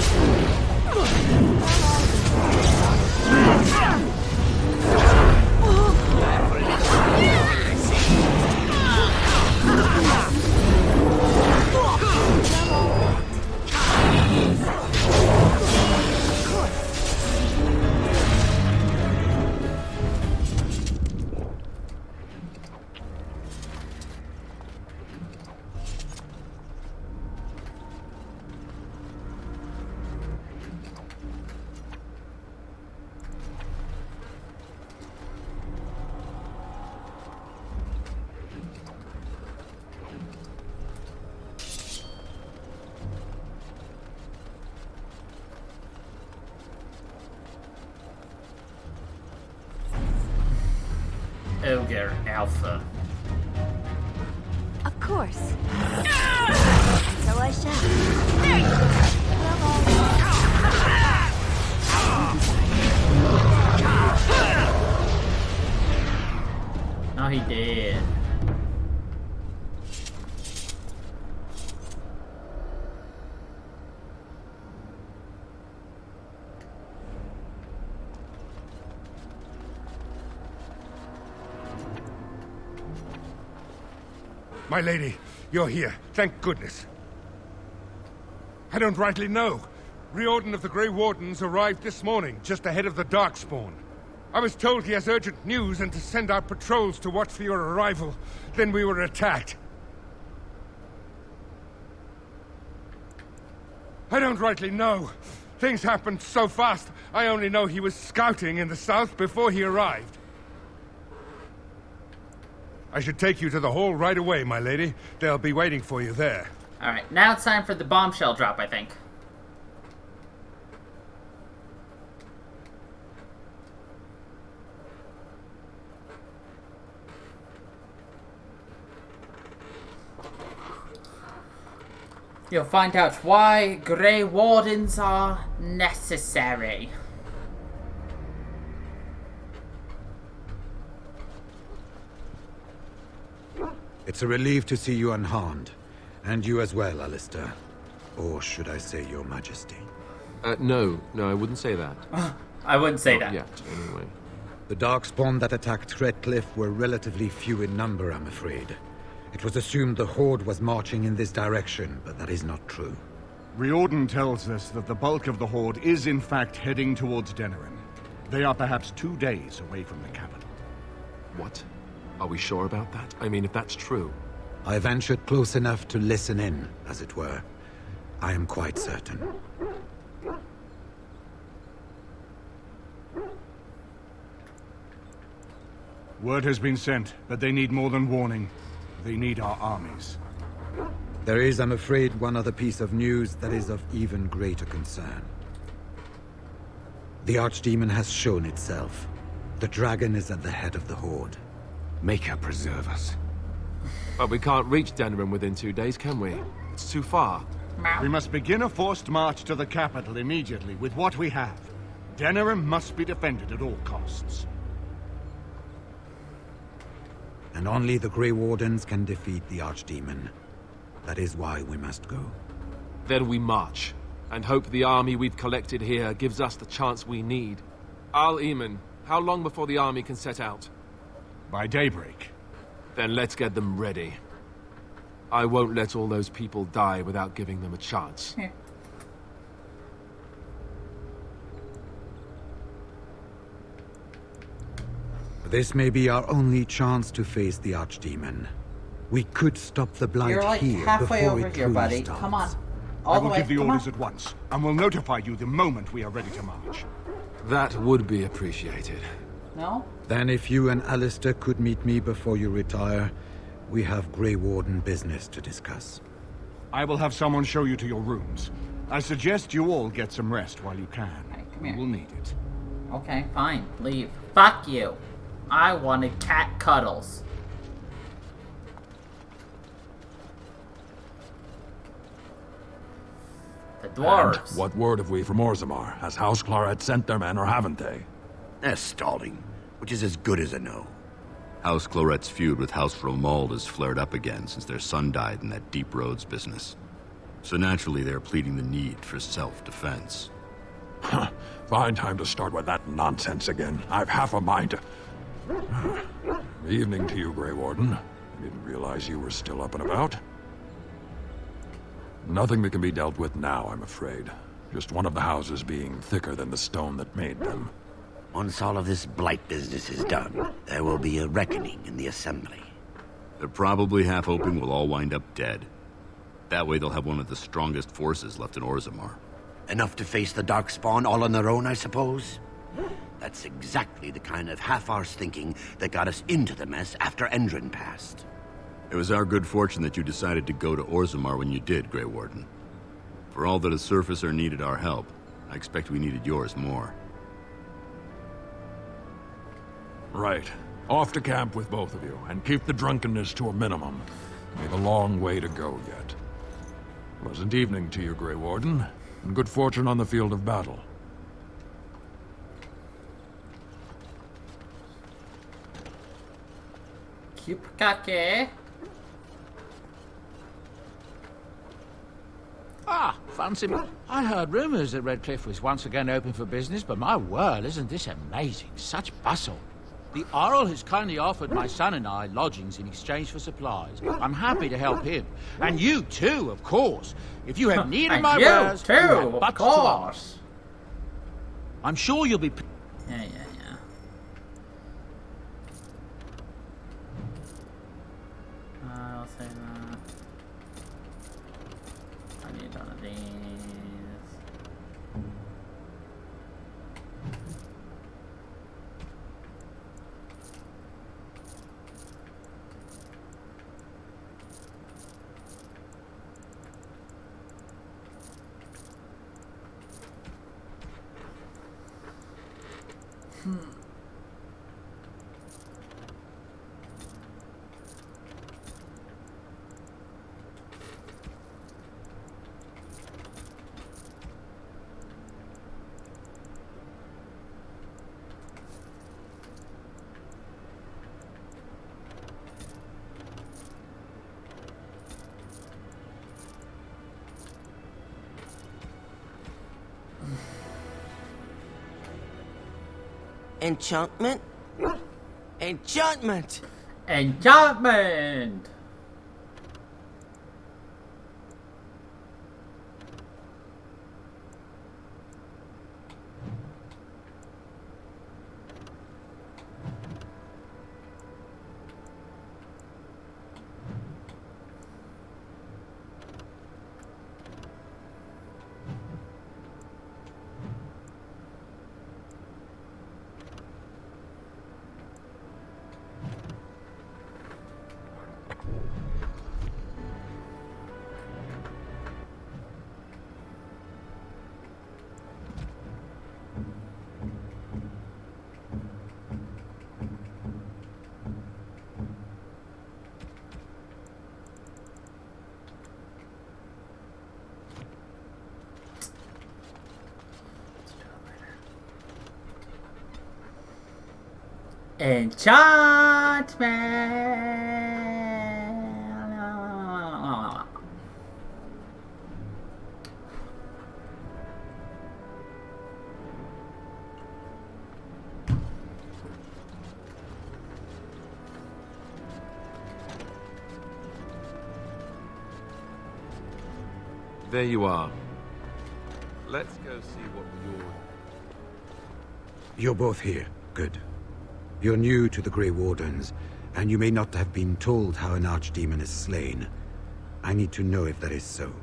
Ogre Alpha. Of course. And so I shall. Oh, he did. My lady, you're here. Thank goodness. I don't rightly know. Riordan of the Grey Wardens arrived this morning, just ahead of the Darkspawn. I was told he has urgent news and to send out patrols to watch for your arrival. Then we were attacked. I don't rightly know. Things happened so fast, I only know he was scouting in the south before he arrived. I should take you to the hall right away, my lady. They'll be waiting for you there. Alright, now it's time for the bombshell drop, I think. You'll find out why Grey Wardens are necessary. It's a relief to see you unharmed. And you as well, Alistair. Or should I say your majesty? No, I wouldn't say that. I wouldn't say Not that. yet, anyway. The Darkspawn that attacked Redcliffe were relatively few in number, I'm afraid. It was assumed the Horde was marching in this direction, but that is not true. Riordan tells us that the bulk of the Horde is in fact heading towards Denerim. They are perhaps 2 days away from the capital. What? Are we sure about that? I mean, if that's true. I ventured close enough to listen in, as it were. I am quite certain. Word has been sent, but they need more than warning. They need our armies. There is, I'm afraid, one other piece of news that is of even greater concern. The ArchDemon has shown itself. The dragon is at the head of the Horde. Make her preserve us. But we can't reach Denerim within 2 days, can we? It's too far. We must begin a forced march to the capital immediately with what we have. Denerim must be defended at all costs. And only the Grey Wardens can defeat the Archdemon. That is why we must go. Then we march, and hope the army we've collected here gives us the chance we need. Al-Eamon, how long before the army can set out? By daybreak. Then let's get them ready. I won't let all those people die without giving them a chance. This may be our only chance to face the Archdemon. We could stop the blight You're like here halfway before over it here, truly buddy. starts. Come on. I All the will way. give the Come orders on. at once, and will notify you the moment we are ready to march. That would be appreciated. No? Then if you and Alistair could meet me before you retire, we have Grey Warden business to discuss. I will have someone show you to your rooms. I suggest you all get some rest while you can. come You here. will need it. Okay, fine. Leave. Fuck you. I wanted cat cuddles. The dwarves. And what word have we from Orzammar? Has House Claret sent their men, or haven't they? They're stalling, which is as good as a no. House Claret's feud with House Romald has flared up again since their son died in that Deep Roads business. So naturally they're pleading the need for self-defense. Fine time to start with that nonsense again. I've half a mind to... Evening to you, Grey Warden. I didn't realize you were still up and about. Nothing that can be dealt with now, I'm afraid. Just one of the houses being thicker than the stone that made them. Once all of this blight business is done, there will be a reckoning in the Assembly. They're probably half hoping we'll all wind up dead. That way they'll have one of the strongest forces left in Orzammar. Enough to face the Darkspawn all on their own, I suppose? That's exactly the kind of half-arsed thinking that got us into the mess after Endrin passed. It was our good fortune that you decided to go to Orzammar when you did, Grey Warden. For all that a surfacer needed our help, I expect we needed yours more. Right. Off to camp with both of you, and keep the drunkenness to a minimum. We've a long way to go yet. Pleasant evening to you, Grey Warden, and good fortune on the field of battle. Cupcake. Ah, fancy me. I heard rumours that Redcliffe was once again open for business, but my word, isn't this amazing? Such bustle. The Earl has kindly offered my son and I lodgings in exchange for supplies. I'm happy to help him. And you too, of course. If you have need of And my you wares, too, you have of but to course. ask. I'm sure you'll be... Yeah. I'll say that. I need one of these. Enchantment? Enchantment! Enchantment! Enchantment. There you are. Let's go see what You're both here. Good. You're new to the Grey Wardens, and you may not have been told how an Archdemon is slain. I need to know if that is so.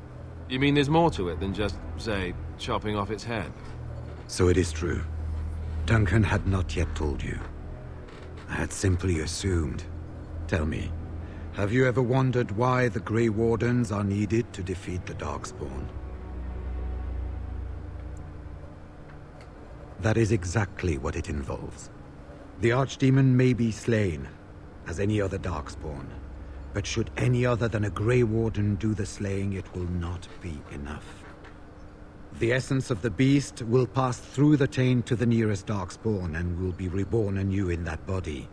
You mean there's more to it than just, say, chopping off its head? So it is true. Duncan had not yet told you. I had simply assumed. Tell me, have you ever wondered why the Grey Wardens are needed to defeat the Darkspawn? That is exactly what it involves. The Archdemon may be slain, as any other Darkspawn, but should any other than a Grey Warden do the slaying, it will not be enough. The essence of the beast will pass through the taint to the nearest Darkspawn and will be reborn anew in that body.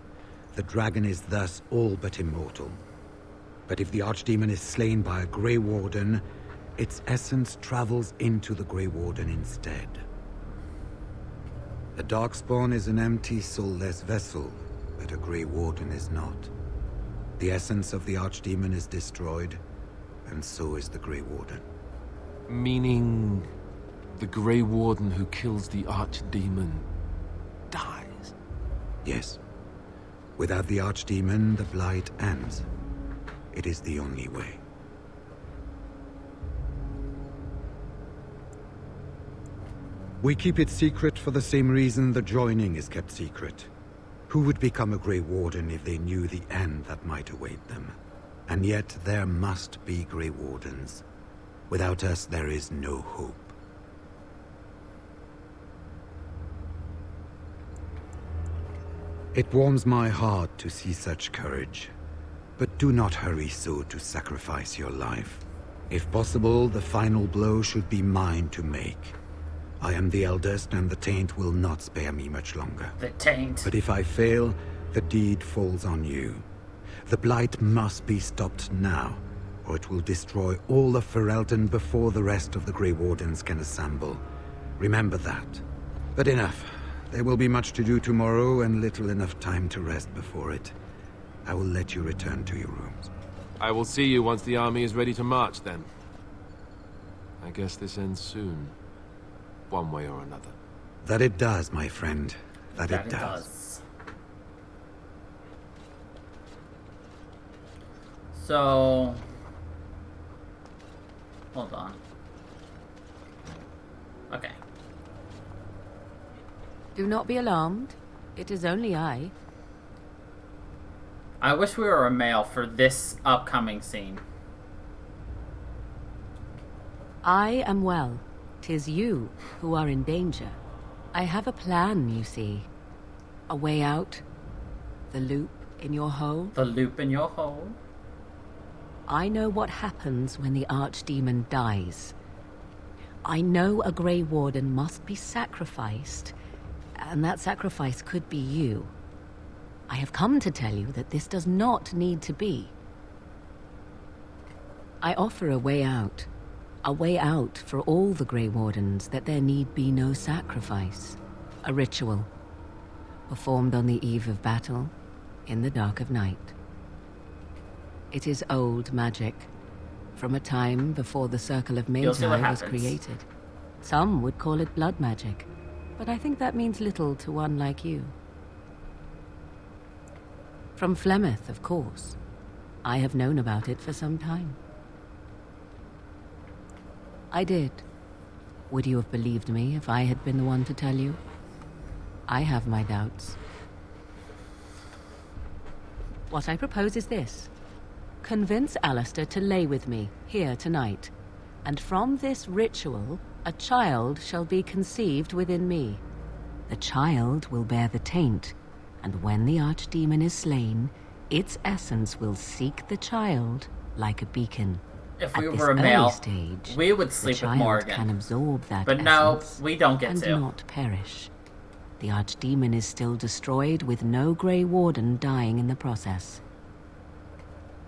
The dragon is thus all but immortal. But if the Archdemon is slain by a Grey Warden, its essence travels into the Grey Warden instead. The Darkspawn is an empty, soulless vessel, but a Grey Warden is not. The essence of the Archdemon is destroyed, and so is the Grey Warden. Meaning the Grey Warden who kills the Archdemon dies? Yes. Without the Archdemon, the Blight ends. It is the only way. We keep it secret for the same reason the joining is kept secret. Who would become a Grey Warden if they knew the end that might await them? And yet there must be Grey Wardens. Without us, there is no hope. It warms my heart to see such courage. But do not hurry so to sacrifice your life. If possible, the final blow should be mine to make. I am the eldest, and the taint will not spare me much longer. The taint. But if I fail, the deed falls on you. The Blight must be stopped now, or it will destroy all of Ferelden before the rest of the Grey Wardens can assemble. Remember that. But enough. There will be much to do tomorrow, and little enough time to rest before it. I will let you return to your rooms. I will see you once the army is ready to march, then. I guess this ends soon. One way or another. That it does, my friend. That it does. So... hold on. Okay. Do not be alarmed. It is only I. I wish we were a male for this upcoming scene. I am well. 'Tis you who are in danger. I have a plan, you see. A way out. The loop in your hole. The loop in your hole? I know what happens when the Archdemon dies. I know a Grey Warden must be sacrificed, and that sacrifice could be you. I have come to tell you that this does not need to be. I offer a way out. A way out for all the Grey Wardens, that there need be no sacrifice. A ritual, performed on the eve of battle, in the dark of night. It is old magic, from a time before the Circle of Maytime was created. Some would call it blood magic, but I think that means little to one like you. From Flemeth, of course. I have known about it for some time. I did. Would you have believed me if I had been the one to tell you? I have my doubts. What I propose is this. Convince Alistair to lay with me, here tonight. And from this ritual, a child shall be conceived within me. The child will bear the taint, and when the Archdemon is slain, its essence will seek the child like a beacon. If we At were a this male, early stage, we would sleep the with child Morgan. can absorb that But no, essence we don't get and to. not perish. the ArchDemon is still destroyed with no Grey Warden dying in the process.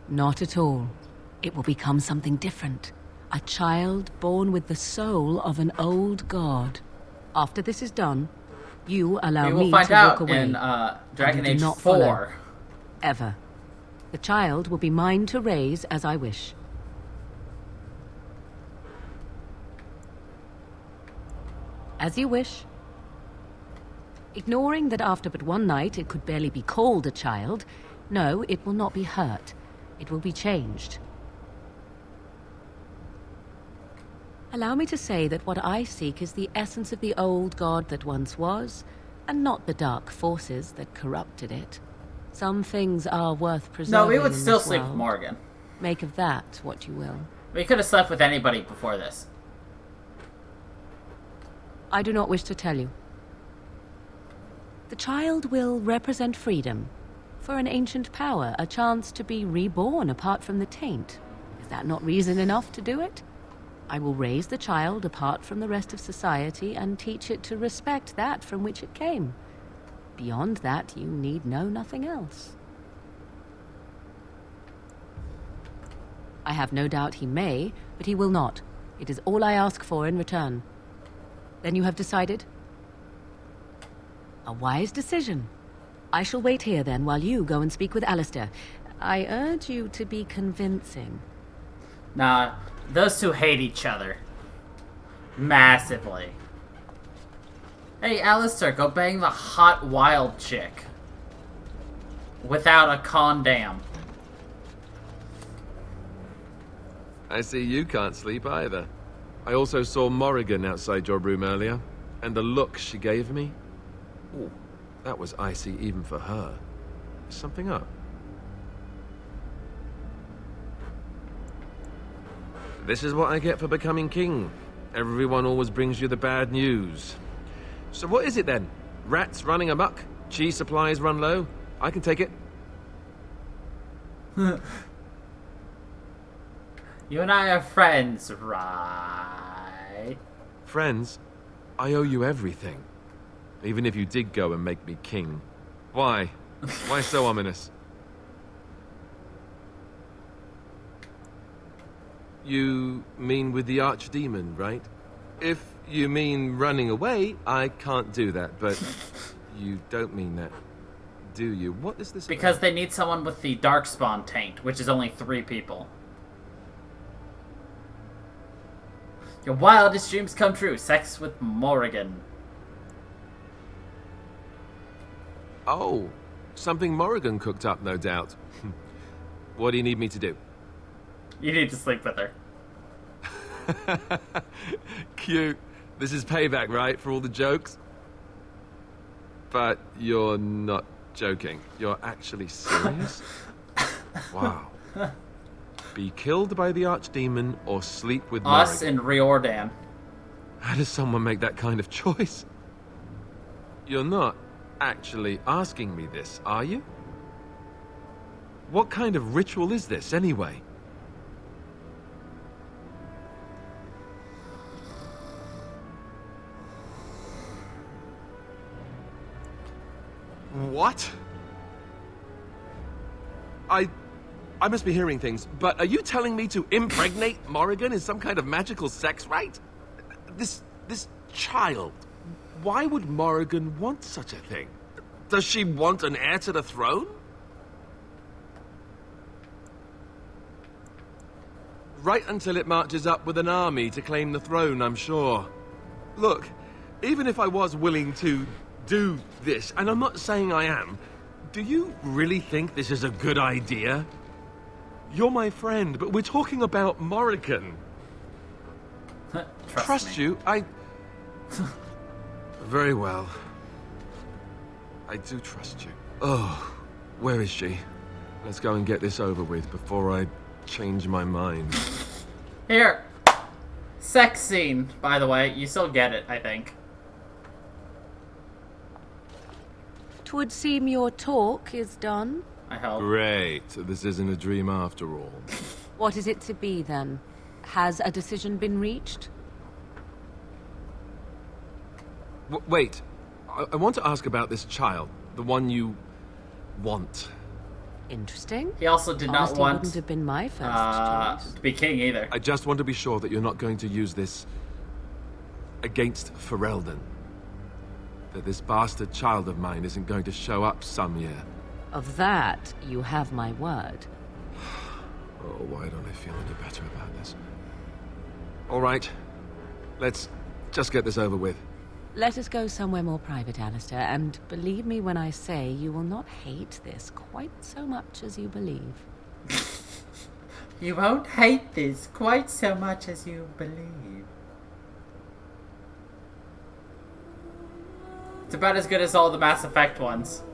Not at all. It will become something different. A child born with the soul of an old god. After this is done, you allow me to walk away. In Dragon Age 4. Follow. Ever. The child will be mine to raise as I wish. As you wish. Ignoring that after but one night it could barely be called a child, no, it will not be hurt. It will be changed. Allow me to say that what I seek is the essence of the old god that once was, and not the dark forces that corrupted it. Some things are worth preserving. No, we would still in this sleep with world. Morgan. Make of that what you will. We could have slept with anybody before this. I do not wish to tell you. The child will represent freedom. For an ancient power, a chance to be reborn apart from the taint. Is that not reason enough to do it? I will raise the child apart from the rest of society and teach it to respect that from which it came. Beyond that, you need know nothing else. I have no doubt he may, but he will not. It is all I ask for in return. Then you have decided? A wise decision. I shall wait here then while you go and speak with Alistair. I urge you to be convincing. Nah, those two hate each other. Massively. Hey, Alistair, go bang the hot wild chick. Without a condom. I see you can't sleep either. I also saw Morrigan outside your room earlier, and the look she gave me. Ooh, that was icy even for her. Is something up? This is what I get for becoming king. Everyone always brings you the bad news. So what is it then? Rats running amok? Cheese supplies run low? I can take it. You and I are friends, right? Friends, I owe you everything. Even if you did go and make me king. Why? Why so ominous? You mean with the ArchDemon, right? If you mean running away, I can't do that, but you don't mean that, do you? What is this Because about? they need someone with the Darkspawn taint, which is only 3 people. Your wildest dreams come true. Sex with Morrigan. Oh, something Morrigan cooked up, no doubt. What do you need me to do? You need to sleep with her. Cute. This is payback, right, for all the jokes? But you're not joking. You're actually serious? Wow. Be killed by the ArchDemon or sleep with Us Morrigan. and Riordan. How does someone make that kind of choice? You're not actually asking me this, are you? What kind of ritual is this, anyway? What? I must be hearing things, but are you telling me to impregnate Morrigan in some kind of magical sex rite? This child. Why would Morrigan want such a thing? Does she want an heir to the throne? Right until it marches up with an army to claim the throne, I'm sure. Look, even if I was willing to do this, and I'm not saying I am, do you really think this is a good idea? You're my friend, but we're talking about Morrigan. Trust you, Very well. I do trust you. Oh, where is she? Let's go and get this over with before I change my mind. Here. Sex scene, by the way. You still get it, I think. 'Twould seem your talk is done. I hope. Great. This isn't a dream after all. What is it to be, then? Has a decision been reached? Wait. I want to ask about this child, the one you want. Interesting. He also did not Honesty want wouldn't have been my first choice. to be king either. I just want to be sure that you're not going to use this against Ferelden. That this bastard child of mine isn't going to show up some year. Of that, you have my word. Oh, why don't I feel any better about this? All right, let's just get this over with. Let us go somewhere more private, Alistair, and believe me when I say you will not hate this quite so much as you believe. You won't hate this quite so much as you believe. It's about as good as all the Mass Effect ones.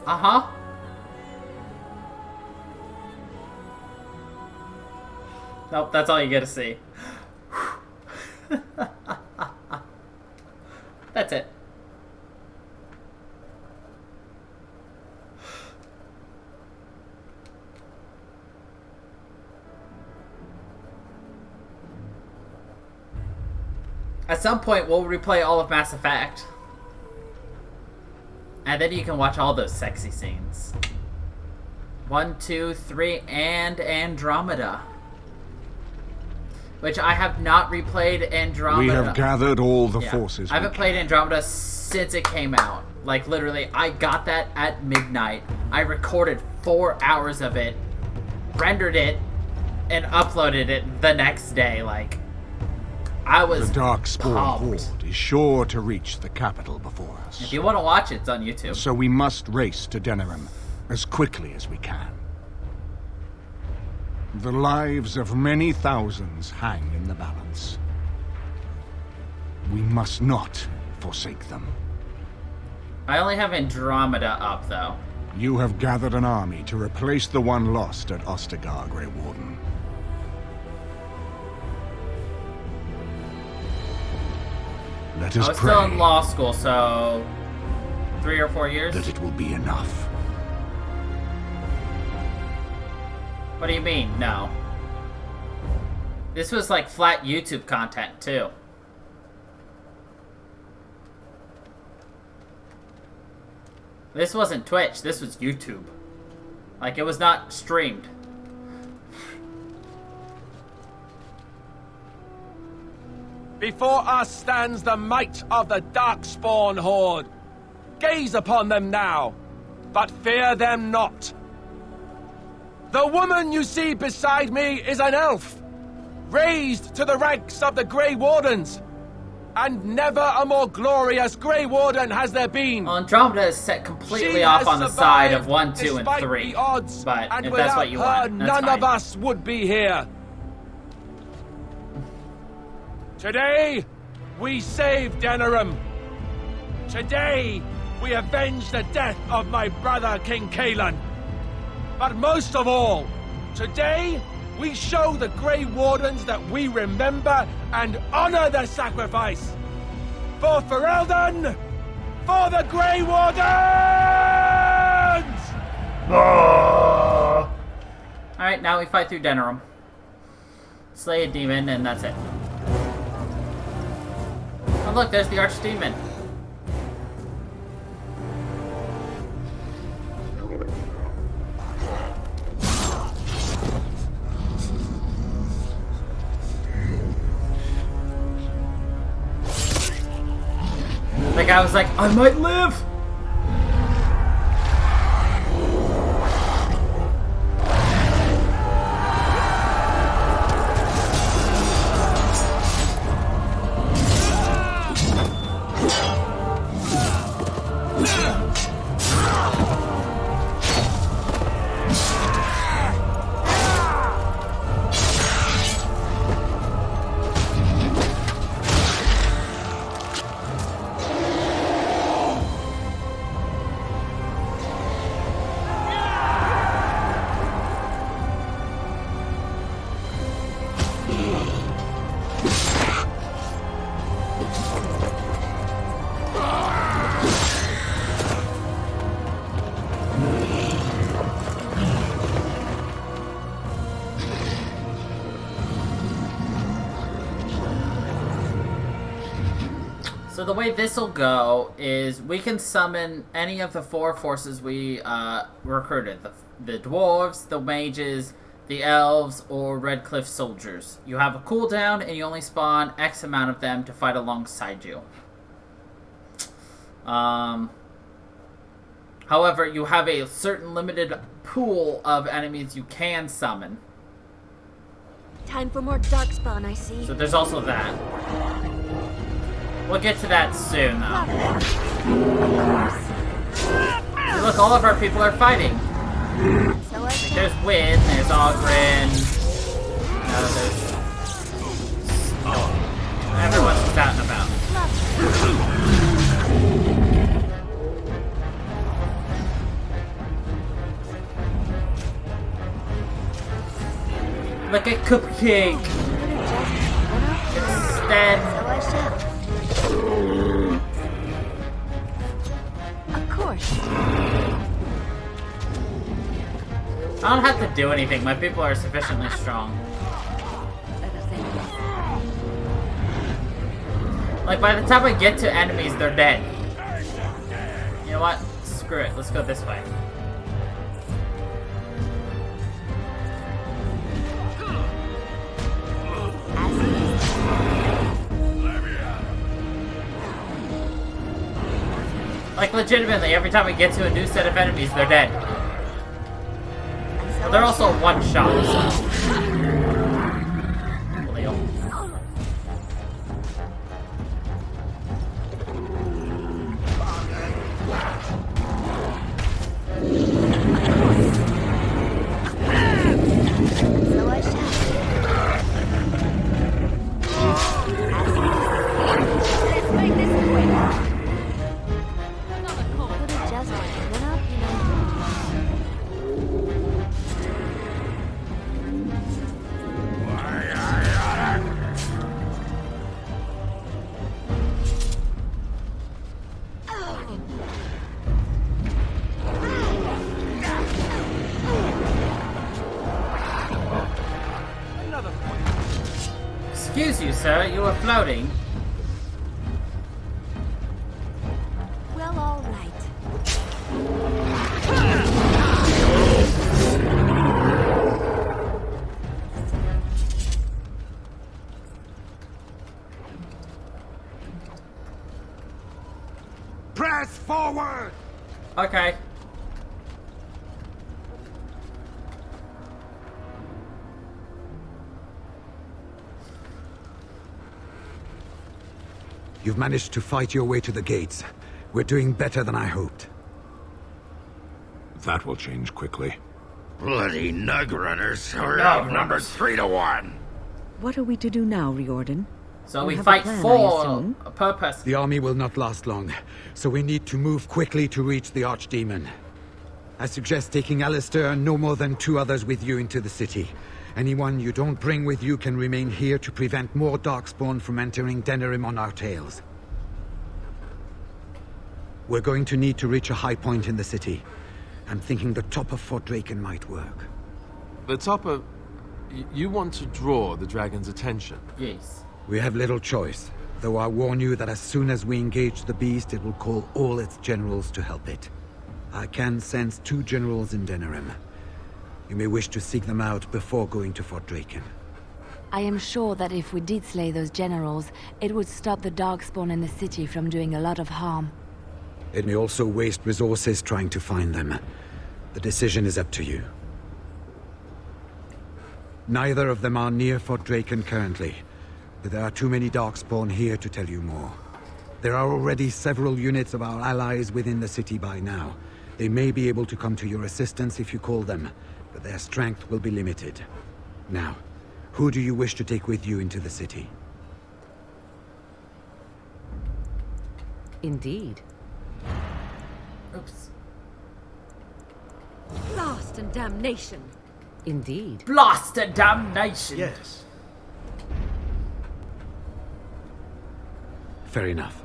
Uh-huh. Nope, that's all you get to see. That's it. At some point, we'll replay all of Mass Effect. And then you can watch all those sexy scenes. 1, 2, 3, and Andromeda. Which I have not replayed Andromeda. We have gathered all the forces. I haven't played Andromeda since it came out. Like, literally, I got that at midnight. I recorded 4 hours of it, rendered it, and uploaded it the next day. Like, I was The Darkspawn pumped. Horde is sure to reach the capital before us. If you want to watch it, it's on YouTube. So we must race to Denerim as quickly as we can. The lives of many thousands hang in the balance. We must not forsake them. I only have Andromeda up, though. You have gathered an army to replace the one lost at Ostagar, Grey Warden. Let us I was pray still in law school, so 3 or 4 years? that it will be enough. What do you mean, no? This was like flat YouTube content, too. This wasn't Twitch, this was YouTube. Like, it was not streamed. Before us stands the might of the Darkspawn Horde. Gaze upon them now, but fear them not. The woman you see beside me is an elf, raised to the ranks of the Grey Wardens. And never a more glorious Grey Warden has there been. Well, Andromeda is set completely She off has on the side of survived 1, 2, and despite 3. the odds, But and if without that's what you her, want, that's none fine. of us would be here. Today, we saved Denerim. Today, we avenged the death of my brother, King Kaelan. But most of all, today, we show the Grey Wardens that we remember and honor their sacrifice. For Ferelden, for the Grey Wardens! Alright, now we fight through Denerim. Slay a demon, and that's it. Oh look, there's the ArchDemon. That guy was like, I might live! So the way this will go is we can summon any of the 4 forces we recruited. The dwarves, the mages, the elves, or Red Cliff soldiers. You have a cooldown and you only spawn X amount of them to fight alongside you. However, you have a certain limited pool of enemies you can summon. Time for more darkspawn, I see. So there's also that. We'll get to that soon, though. See, look, all of our people are fighting. There's Wynn, there's Ogren. There's... everyone's just out and about. Look at Cupcake! It's dead. Of course. I don't have to do anything. My people are sufficiently strong. Like, by the time I get to enemies, they're dead. You know what? Screw it. Let's go this way. Like, legitimately, every time we get to a new set of enemies, they're dead. But they're also one-shot, so... Leo. Let's make this quick. Excuse you, sir. You were floating. Well, all right. Press forward! Okay. You've managed to fight your way to the gates. We're doing better than I hoped. That will change quickly. Bloody nug runners. We're outnumbered 3-1. What are we to do now, Riordan? So we have a fight plan, I for assume? a purpose. The army will not last long, so we need to move quickly to reach the ArchDemon. I suggest taking Alistair and no more than 2 others with you into the city. Anyone you don't bring with you can remain here to prevent more Darkspawn from entering Denerim on our tails. We're going to need to reach a high point in the city. I'm thinking the top of Fort Draken might work. The top of... You want to draw the dragon's attention? Yes. We have little choice, though I warn you that as soon as we engage the beast, it will call all its generals to help it. I can sense 2 generals in Denerim. You may wish to seek them out before going to Fort Draken. I am sure that if we did slay those generals, it would stop the Darkspawn in the city from doing a lot of harm. It may also waste resources trying to find them. The decision is up to you. Neither of them are near Fort Draken currently, but there are too many Darkspawn here to tell you more. There are already several units of our allies within the city by now. They may be able to come to your assistance if you call them, but their strength will be limited. Now, who do you wish to take with you into the city? Indeed. Oops. Blast and damnation. Indeed. Blast and damnation! Yes. Fair enough.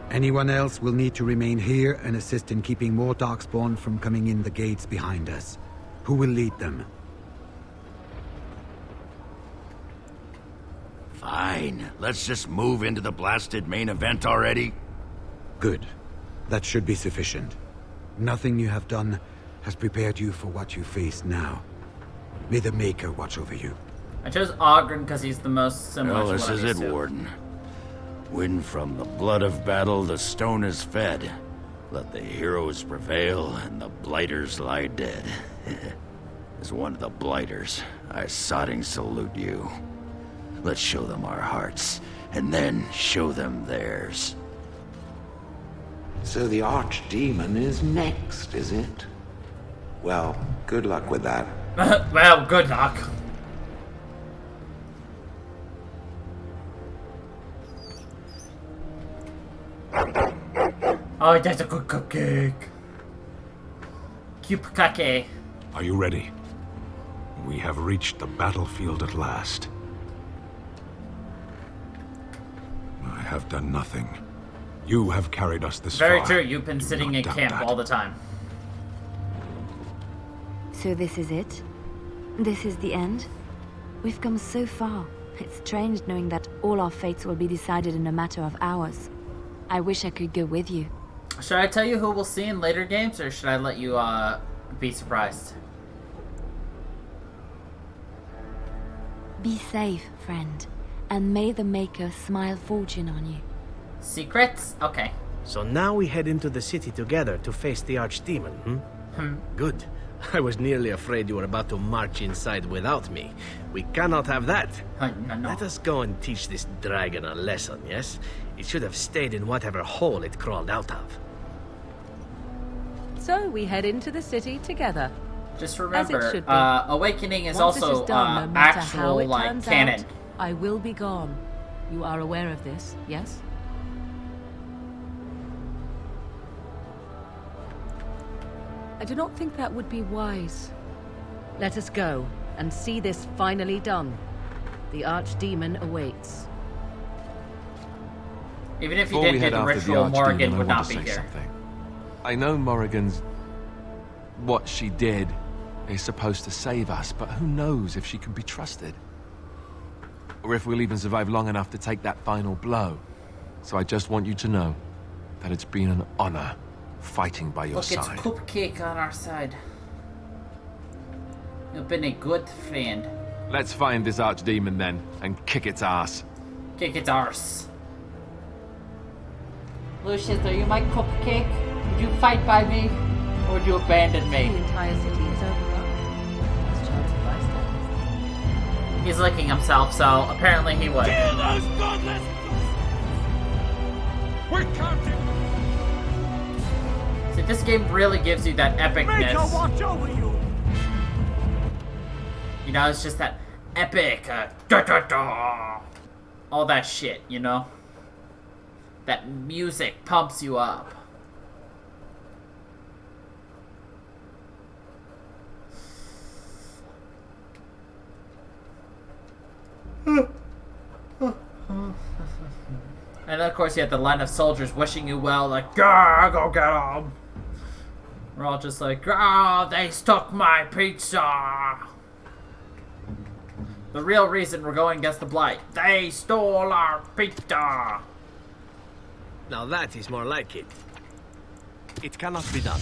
Anyone else will need to remain here and assist in keeping more Darkspawn from coming in the gates behind us. Who will lead them? Fine. Let's just move into the blasted main event already. Good. That should be sufficient. Nothing you have done has prepared you for what you face now. May the Maker watch over you. I chose Ogren because he's the most similar Well, to this what is I'm it, used to. Warden. When from the blood of battle the stone is fed, let the heroes prevail and the blighters lie dead. As one of the blighters, I sodding salute you. Let's show them our hearts, and then show them theirs. So the ArchDemon is next, is it? Well, good luck with that. Well, good luck. Oh, that's a good cupcake. Cupcake. Are you ready? We have reached the battlefield at last. I have done nothing. You have carried us this Very far. true. You've been sitting in camp all the time. So this is it? This is the end? We've come so far. It's strange knowing that all our fates will be decided in a matter of hours. I wish I could go with you. Should I tell you who we'll see in later games, or should I let you be surprised? Be safe, friend, and may the Maker smile fortune on you. Secrets? Okay. So now we head into the city together to face the ArchDemon, Good. I was nearly afraid you were about to march inside without me. We cannot have that. No. Let us go and teach this dragon a lesson, yes? It should have stayed in whatever hole it crawled out of. So we head into the city together. Just As it remember, should be. Awakening is Once this also is done, no matter how actual, it like, turns canon. out, I will be gone. You are aware of this, yes? I do not think that would be wise. Let us go and see this finally done. The ArchDemon awaits. Even if you Before we did do head the after ritual, Archdemon, Morrigan I would want not to be say here. something. I know Morrigan's... what she did is supposed to save us, but who knows if she can be trusted? Or if we'll even survive long enough to take that final blow. So I just want you to know that it's been an honor fighting by your Look, it's side. Cupcake on our side. You've been a good friend. Let's find this Archdemon then, and kick its ass. Kick its arse. Lucius, are you my cupcake? Would you fight by me? Or would you abandon me? The entire city is overrun. There's chance of bystanders. He's licking himself, so apparently he would. Kill those godless! We're counting! See, this game really gives you that Make her epicness. watch over you! You know, it's just that epic, da-da-da, all that shit, you know? That music pumps you up. And of course you have the line of soldiers wishing you well, like, "Grr, go get 'em!" We're all just like, "Oh, they took my pizza!" The real reason we're going against the Blight. They stole our pizza! Now that is more like it. It cannot be done.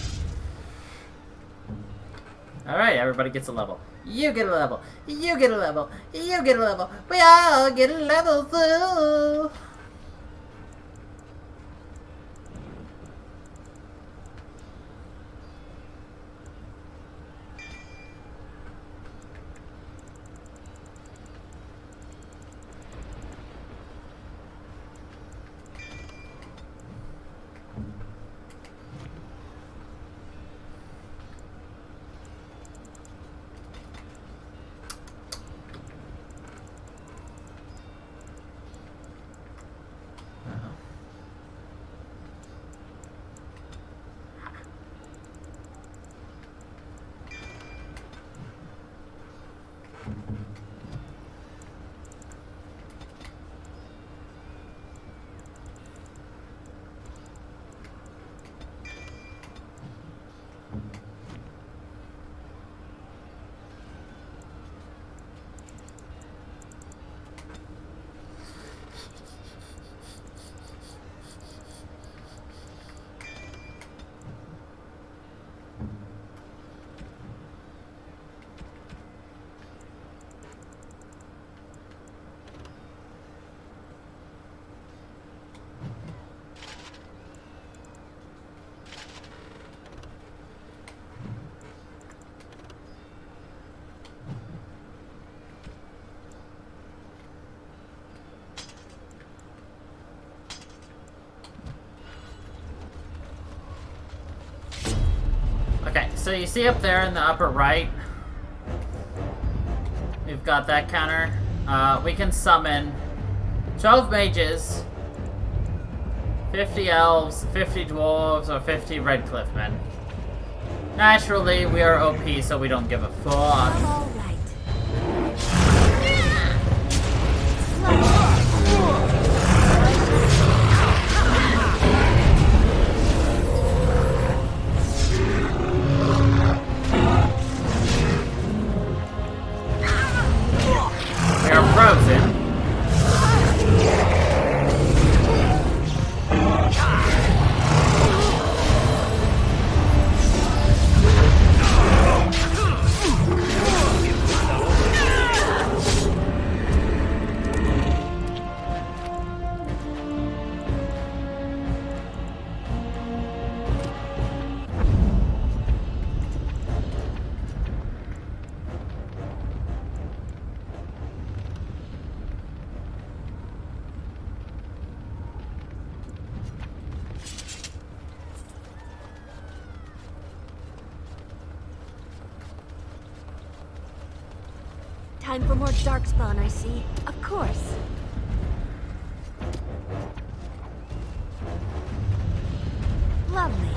Alright, everybody gets a level. You get a level. You get a level. You get a level. We all get a level too. So you see up there in the upper right, we've got that counter. We can summon 12 mages, 50 elves, 50 dwarves, or 50 red cliffmen. Naturally, we are OP, so we don't give a fuck. We are frozen. Time for more darkspawn, I see. Of course. Lovely.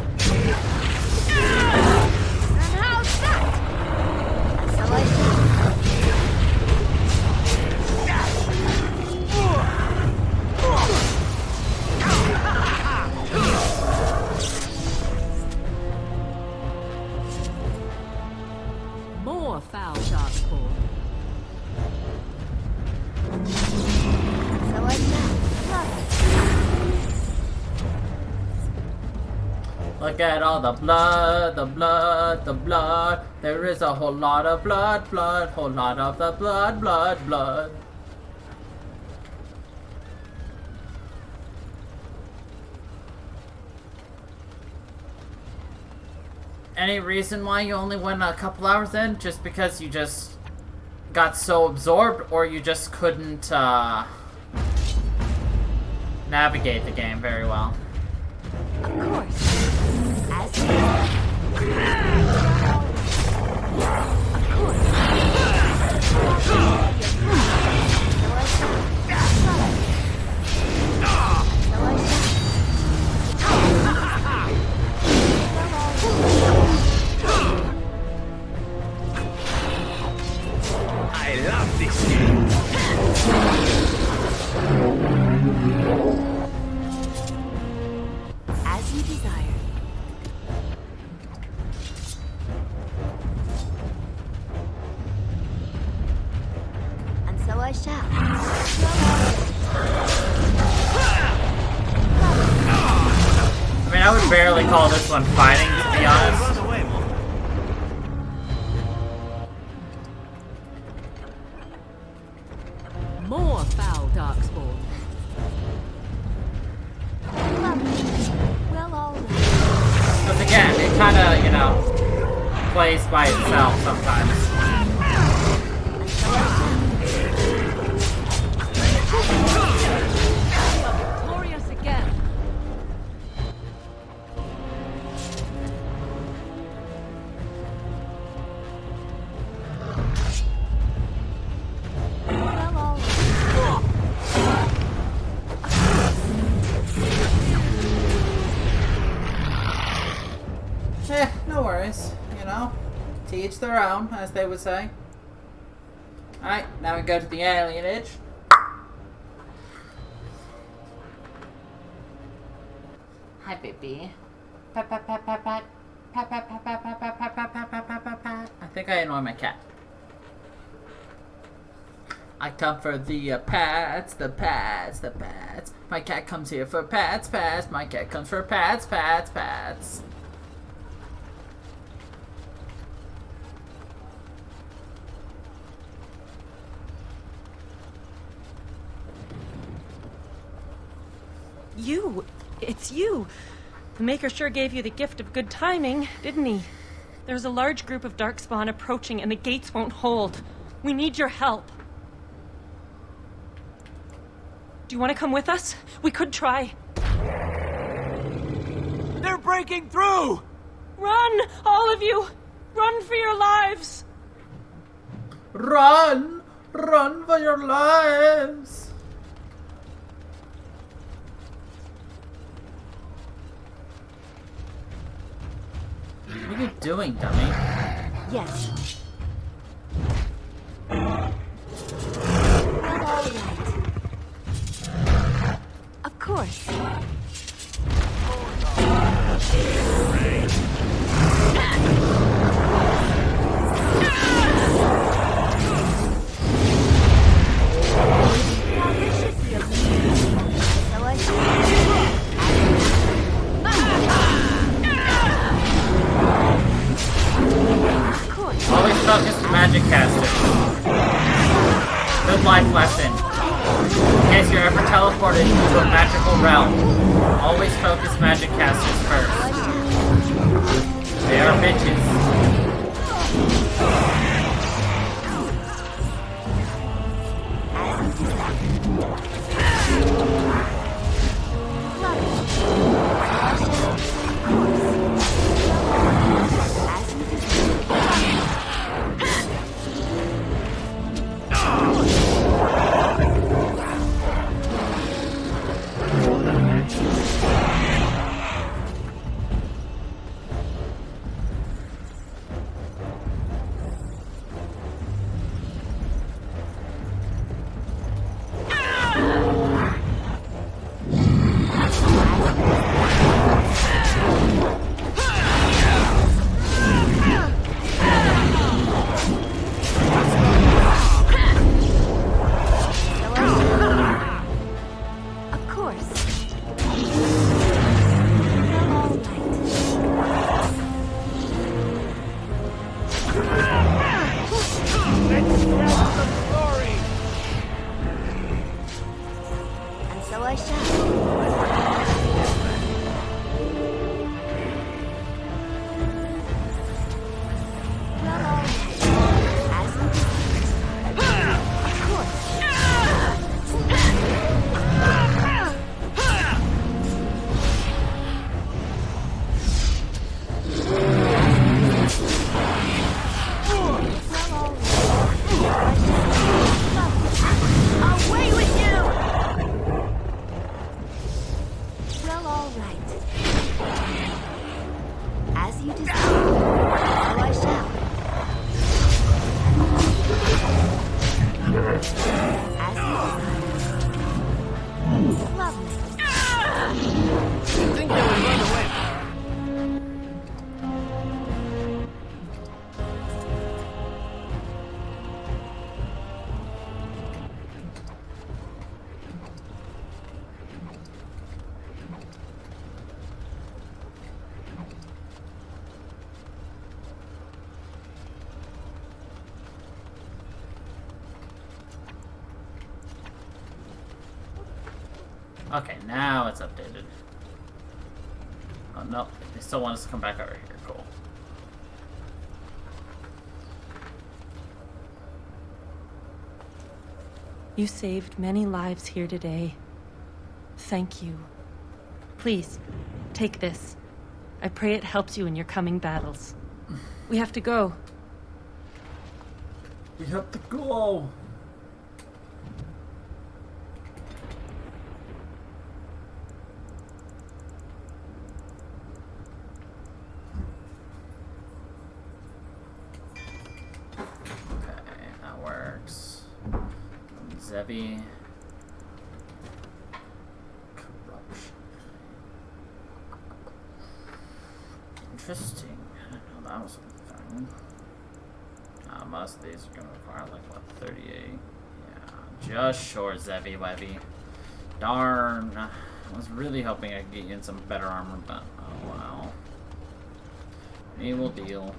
And how's that? So I More foul darkspawn. So I Look at all the blood, the blood, the blood. There is a whole lot of blood, blood, whole lot of the blood, blood, blood. Any reason why you only went a couple hours in? Just because you just got so absorbed, or you just couldn't navigate the game very well? Of course. I love this game. As you desire. And so I shall. I mean, I would barely call this one fighting, to be honest. More foul darkspawn. Well, all right. Because again, it kind of, you know, plays by itself sometimes. Victorious again. No worries, you know. To each their own, as they would say. Alright, now we go to the alienage. Hi, baby. Pat, pat, pat, pat, pat. Pat, pat, pat, pat, pat, pat, pat, pat, pat, pat, pat, pat, pat. I think I annoy my cat. I come for the pats, the pats, the pats. My cat comes here for pats, pats. My cat comes for pats, pats, pats. You! It's you! The Maker sure gave you the gift of good timing, didn't he? There's a large group of Darkspawn approaching and the gates won't hold. We need your help. Do you want to come with us? We could try. They're breaking through! Run, all of you! Run for your lives! Run! Run for your lives! What are you doing, dummy? Yes. Of course. Always focus the magic caster. Good life lesson. In case you're ever teleported into a magical realm, always focus magic casters first. They are bitches. Okay, now it's updated. Oh, no. They still want us to come back over here. Cool. You saved many lives here today. Thank you. Please, take this. I pray it helps you in your coming battles. We have to go. We have to go. Zevi. Corruption. Interesting. I didn't know that was a thing. Most of these are going to require like, what, 38? Yeah, just short Zevi Levy. Darn. I was really hoping I could get you in some better armor, but oh well. We will deal.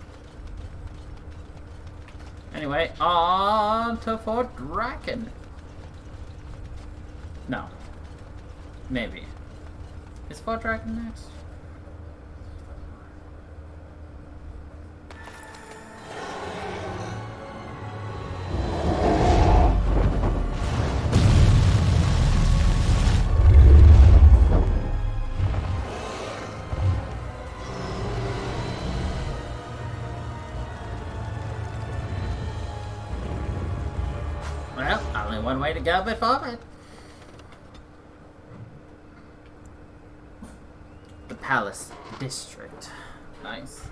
Anyway, on to Fort Draken. No. Maybe. Is Fort Draken next? to go before it. The Palace District. Nice.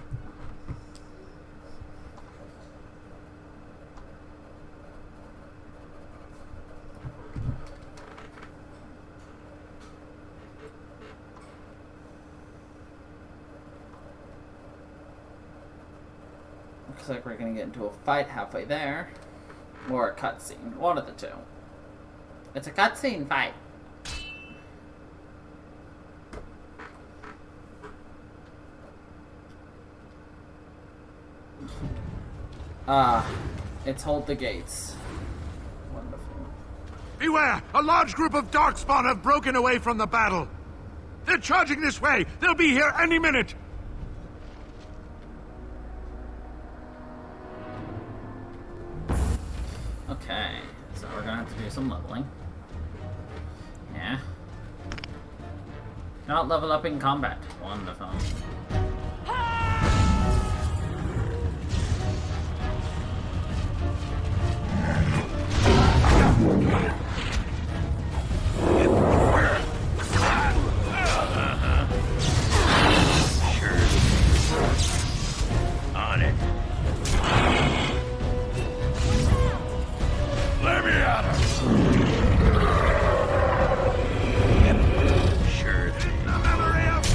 Looks like we're gonna get into a fight halfway there. Or a cutscene. One of the two. It's a cutscene fight. It's hold the gates. Wonderful. Beware! A large group of Darkspawn have broken away from the battle. They're charging this way. They'll be here any minute. Okay, so we're gonna have to do some leveling. Yeah. Not level up in combat. Wonderful. On it. Let me at her. Sure. The memory of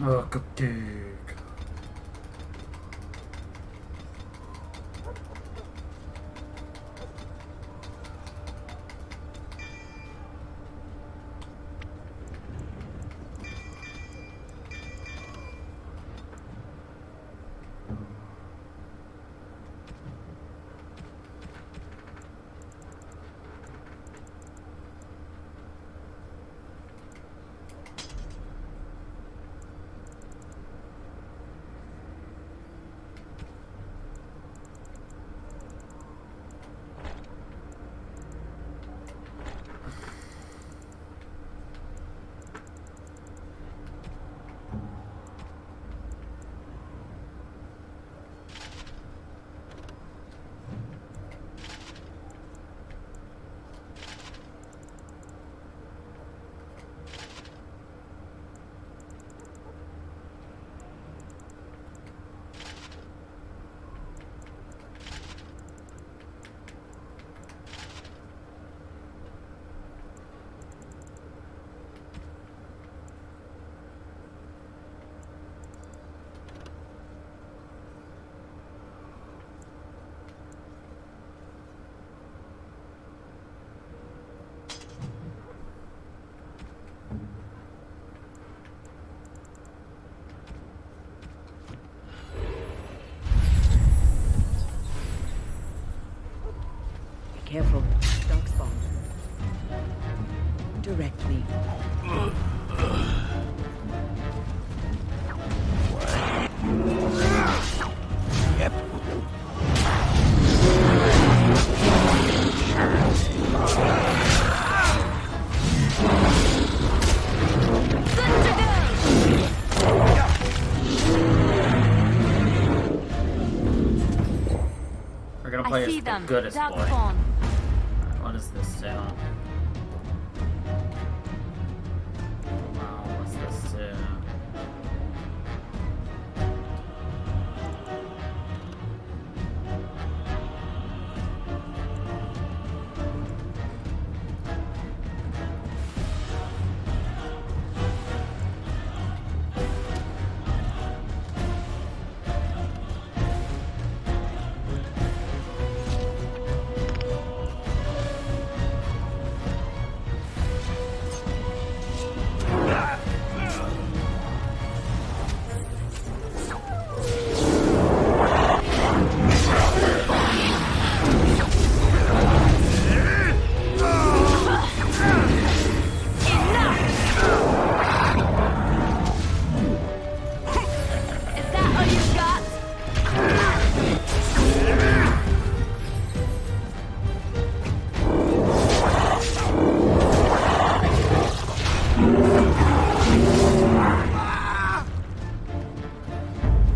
Oh, cupcake. careful. Dark spawn. Direct me. Yep. We're gonna play as the goodest boy. What is this do? Wow, what's this do?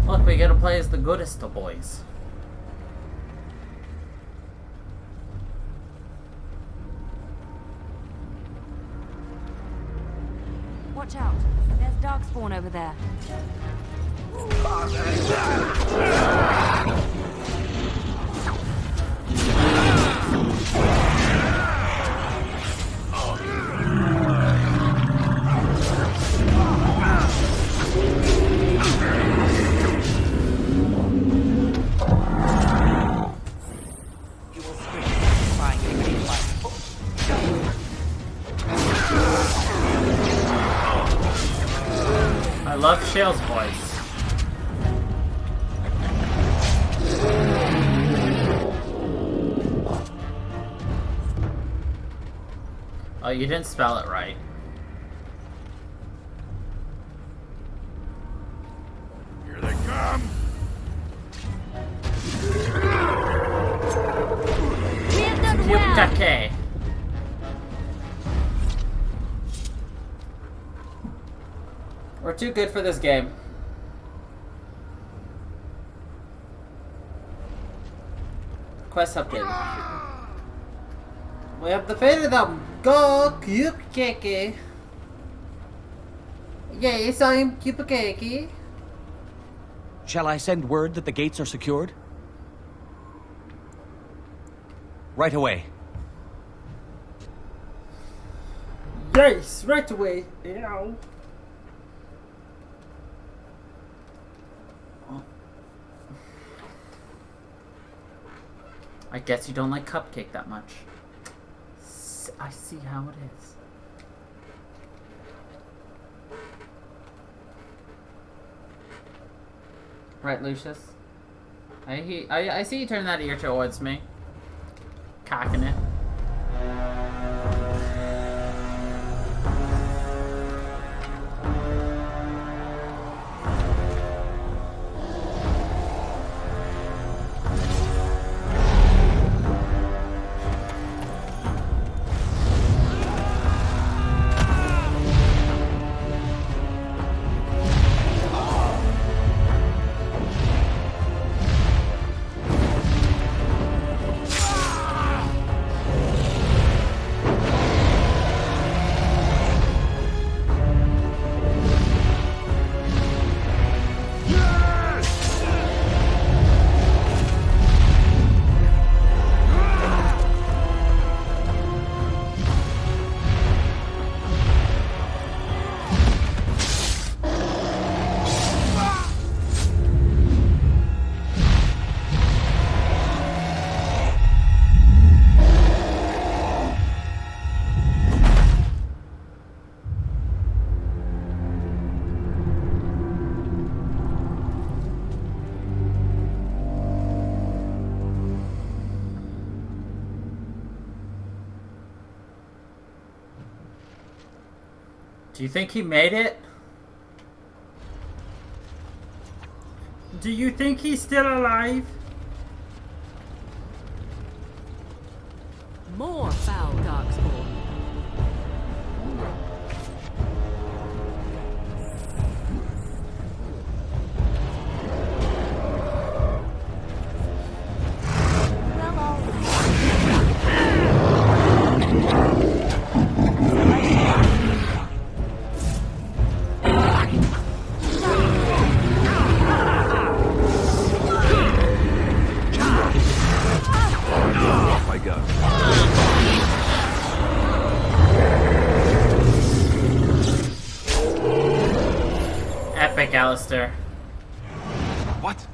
Look, we gotta play as the goodest of boys. Watch out. There's Darkspawn over there. I love Shale's voice. Oh, you didn't spell it right. Here they come! We have done well. Yukake. We're too good for this game. Quest update. We have defeated them. Go, Yukake. Yes, I'm Yukake. Shall I send word that the gates are secured? Right away. Yes, right away. Ow. I guess you don't like Cupcake that much. I see how it is. Right, Lucius? I see you turn that ear towards me. Cocking it. Do you think he made it? Do you think he's still alive? More foul darkspawn. Epic, Alistair. What?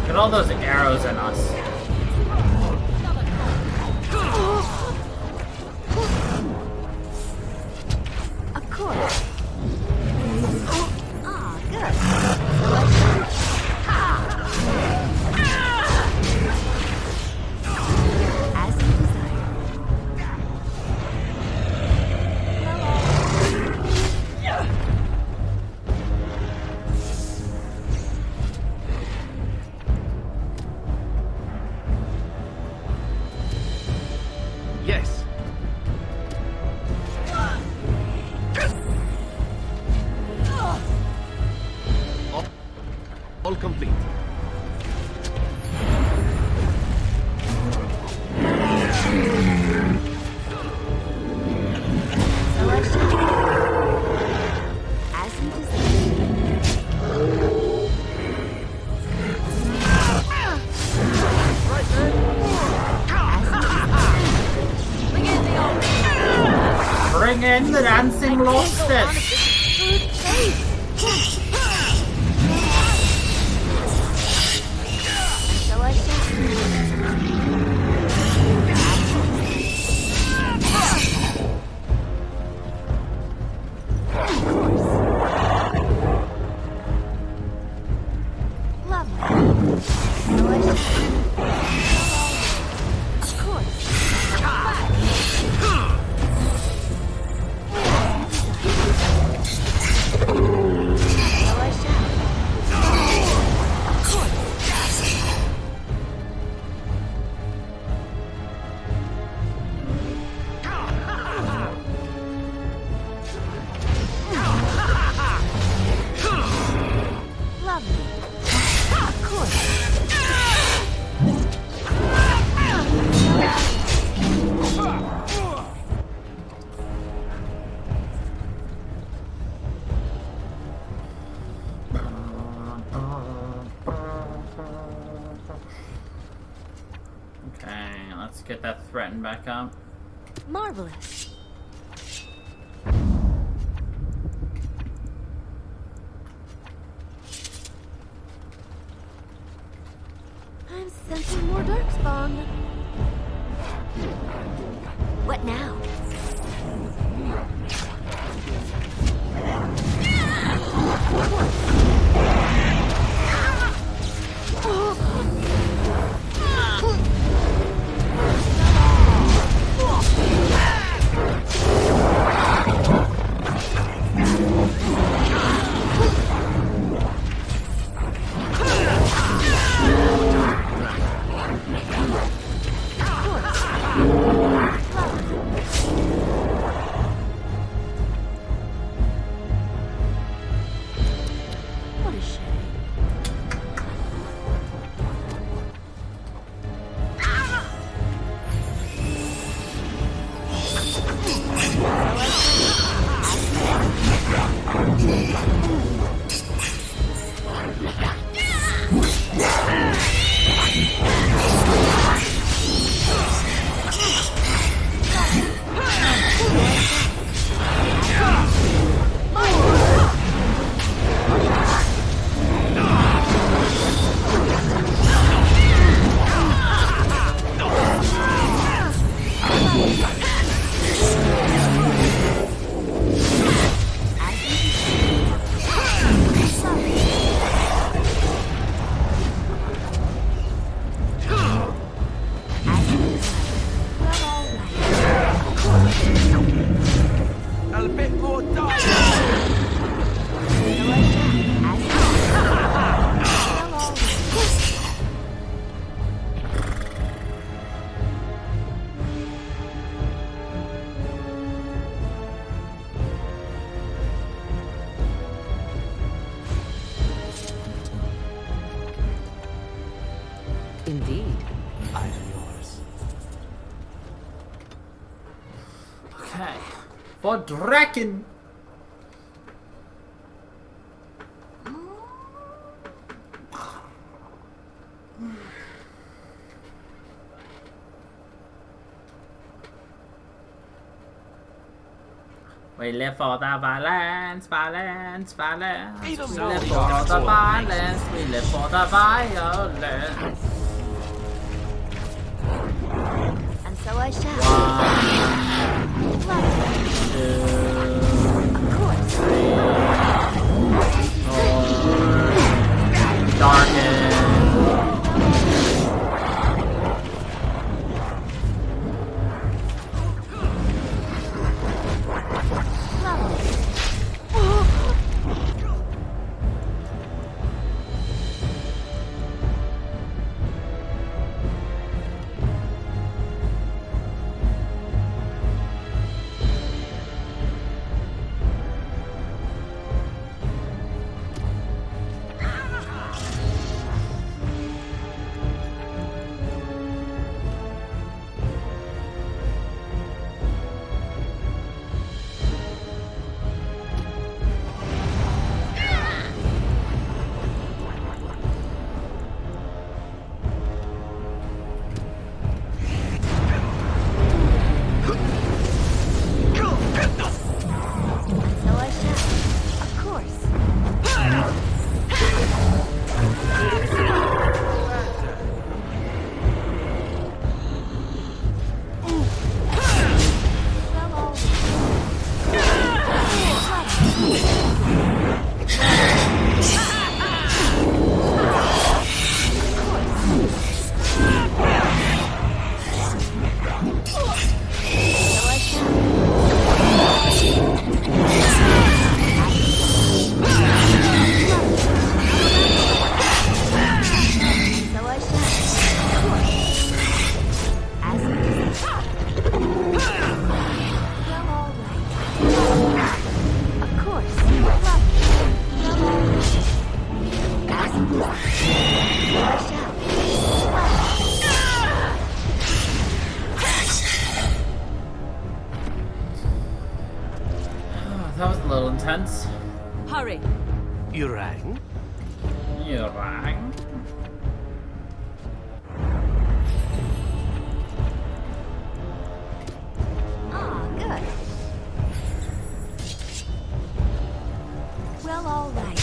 Look at all those arrows in us. Of course. Ah, good. As you desire. Yes. All complete. As you desire. Bring in the dancing lobsters. Shall I Okay, let's get that threatened back up. Marvelous. I'm sensing more darkspawn. What now? A bit more dive. Indeed. I am yours. Okay. For Draken. We live for the violence, violence, violence. We live for the violence, we live for the violence. And so I shall. 1, 2, 3, 4. Darken. That was a little intense. Hurry. You rang? You rang? Ah, good. Well, all right.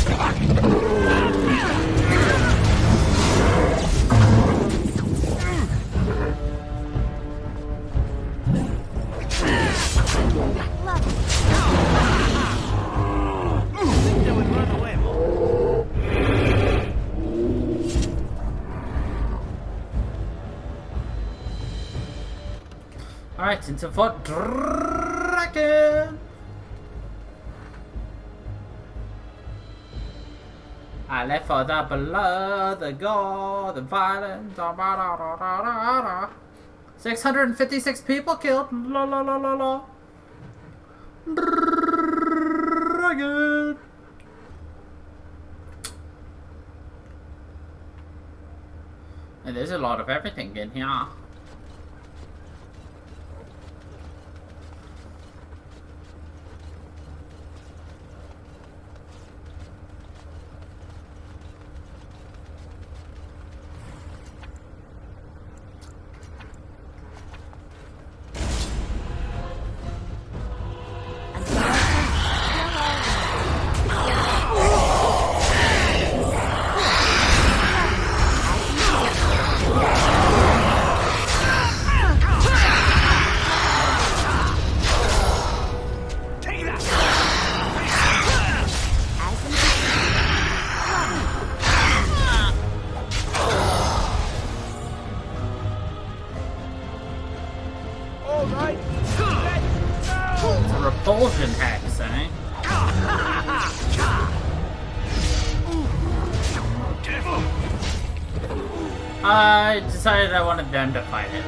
Alright, into Fort Draken! I left for the blood, the gore, the violence. 656 people killed. La la la la la. Dragon. And there's a lot of everything in here. repulsion hex, eh? I decided I wanted them to fight it.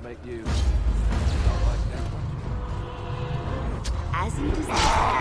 Make you. As you desire.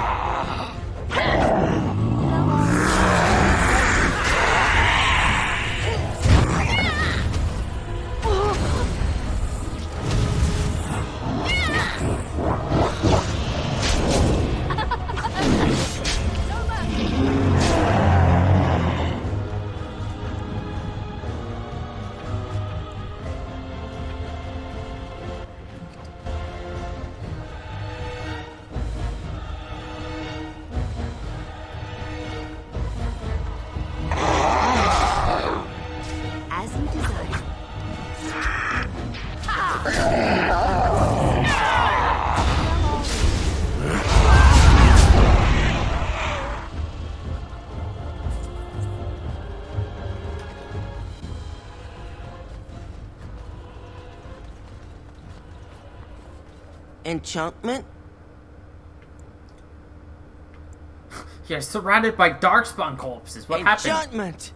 Enchantment? You're surrounded by darkspawn corpses. What happened? Enchantment!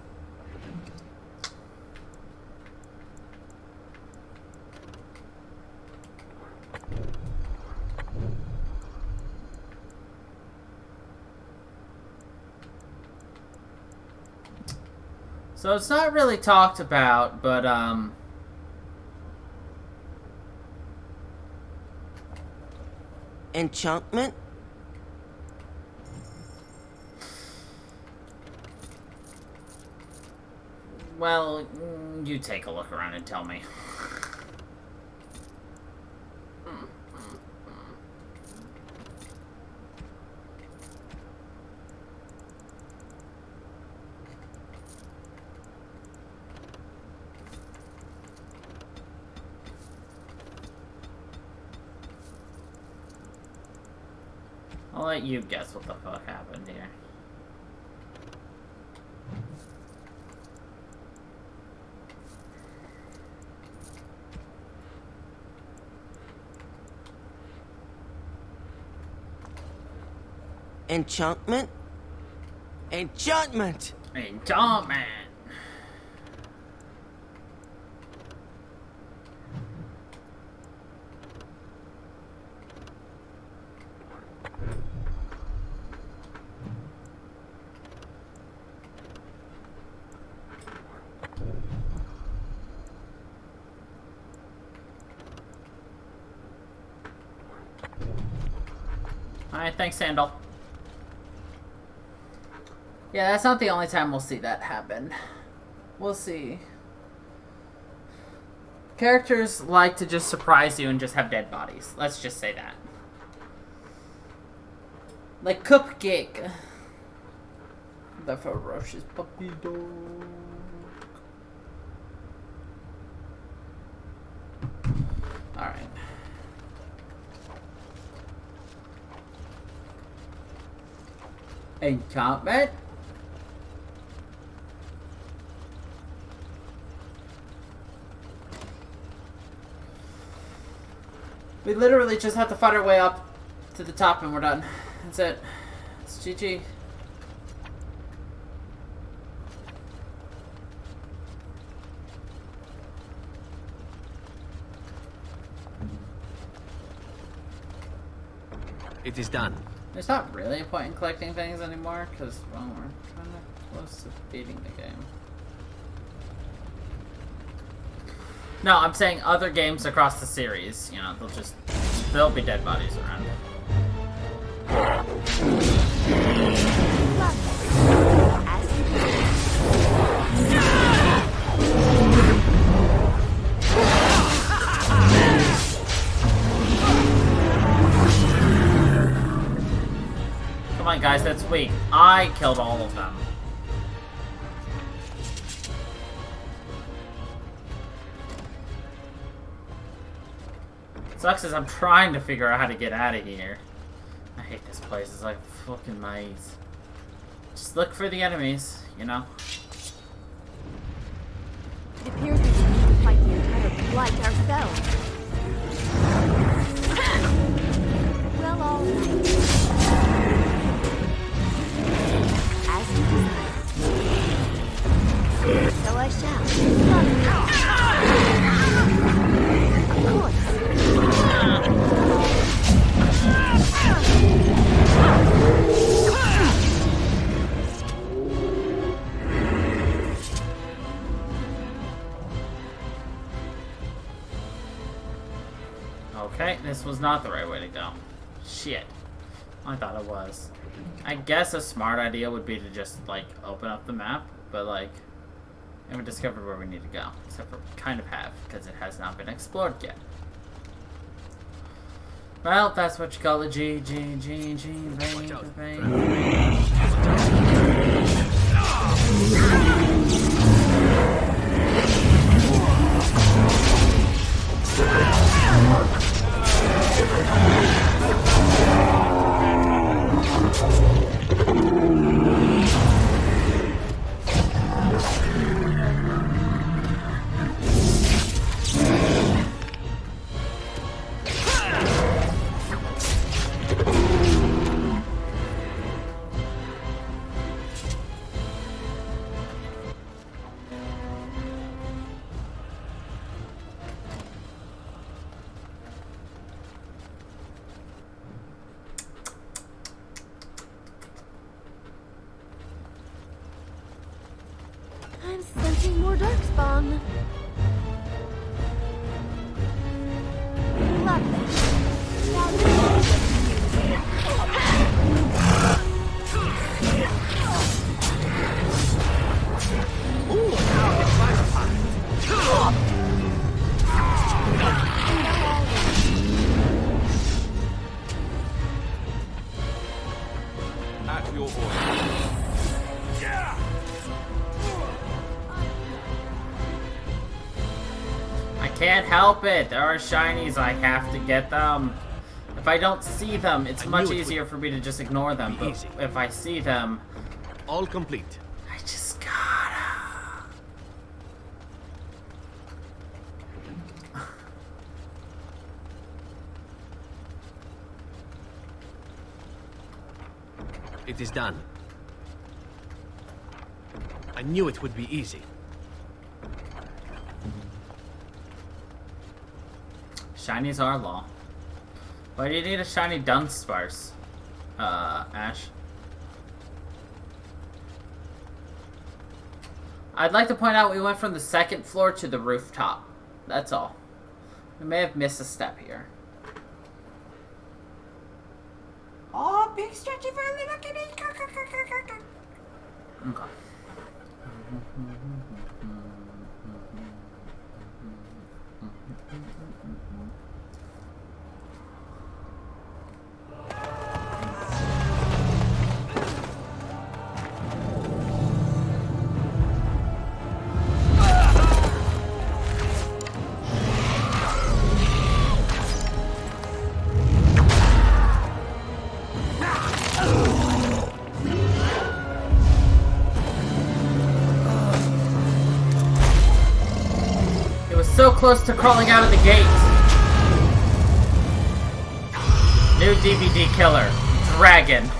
So it's not really talked about, but Enchantment? well, you take a look around and tell me. I'll let you guess what the fuck happened here. Enchantment? Enchantment! Enchantment! Alright, thanks, Sandal. Yeah, that's not the only time we'll see that happen. We'll see. Characters like to just surprise you and just have dead bodies. Let's just say that. Like Cupcake. The ferocious puppy dog. Alright. Enchantment? We literally just have to fight our way up to the top and we're done. That's it. It's GG. It is done. There's not really a point in collecting things anymore, because, well, we're kind of close to beating the game. No, I'm saying other games across the series, you know, there'll be dead bodies around. Come on, guys, that's weak. I killed all of them. Sucks is I'm trying to figure out how to get out of here. I hate this place. It's like a fucking maze. Just Just look for the enemies, you know. It appears that we need to fight the entire blight ourselves. Well, all right. As you desire. So I shall. Of course. Okay, this was not the right way to go. Shit. I thought it was. I guess a smart idea would be to just, like, open up the map, but, like, we haven't discovered where we need to go. Except for we kind of have, because it has not been explored yet. Well, that's what you call a G, I'm sensing more darkspawn. Lovely. Now this At your order. I can't help it. There are shinies. I have to get them. If I don't see them, it's much easier for me to just ignore them. But if I see them, all complete. I just gotta. It is done. I knew it would be easy. Shinies are law. Why do you need a shiny Dunsparce, Ash? I'd like to point out we went from the second floor to the rooftop. That's all. We may have missed a step here. Oh, big stretchy for a little kitty. Okay. So close to crawling out of the gate. New DVD killer, Dragon.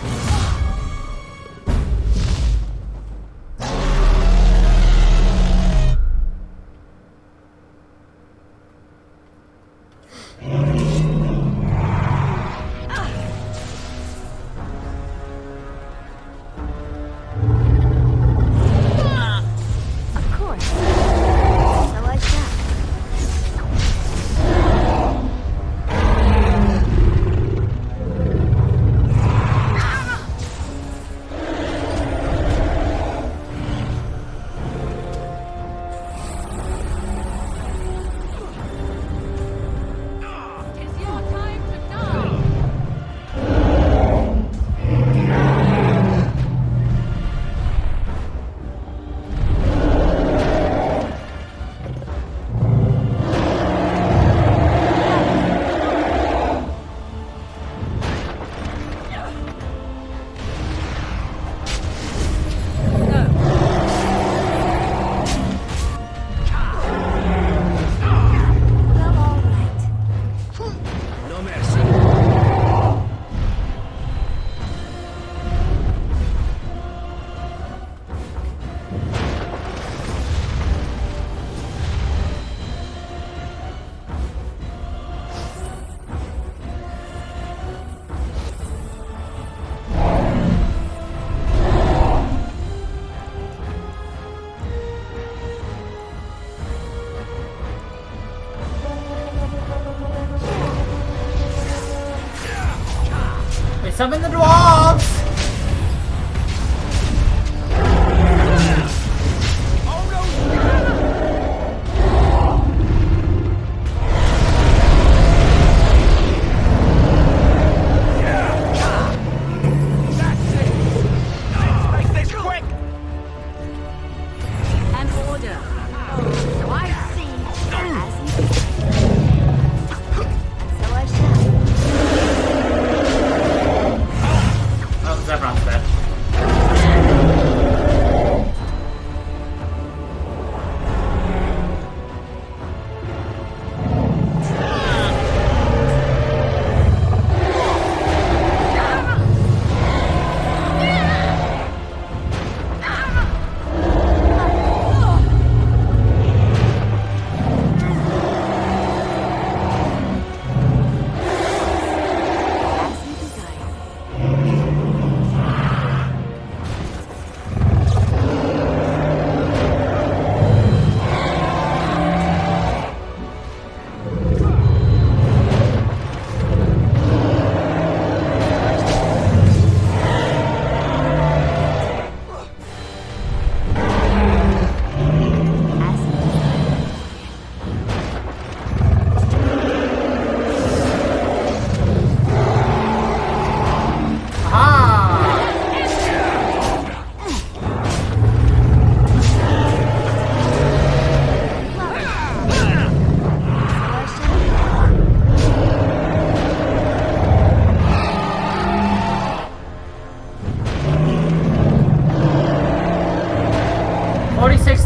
summon the dwarves!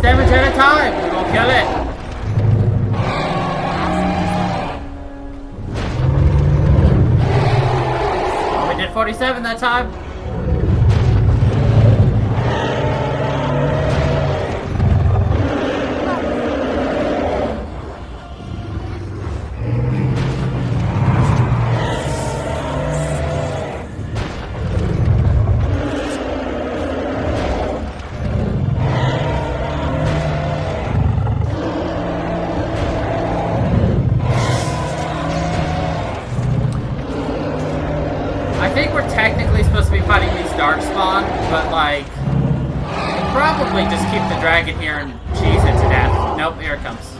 Damage at a time. We're gonna kill it. We did 47 that time. I think we're technically supposed to be fighting these darkspawn, but like, we'll probably just keep the dragon here and cheese it to death. Nope, here it comes.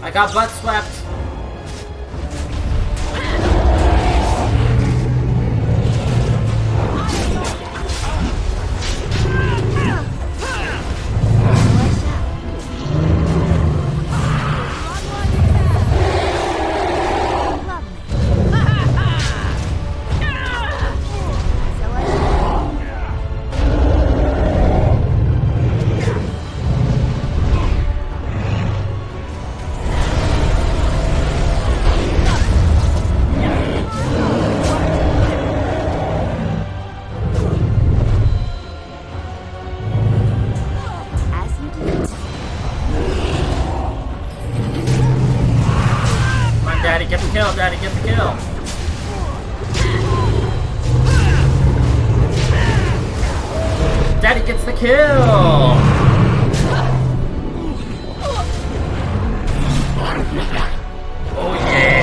I got butt swept. Daddy, get the kill, Daddy, get the kill. Daddy gets the kill. Oh yeah.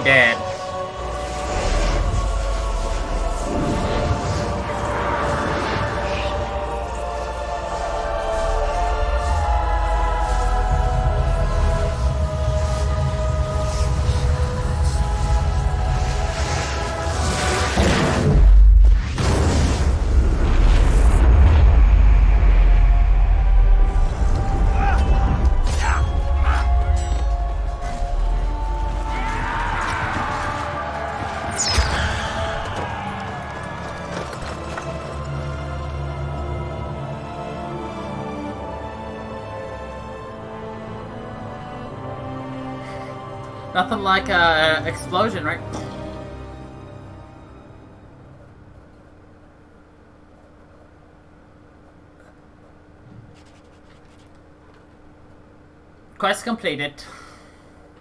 did. Nothing like a explosion, right? Quest completed.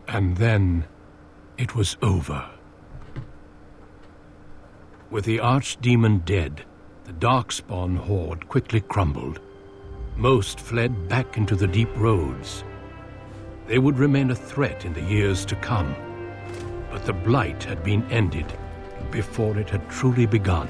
And then it was over. With the ArchDemon dead, the Darkspawn horde quickly crumbled. Most fled back into the deep roads. They would remain a threat in the years to come, but the Blight had been ended before it had truly begun.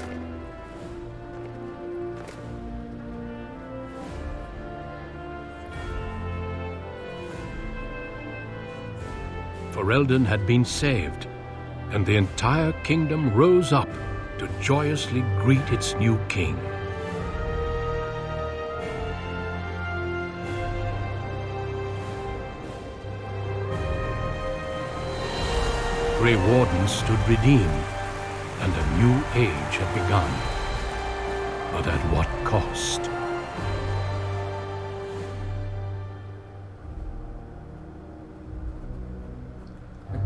Ferelden had been saved, and the entire kingdom rose up to joyously greet its new king. Grey Wardens stood redeemed, and a new age had begun. But at what cost?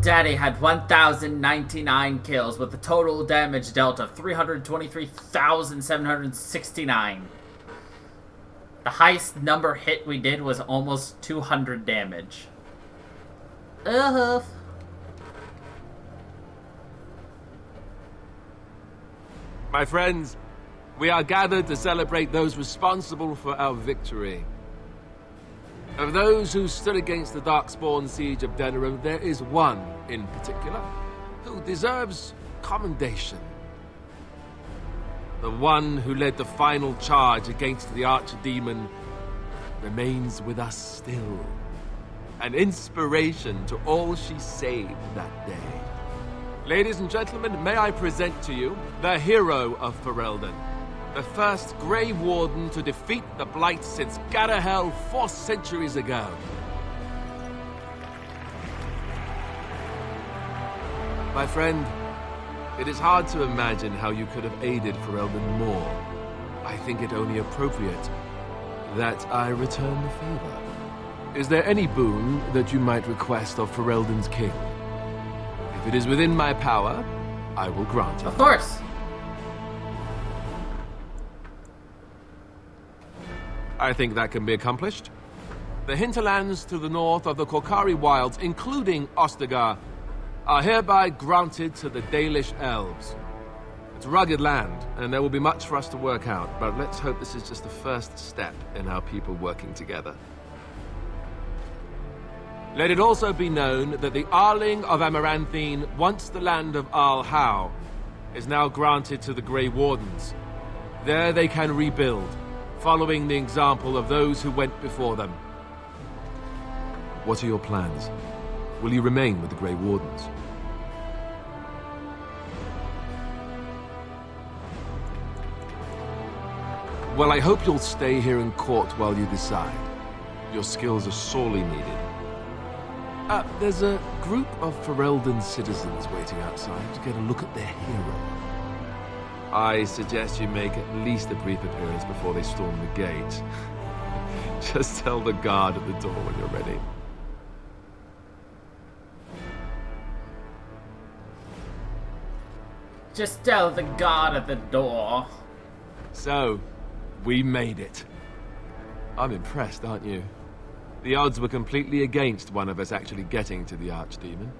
Daddy had 1,099 kills with a total damage dealt of 323,769. The highest number hit we did was almost 200 damage. My friends, we are gathered to celebrate those responsible for our victory. Of those who stood against the Darkspawn siege of Denerim, there is one in particular who deserves commendation. The one who led the final charge against the ArchDemon remains with us still. An inspiration to all she saved that day. Ladies and gentlemen, may I present to you the hero of Ferelden, the first Grey Warden to defeat the Blight since Garahel 4 centuries ago. My friend, it is hard to imagine how you could have aided Ferelden more. I think it only appropriate that I return the favor. Is there any boon that you might request of Ferelden's king? If it is within my power, I will grant it. Of course. I think that can be accomplished. The hinterlands to the north of the Korkari Wilds, including Ostagar, are hereby granted to the Dalish elves. It's rugged land, and there will be much for us to work out, but let's hope this is just the first step in our people working together. Let it also be known that the Arling of Amaranthine, once the land of Arl Howe, is now granted to the Grey Wardens. There they can rebuild, following the example of those who went before them. What are your plans? Will you remain with the Grey Wardens? Well, I hope you'll stay here in court while you decide. Your skills are sorely needed. There's a group of Ferelden citizens waiting outside to get a look at their hero. I suggest you make at least a brief appearance before they storm the gate. Just tell the guard at the door when you're ready. Just tell the guard at the door. So, we made it. I'm impressed, aren't you? The odds were completely against one of us actually getting to the ArchDemon.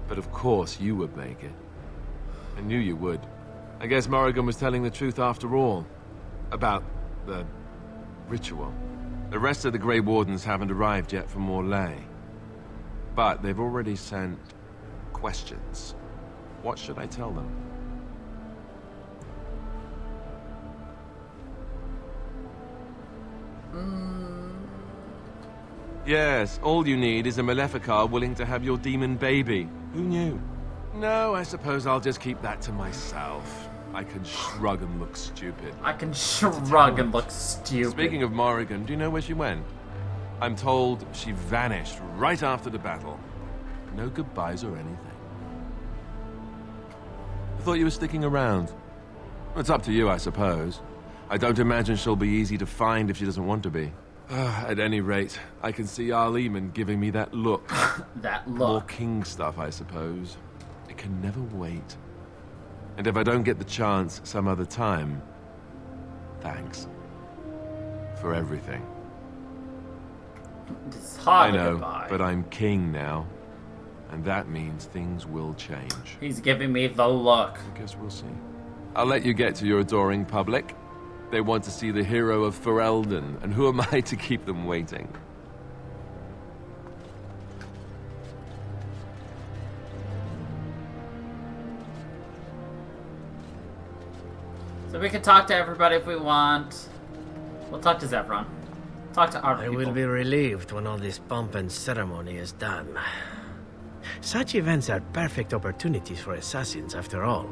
But of course you would make it. I knew you would. I guess Morrigan was telling the truth after all. About the ritual. The rest of the Grey Wardens haven't arrived yet from Morlaix. But they've already sent questions. What should I tell them? Yes, all you need is a Maleficar willing to have your demon baby. Who knew? No, I suppose I'll just keep that to myself. I can shrug and look stupid. I can shrug and look stupid. Speaking of Morrigan, do you know where she went? I'm told she vanished right after the battle. No goodbyes or anything. I thought you were sticking around. It's up to you, I suppose. I don't imagine she'll be easy to find if she doesn't want to be. At any rate, I can see Arleman giving me that look. That look. More king stuff, I suppose. It can never wait. And if I don't get the chance some other time, thanks. For everything. It's hard I know, goodbye. but I'm king now. And that means things will change. He's giving me the look. I guess we'll see. I'll let you get to your adoring public. They want to see the hero of Ferelden, and who am I to keep them waiting? So we can talk to everybody if we want. We'll talk to Zevran. Talk to our I people. will be relieved when all this pomp and ceremony is done. Such events are perfect opportunities for assassins, after all.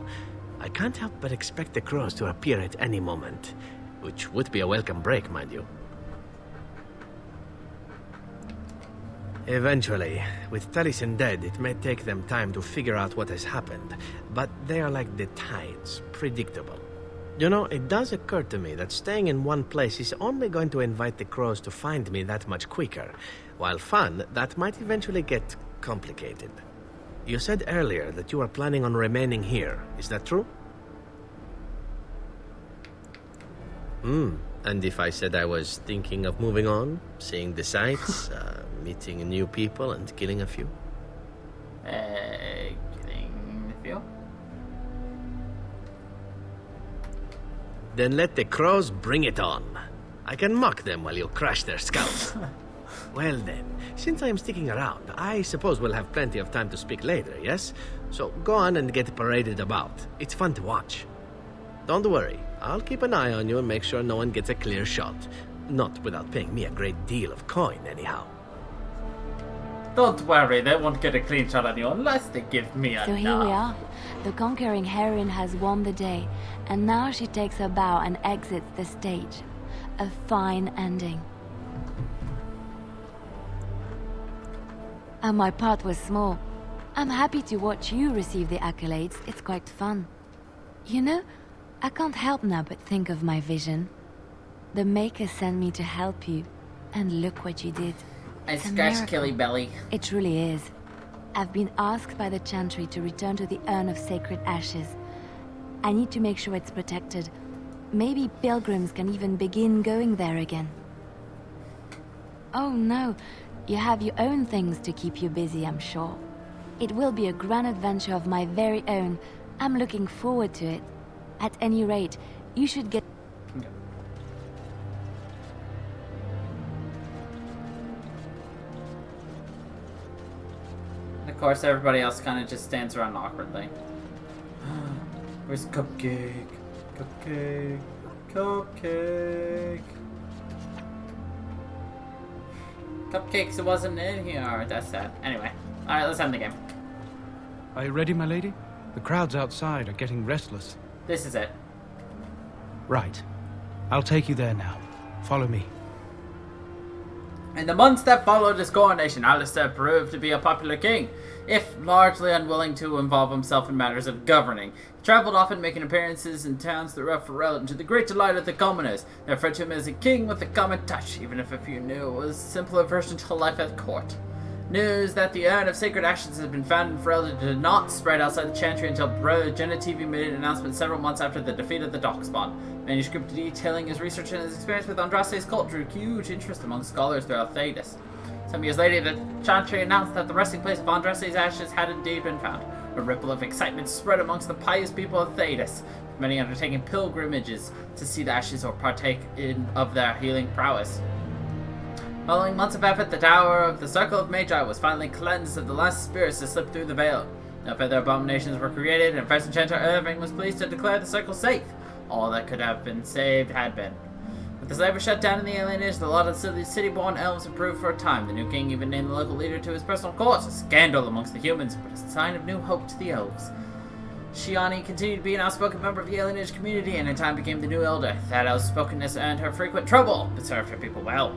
I can't help but expect the crows to appear at any moment, which would be a welcome break, mind you. Eventually, with Taliesin dead, it may take them time to figure out what has happened, but they are like the tides, predictable. You know, it does occur to me that staying in one place is only going to invite the crows to find me that much quicker. While fun, that might eventually get complicated. You said earlier that you are planning on remaining here. Is that true? And if I said I was thinking of moving on, seeing the sights, meeting new people and killing a few? Killing a few? Then let the crows bring it on. I can mock them while you crush their skulls. Well then, since I am sticking around, I suppose we'll have plenty of time to speak later, yes? So go on and get paraded about. It's fun to watch. Don't worry, I'll keep an eye on you and make sure no one gets a clear shot. Not without paying me a great deal of coin, anyhow. Don't worry, they won't get a clean shot on you unless they give me a So here we are. The conquering heroine has won the day, and now she takes her bow and exits the stage. A fine ending. And my part was small. I'm happy to watch you receive the accolades. It's quite fun. You know, I can't help now but think of my vision. The Maker sent me to help you, and look what you did. I It's a scratched miracle. Killy Belly. It truly is. I've been asked by the Chantry to return to the Urn of Sacred Ashes. I need to make sure it's protected. Maybe pilgrims can even begin going there again. Oh no, you have your own things to keep you busy, I'm sure. It will be a grand adventure of my very own. I'm looking forward to it. At any rate, you should get... Of course, everybody else kind of just stands around awkwardly. Where's Cupcake? Cupcake? Cupcake? Cupcakes, it wasn't in here. That's sad. Anyway, alright, let's end the game. Are you ready, my lady? The crowds outside are getting restless. This is it. Right. I'll take you there now. Follow me. In the months that followed his coronation, Alistair proved to be a popular king, if largely unwilling to involve himself in matters of governing. He travelled often, making appearances in towns throughout Ferelden to the great delight of the commoners. They referred to him as a king with a common touch, even if a few knew it was a simpler version to life at court. News that the Urn of Sacred Ashes had been found in Ferelden did not spread outside the Chantry until Jenna TV made an announcement several months after the defeat of the Darkspawn. Manuscript detailing his research and his experience with Andraste's cult drew huge interest among scholars throughout Thedas. Some years later, the Chantry announced that the resting place of Andraste's ashes had indeed been found. A ripple of excitement spread amongst the pious people of Thedas, many undertaking pilgrimages to see the ashes or partake of their healing prowess. Following months of effort, the Tower of the Circle of Magi was finally cleansed of the last spirits to slip through the veil. No further abominations were created, and First Enchanter Irving was pleased to declare the circle safe. All that could have been saved had been. With the slaver shut down in the Alien Age, the lot of city-born elves improved for a time. The new king even named the local leader to his personal court, a scandal amongst the humans, but a sign of new hope to the elves. Shiani continued to be an outspoken member of the Alien Age community, and in time became the new elder. That outspokenness earned her frequent trouble, but served her people well.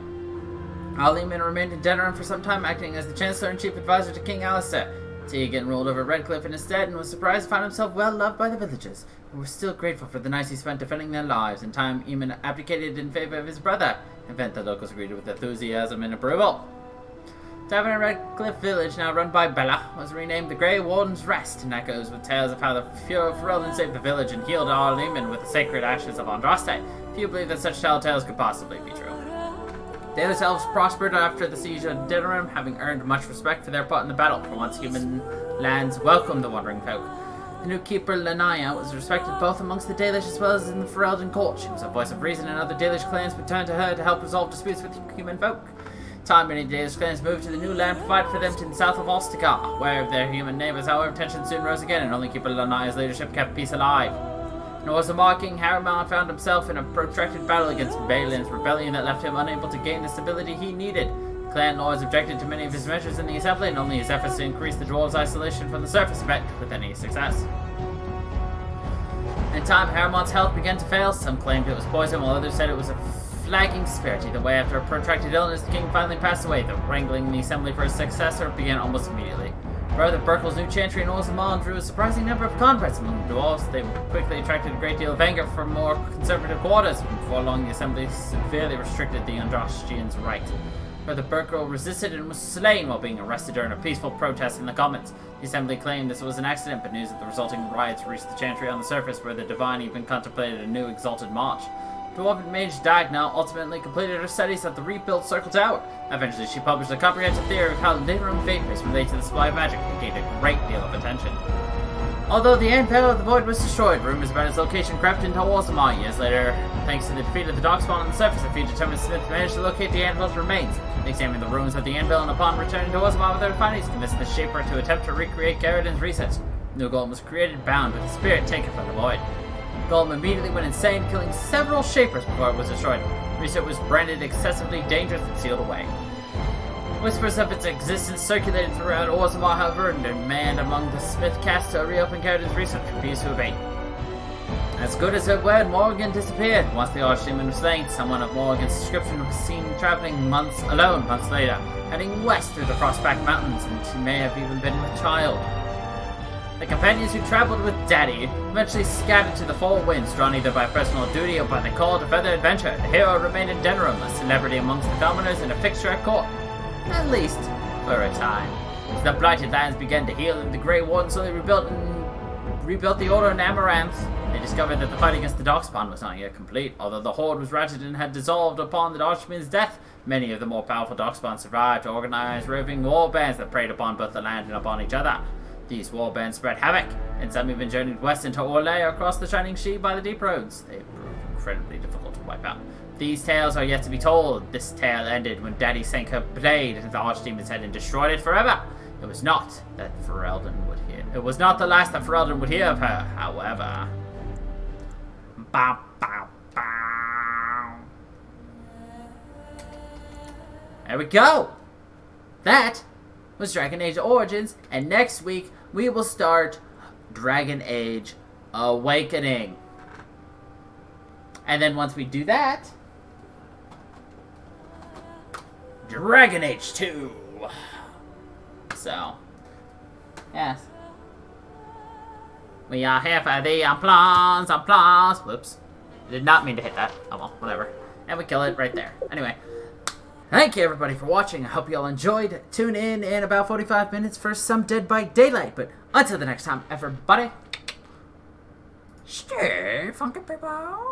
Lehman remained in Denerim for some time, acting as the Chancellor and Chief Advisor to King Alistair. Tegan ruled over Redcliffe instead and was surprised to find himself well loved by the villagers, who were still grateful for the nights he spent defending their lives. In time, Eamon abdicated in favor of his brother, an event the locals greeted with enthusiasm and approval. Tavern in Redcliffe Village, now run by Bella, was renamed the Grey Warden's Rest, and echoes with tales of how the Fuhrer Ferelden saved the village and healed Lehman with the sacred ashes of Andraste. Few believe that such tales could possibly be true. The other elves prospered after the siege of Denerim, having earned much respect for their part in the battle. For once, human lands welcomed the wandering folk. The new keeper, Lanaya, was respected both amongst the Dalish as well as in the Ferelden court. She was a voice of reason, and other Dalish clans would turn to her to help resolve disputes with human folk. In time, many Dalish clans moved to the new land provided for them to the south of Ulster. Aware of their human neighbours, however, tensions soon rose again, and only keeper Lanaya's leadership kept peace alive. In Orzammar, King Harriman found himself in a protracted battle against Balin's rebellion that left him unable to gain the stability he needed. The clan lords objected to many of his measures in the assembly, and only his efforts to increase the dwarves' isolation from the surface met with any success. In time, Harriman's health began to fail. Some claimed it was poison, while others said it was a flagging spirit. Either way, after a protracted illness, the king finally passed away. The wrangling in the assembly for his successor began almost immediately. Brother Burkle's new chantry in Orzammar drew a surprising number of converts among the dwarves. They quickly attracted a great deal of anger from more conservative quarters, and before long the assembly severely restricted the Andrastians' right. Brother Burkle resisted and was slain while being arrested during a peaceful protest in the Commons. The assembly claimed this was an accident, but news of the resulting riots reached the chantry on the surface, where the divine even contemplated a new exalted march. Dwarven mage Dagna ultimately completed her studies at the rebuilt Circle Tower. Eventually, she published a comprehensive theory of how Denerim vapors relate to the supply of magic, and gained a great deal of attention. Although the Anvil of the Void was destroyed, rumors about its location crept into Orzammar. Years later, thanks to the defeat of the Darkspawn on the surface, a few determined Smith managed to locate the Anvil's remains. They examined the ruins of the Anvil, and upon returning to Orzammar with their findings, convinced the Shaper to attempt to recreate Garridan's research. New golem was created, bound with the spirit taken from the Void. Golem immediately went insane, killing several Shapers before it was destroyed. Research was branded excessively dangerous and sealed away. Whispers of its existence circulated throughout Orzammar, however, and demand among the Smith caste to reopen Garridan's research refused to abate. As good as it were, Morrigan disappeared. Once the ArchDemon was slain, someone of Morrigan's description was seen traveling months later, heading west through the Frostback Mountains, and she may have even been with child. The companions who traveled with Daddy eventually scattered to the four winds, drawn either by personal duty or by the call to further adventure. The hero remained in Denerim, a celebrity amongst the commoners and a fixture at court. At least, for a time. As the blighted lands began to heal and the Grey Warden slowly rebuilt the Order in Amaranth, they discovered that the fight against the Darkspawn was not yet complete. Although the Horde was routed and had dissolved upon the Archdemon's death, many of the more powerful Darkspawn survived to organize roving war bands that preyed upon both the land and upon each other. These war bands spread havoc, and some even journeyed west into Orlais across the Shining Sea by the deep roads. They proved incredibly difficult to wipe out. These tales are yet to be told. This tale ended when Daddy sank her blade into the Archdemon's head and destroyed it forever. It was not that Ferelden would hear. It was not the last that Ferelden would hear of her, however. Bow, bow, bow. There we go. That was Dragon Age Origins, and next week we will start Dragon Age Awakening. And then once we do that, Dragon Age 2. So, yes. We are here for the applause. Whoops. I did not mean to hit that. Oh well, whatever. And we kill it right there. Anyway, thank you everybody for watching. I hope you all enjoyed. Tune in about 45 minutes for some Dead by Daylight. But until the next time, everybody, stay funky, people.